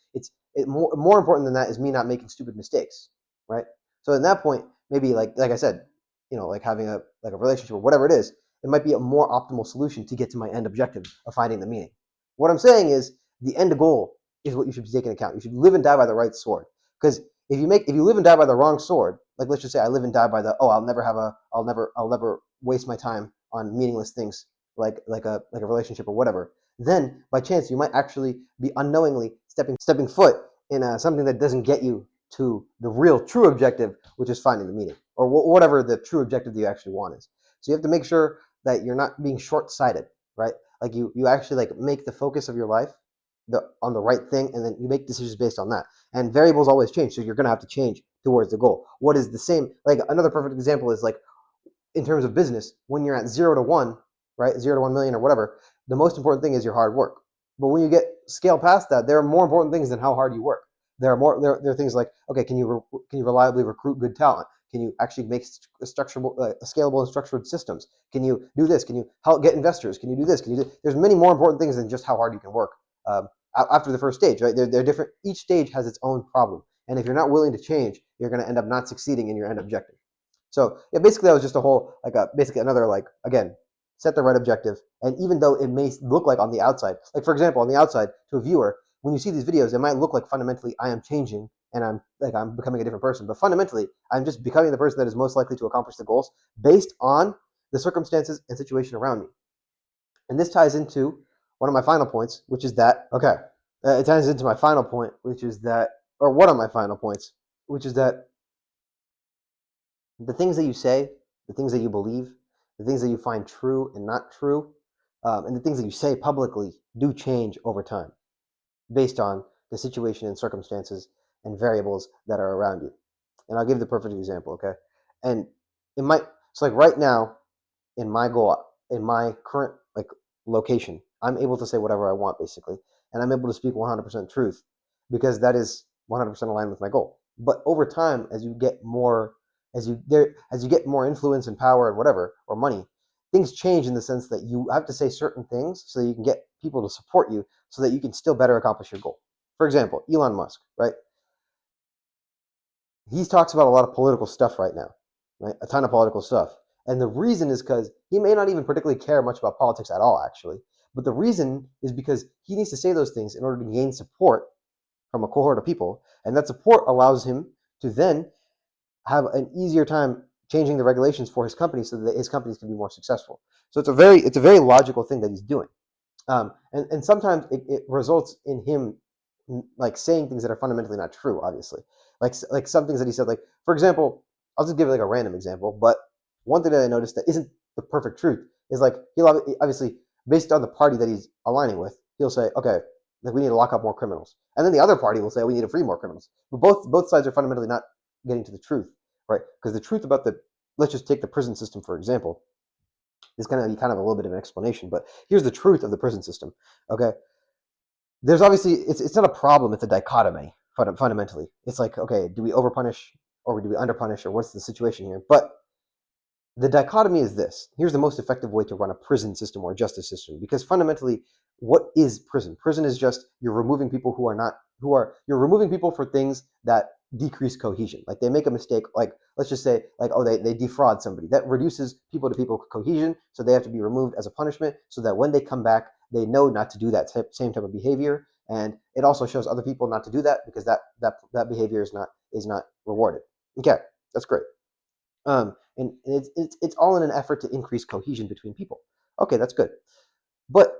More important than that is me not making stupid mistakes, right? So at that point, maybe like I said, like having a relationship or whatever it is, it might be a more optimal solution to get to my end objective of finding the meaning. What I'm saying is the end goal is what you should be taking into account. You should live and die by the right sword, because if you live and die by the wrong sword, like let's just say I live and die by the I'll never waste my time on meaningless things like a relationship or whatever, then by chance you might actually be unknowingly stepping foot in something that doesn't get you to the real true objective, which is finding the meaning or whatever the true objective that you actually want is. So you have to make sure that you're not being short-sighted, right? Like you actually like make the focus of your life on the right thing, and then you make decisions based on that. And variables always change, so you're going to have to change towards the goal. What is the same? Like another perfect example is like in terms of business, when you're at 0 to 1, right, 0 to 1 million or whatever, the most important thing is your hard work. But when you get scale past that, there are more important things than how hard you work. There are things like, okay, can you reliably recruit good talent? Can you actually make scalable and structured systems? Can you do this? Can you help get investors? Can you do this? Can you do? There's many more important things than just how hard you can work. After the first stage, right? They're different. Each stage has its own problem, and if you're not willing to change, you're going to end up not succeeding in your end objective. So yeah, basically that was just a whole basically another again, set the right objective. And even though it may look like on the outside, like for example, on the outside to a viewer, when you see these videos, it might look like fundamentally I am changing and I'm becoming a different person. But fundamentally, I'm just becoming the person that is most likely to accomplish the goals based on the circumstances and situation around me. And this ties into one of my final points, which is that, okay, it ties into my final point, which is that, or one of my final points, which is that the things that you say, the things that you believe, the things that you find true and not true, and the things that you say publicly do change over time based on the situation and circumstances and variables that are around you. And I'll give the perfect example, okay? And it might, so like right now, in my goal, in my current like location, I'm able to say whatever I want basically, and I'm able to speak 100% truth because that is 100% aligned with my goal. But over time, as you get more, as you get more influence and power and whatever or money, things change in the sense that you have to say certain things so that you can get people to support you, so that you can still better accomplish your goal. For example, Elon Musk, right? He talks about a lot of political stuff right now, right? A ton of political stuff. And the reason is because he may not even particularly care much about politics at all, actually. But the reason is because he needs to say those things in order to gain support from a cohort of people. And that support allows him to then have an easier time changing the regulations for his company so that his companies can be more successful. So it's a very logical thing that he's doing. And sometimes it results in him like saying things that are fundamentally not true, obviously. Like some things that he said, like, for example, I'll just give like a random example, but one thing that I noticed that isn't the perfect truth is like he'll obviously, based on the party that he's aligning with, he'll say, okay, like we need to lock up more criminals, and then the other party will say we need to free more criminals. But both sides are fundamentally not getting to the truth, right? Because the truth about the, let's just take the prison system for example, is going to be kind of a little bit of an explanation, but here's the truth of the prison system. Okay, there's obviously, it's not a problem, it's a dichotomy fundamentally. It's like, okay, do we overpunish or do we underpunish, or what's the situation here? But the dichotomy is this. Here's the most effective way to run a prison system or a justice system, because fundamentally, what is prison? Prison is just, you're removing people who are not, you're removing people for things that decrease cohesion. Like they make a mistake, like let's just say, like, oh, they defraud somebody. That reduces people to people cohesion, so they have to be removed as a punishment, so that when they come back, they know not to do that same type of behavior. And it also shows other people not to do that, because that behavior is not rewarded. Okay, that's great. And it's all in an effort to increase cohesion between people. Okay, that's good. But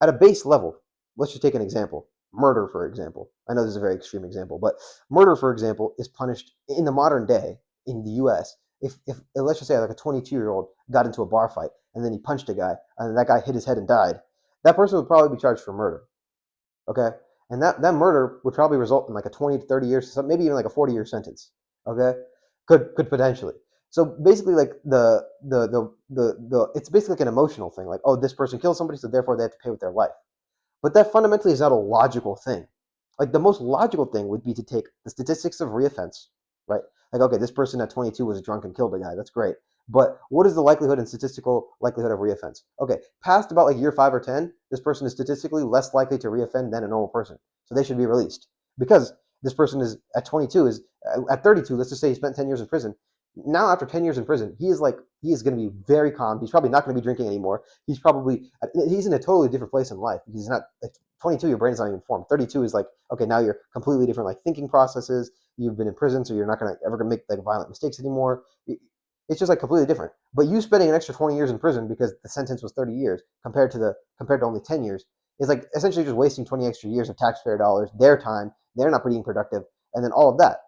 at a base level, let's just take an example. Murder, for example. I know this is a very extreme example, but murder, for example, is punished in the modern day in the U.S. If let's just say like a 22-year-old got into a bar fight and then he punched a guy and that guy hit his head and died, that person would probably be charged for murder. Okay, and that murder would probably result in like a 20 to 30 years, maybe even like a 40-year sentence. Okay, could potentially. So basically, like the it's basically like an emotional thing. Like, oh, this person killed somebody, so therefore they have to pay with their life. But that fundamentally is not a logical thing. Like the most logical thing would be to take the statistics of reoffense, right? Like, okay, this person at 22 was drunk and killed a guy. That's great. But what is the likelihood and statistical likelihood of reoffense? Okay, past about like year 5 or 10, this person is statistically less likely to reoffend than a normal person. So they should be released. Because this person is at 22, is at 32, let's just say he spent 10 years in prison. Now after 10 years in prison, he is going to be very calm. He's probably not going to be drinking anymore. He's in a totally different place in life, because he's not like 22, your brain is not even formed. 32 is like, okay, now you're completely different, like thinking processes. You've been in prison, so you're not ever gonna make like violent mistakes anymore. It's just like completely different. But you spending an extra 20 years in prison because the sentence was 30 years compared to only 10 years is like essentially just wasting 20 extra years of taxpayer dollars, their time. They're not being productive, and then all of that.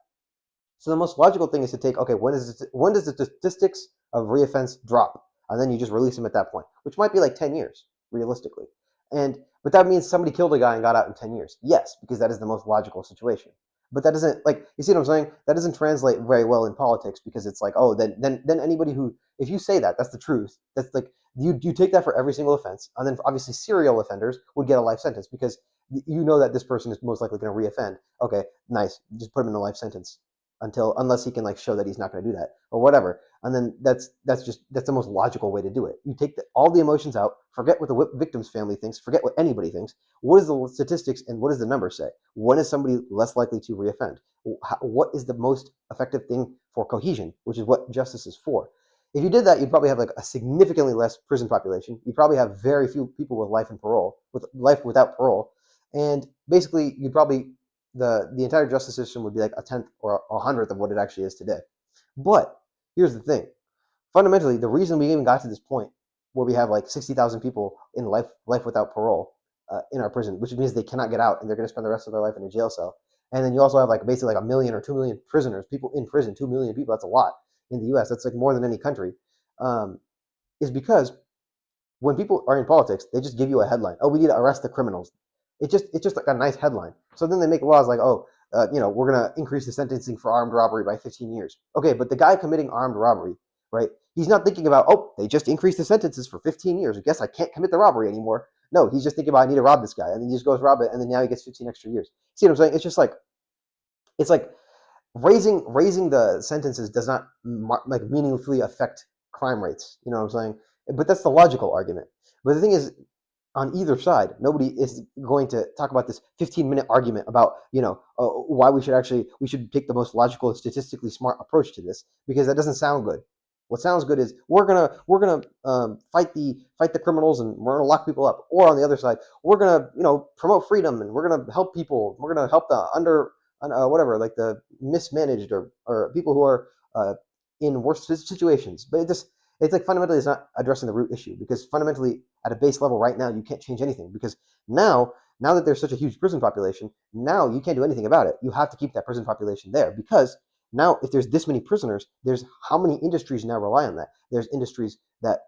So the most logical thing is to take, okay, when does the statistics of reoffense drop? And then you just release them at that point, which might be like 10 years, realistically. But that means somebody killed a guy and got out in 10 years. Yes, because that is the most logical situation. But that doesn't, like, you see what I'm saying? That doesn't translate very well in politics, because it's like, oh, then anybody who, if you say that, that's the truth. That's like, you take that for every single offense. And then obviously serial offenders would get a life sentence, because you know that this person is most likely going to reoffend. Okay, nice. Just put him in a life sentence unless he can like show that he's not going to do that or whatever. And then that's the most logical way to do it. You take all the emotions out, forget what the victim's family thinks, forget what anybody thinks. What is the statistics and what does the number say? When is somebody less likely to reoffend? What is the most effective thing for cohesion, which is what justice is for? If you did that, you'd probably have like a significantly less prison population. You'd probably have very few people with life without parole, and basically you'd probably, the entire justice system would be like a tenth or a hundredth of what it actually is today. But here's the thing. Fundamentally, the reason we even got to this point where we have like 60,000 people in life without parole in our prison, which means they cannot get out and they're going to spend the rest of their life in a jail cell. And then you also have like basically like 1 million or 2 million prisoners, people in prison, 2 million people. That's a lot in the U.S. That's like more than any country. Is because when people are in politics, they just give you a headline. Oh, we need to arrest the criminals. It's just like a nice headline. So then they make laws like, oh, we're gonna increase the sentencing for armed robbery by 15 years. Okay, but the guy committing armed robbery, right? He's not thinking about, oh, they just increased the sentences for 15 years. I guess I can't commit the robbery anymore. No, he's just thinking about, I need to rob this guy, and then he just goes rob it, and then now he gets 15 extra years. See what I'm saying? It's just like, it's like raising the sentences does not like meaningfully affect crime rates. You know what I'm saying? But that's the logical argument. But the thing is, on either side, nobody is going to talk about this 15-minute argument about why we should take the most logical and statistically smart approach to this, because that doesn't sound good. What sounds good is we're gonna fight the criminals, and we're gonna lock people up. Or on the other side, we're gonna promote freedom, and we're gonna help people. We're gonna help the whatever, like the mismanaged, or people who are in worse situations. But it's like fundamentally it's not addressing the root issue, because fundamentally at a base level right now you can't change anything, because now that there's such a huge prison population, now you can't do anything about it. You have to keep that prison population there, because now if there's this many prisoners, there's how many industries now rely on that. There's industries that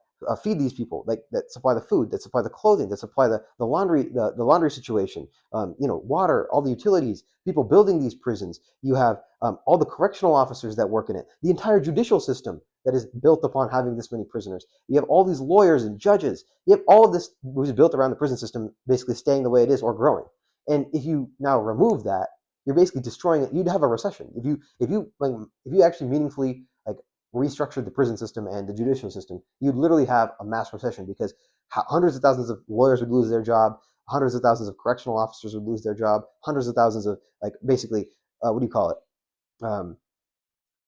feed these people, like that supply the food, that supply the clothing, that supply the laundry, the laundry situation, water, all the utilities, people building these prisons. You have all the correctional officers that work in it, the entire judicial system that is built upon having this many prisoners. You have all these lawyers and judges. You have all of this was built around the prison system basically staying the way it is or growing. And if you now remove that, you're basically destroying it. You'd have a recession if you actually meaningfully like restructured the prison system and the judicial system. You'd literally have a mass recession, because hundreds of thousands of lawyers would lose their job, hundreds of thousands of correctional officers would lose their job, hundreds of thousands of like basically what do you call it?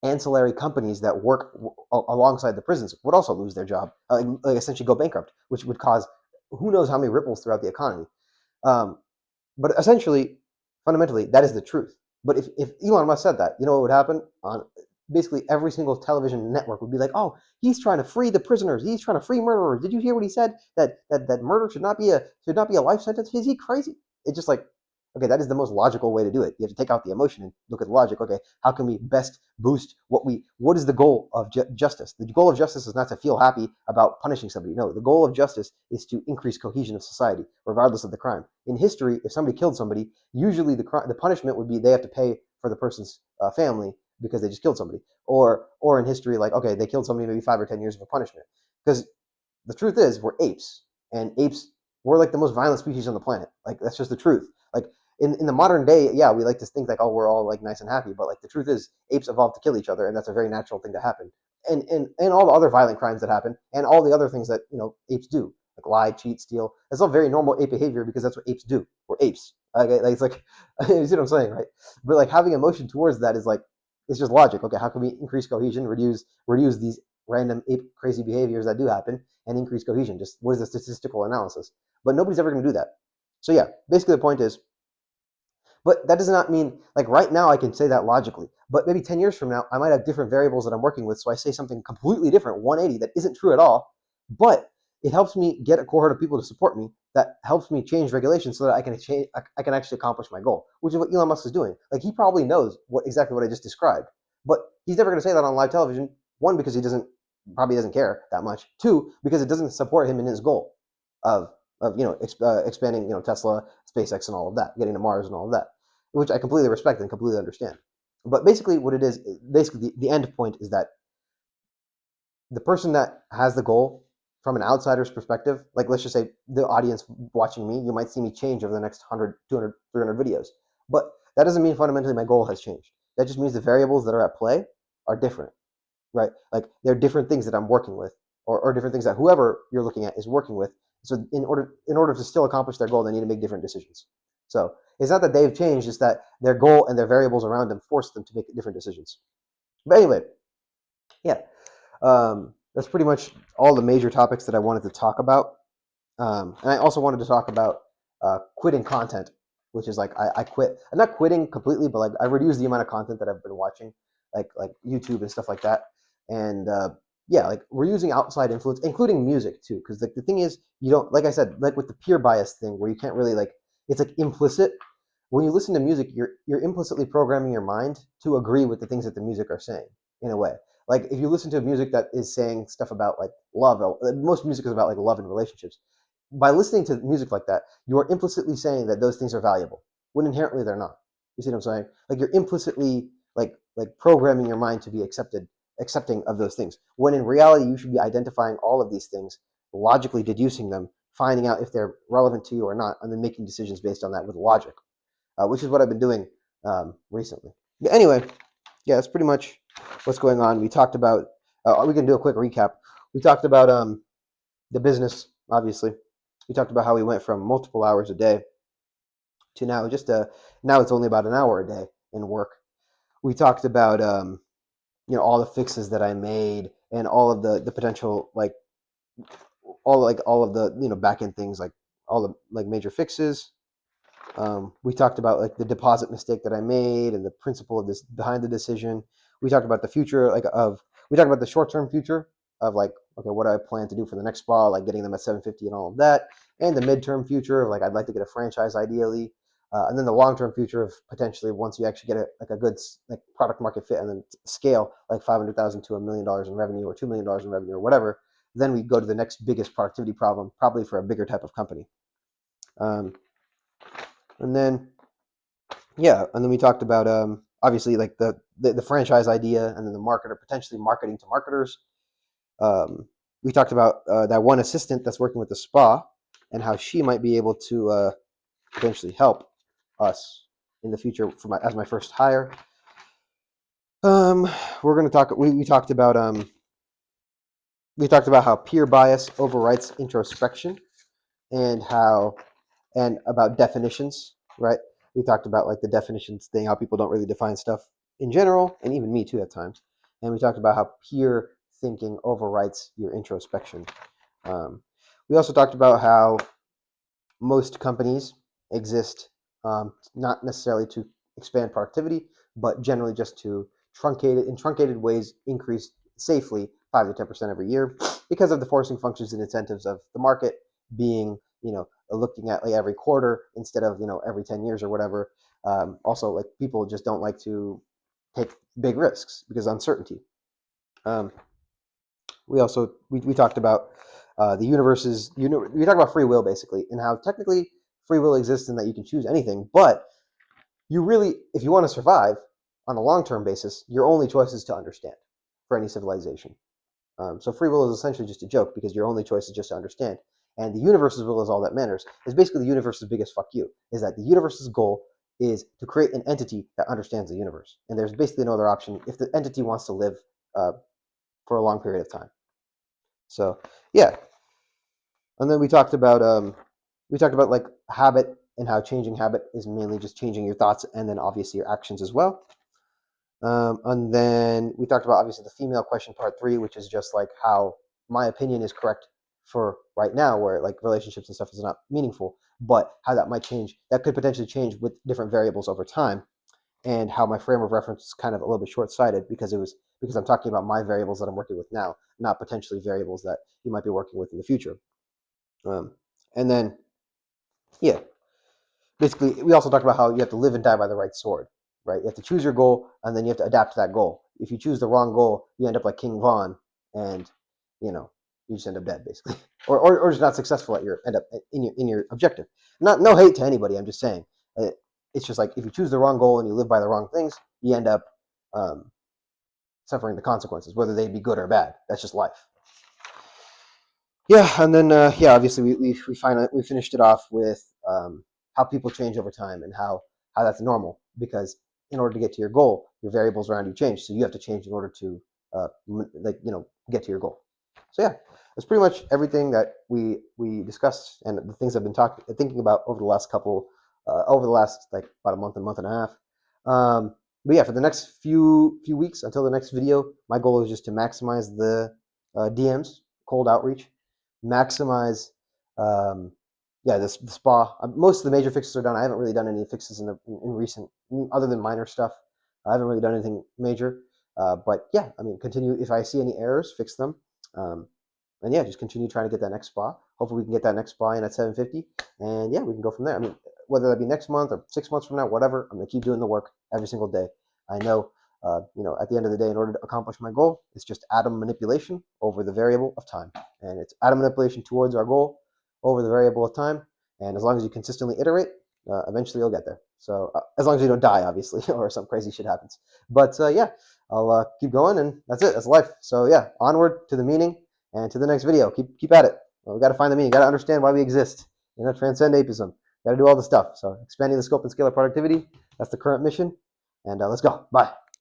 Ancillary companies that work alongside the prisons would also lose their job, like essentially go bankrupt, which would cause who knows how many ripples throughout the economy. But essentially, fundamentally, that is the truth. But if Elon Musk said that, you know what would happen? On basically every single television network would be like, oh, he's trying to free the prisoners. He's trying to free murderers. Did you hear what he said? That murder should not be a life sentence. Is he crazy? It's just like, okay, that is the most logical way to do it. You have to take out the emotion and look at the logic. Okay, how can we best boost what is the goal of justice? The goal of justice is not to feel happy about punishing somebody. No, the goal of justice is to increase cohesion of society, regardless of the crime. In history, if somebody killed somebody, usually the punishment would be they have to pay for the person's family because they just killed somebody. Or in history, like, okay, they killed somebody, maybe 5 or 10 years of a punishment. Because the truth is, we're apes, and apes, we're like the most violent species on the planet. Like, that's just the truth. Like, in the modern day, yeah, we like to think like, oh, we're all like nice and happy, but like the truth is, apes evolved to kill each other, and that's a very natural thing to happen. And all the other violent crimes that happen, and all the other things that apes do, like lie, cheat, steal, that's all very normal ape behavior, because that's what apes do. We're apes. Okay, like, it's like you see what I'm saying, right? But like having emotion towards that is like, it's just logic. Okay, how can we increase cohesion, reduce these random ape crazy behaviors that do happen, and increase cohesion? Just what is the statistical analysis? But nobody's ever going to do that. So yeah, basically the point is, but that does not mean, like right now I can say that logically, but maybe 10 years from now, I might have different variables that I'm working with. So I say something completely different, 180, that isn't true at all, but it helps me get a cohort of people to support me, that helps me change regulations so that I can actually accomplish my goal, which is what Elon Musk is doing. Like, he probably knows exactly what I just described, but he's never going to say that on live television. One, because he probably doesn't care that much. Two, because it doesn't support him in his goal of expanding, Tesla, SpaceX, and all of that, getting to Mars and all of that, which I completely respect and completely understand. But basically, what it is, basically the end point is that the person that has the goal from an outsider's perspective, like let's just say the audience watching me, you might see me change over the next 100, 200, 300 videos. But that doesn't mean fundamentally my goal has changed. That just means the variables that are at play are different, right? Like, there are different things that I'm working with, or different things that whoever you're looking at is working with. So in order to still accomplish their goal, they need to make different decisions. So it's not that they've changed, it's that their goal and their variables around them force them to make different decisions. But anyway, yeah, that's pretty much all the major topics that I wanted to talk about. And I also wanted to talk about quitting content, which is like I quit. I'm not quitting completely, but like I reduce the amount of content that I've been watching, like YouTube and stuff like that. And yeah, like we're using outside influence, including music too, because the thing is, you don't, like I said, like with the peer bias thing, where you can't really like, it's like implicit. When you listen to music, you're implicitly programming your mind to agree with the things that the music are saying in a way. Like if you listen to music that is saying stuff about like love, most music is about like love and relationships. By listening to music like that, you are implicitly saying that those things are valuable, when inherently they're not. You see what I'm saying? Like you're implicitly like programming your mind to be accepting of those things, when in reality you should be identifying all of these things, logically deducing them, finding out if they're relevant to you or not, and then making decisions based on that with logic, which is what I've been doing recently. But anyway, yeah, that's pretty much what's going on. We talked about. We can do a quick recap. We talked about the business, obviously. We talked about how we went from multiple hours a day to now it's only about an hour a day in work. We talked about all the fixes that I made and all of the potential all of the back end things, like all the like major fixes. We talked about like the deposit mistake that I made and the principle of this behind the decision. We talked about the future, we talked about the short term future of like, okay, what do I plan to do for the next spa, like getting them at 750 and all of that, and the midterm future of like I'd like to get a franchise ideally, and then the long term future of potentially once you actually get a good like product market fit and then scale like 500,000 to $1 million in revenue or $2 million in revenue or whatever. Then we go to the next biggest productivity problem, probably for a bigger type of company. And then we talked about obviously like the franchise idea, and then the marketer potentially marketing to marketers. We talked about that one assistant that's working with the spa and how she might be able to potentially help us in the future as my first hire. We're going to talk. We talked about how peer bias overwrites introspection, and about definitions, right? We talked about like the definitions thing, how people don't really define stuff in general, and even me too at times. And we talked about how peer thinking overwrites your introspection. We also talked about how most companies exist not necessarily to expand productivity, but generally just to in truncated ways increase safely 5 to 10% every year, because of the forcing functions and incentives of the market being looking at like every quarter instead of every 10 years or whatever. Also, like people just don't like to take big risks because uncertainty. We talked about the universe's we talked about free will basically, and how technically free will exists and that you can choose anything, but you really, if you want to survive on a long-term basis, your only choice is to understand for any civilization. So free will is essentially just a joke, because your only choice is just to understand. And the universe's will is all that matters. Is basically the universe's biggest fuck you. Is that the universe's goal is to create an entity that understands the universe. And there's basically no other option if the entity wants to live for a long period of time. So yeah. And then we talked about like habit, and how changing habit is mainly just changing your thoughts and then obviously your actions as well. And then we talked about obviously the female question part 3, which is just like how my opinion is correct for right now, where like relationships and stuff is not meaningful, but how that might change, that could potentially change with different variables over time, and how my frame of reference is kind of a little bit short-sighted because I'm talking about my variables that I'm working with now, not potentially variables that you might be working with in the future. And then, yeah, basically, we also talked about how you have to live and die by the right sword, right? You have to choose your goal, and then you have to adapt to that goal. If you choose the wrong goal, you end up like King Vaughn, and you just end up dead, basically, or just not successful at in your objective. No hate to anybody. I'm just saying, it's just like if you choose the wrong goal and you live by the wrong things, you end up suffering the consequences, whether they be good or bad. That's just life. Yeah, and then obviously we finished it off with how people change over time, and how that's normal, because in order to get to your goal, your variables around you change, so you have to change in order to get to your goal. So yeah, that's pretty much everything that we discussed, and the things I've been thinking about over the last like about a month and a half. But yeah, for the next few weeks until the next video, my goal is just to maximize the DMs, cold outreach, maximize the spa. Most of the major fixes are done. I haven't really done any fixes in recent, other than minor stuff. I haven't really done anything major. But yeah, I mean, continue. If I see any errors, fix them. And yeah, just continue trying to get that next spa. Hopefully we can get that next spa in at 750. And yeah, we can go from there. I mean, whether that be next month or 6 months from now, whatever, I'm going to keep doing the work every single day. I know At the end of the day, in order to accomplish my goal, it's just atom manipulation over the variable of time. And it's atom manipulation towards our goal over the variable of time. And as long as you consistently iterate, eventually you'll get there. So as long as you don't die, obviously, or some crazy shit happens. But yeah, I'll keep going, and that's it. That's life. So yeah, onward to the meaning and to the next video. Keep at it. Well, we got to find the meaning. Got to understand why we exist. Transcend apism. Got to do all the stuff. So expanding the scope and scale of productivity. That's the current mission. And let's go. Bye.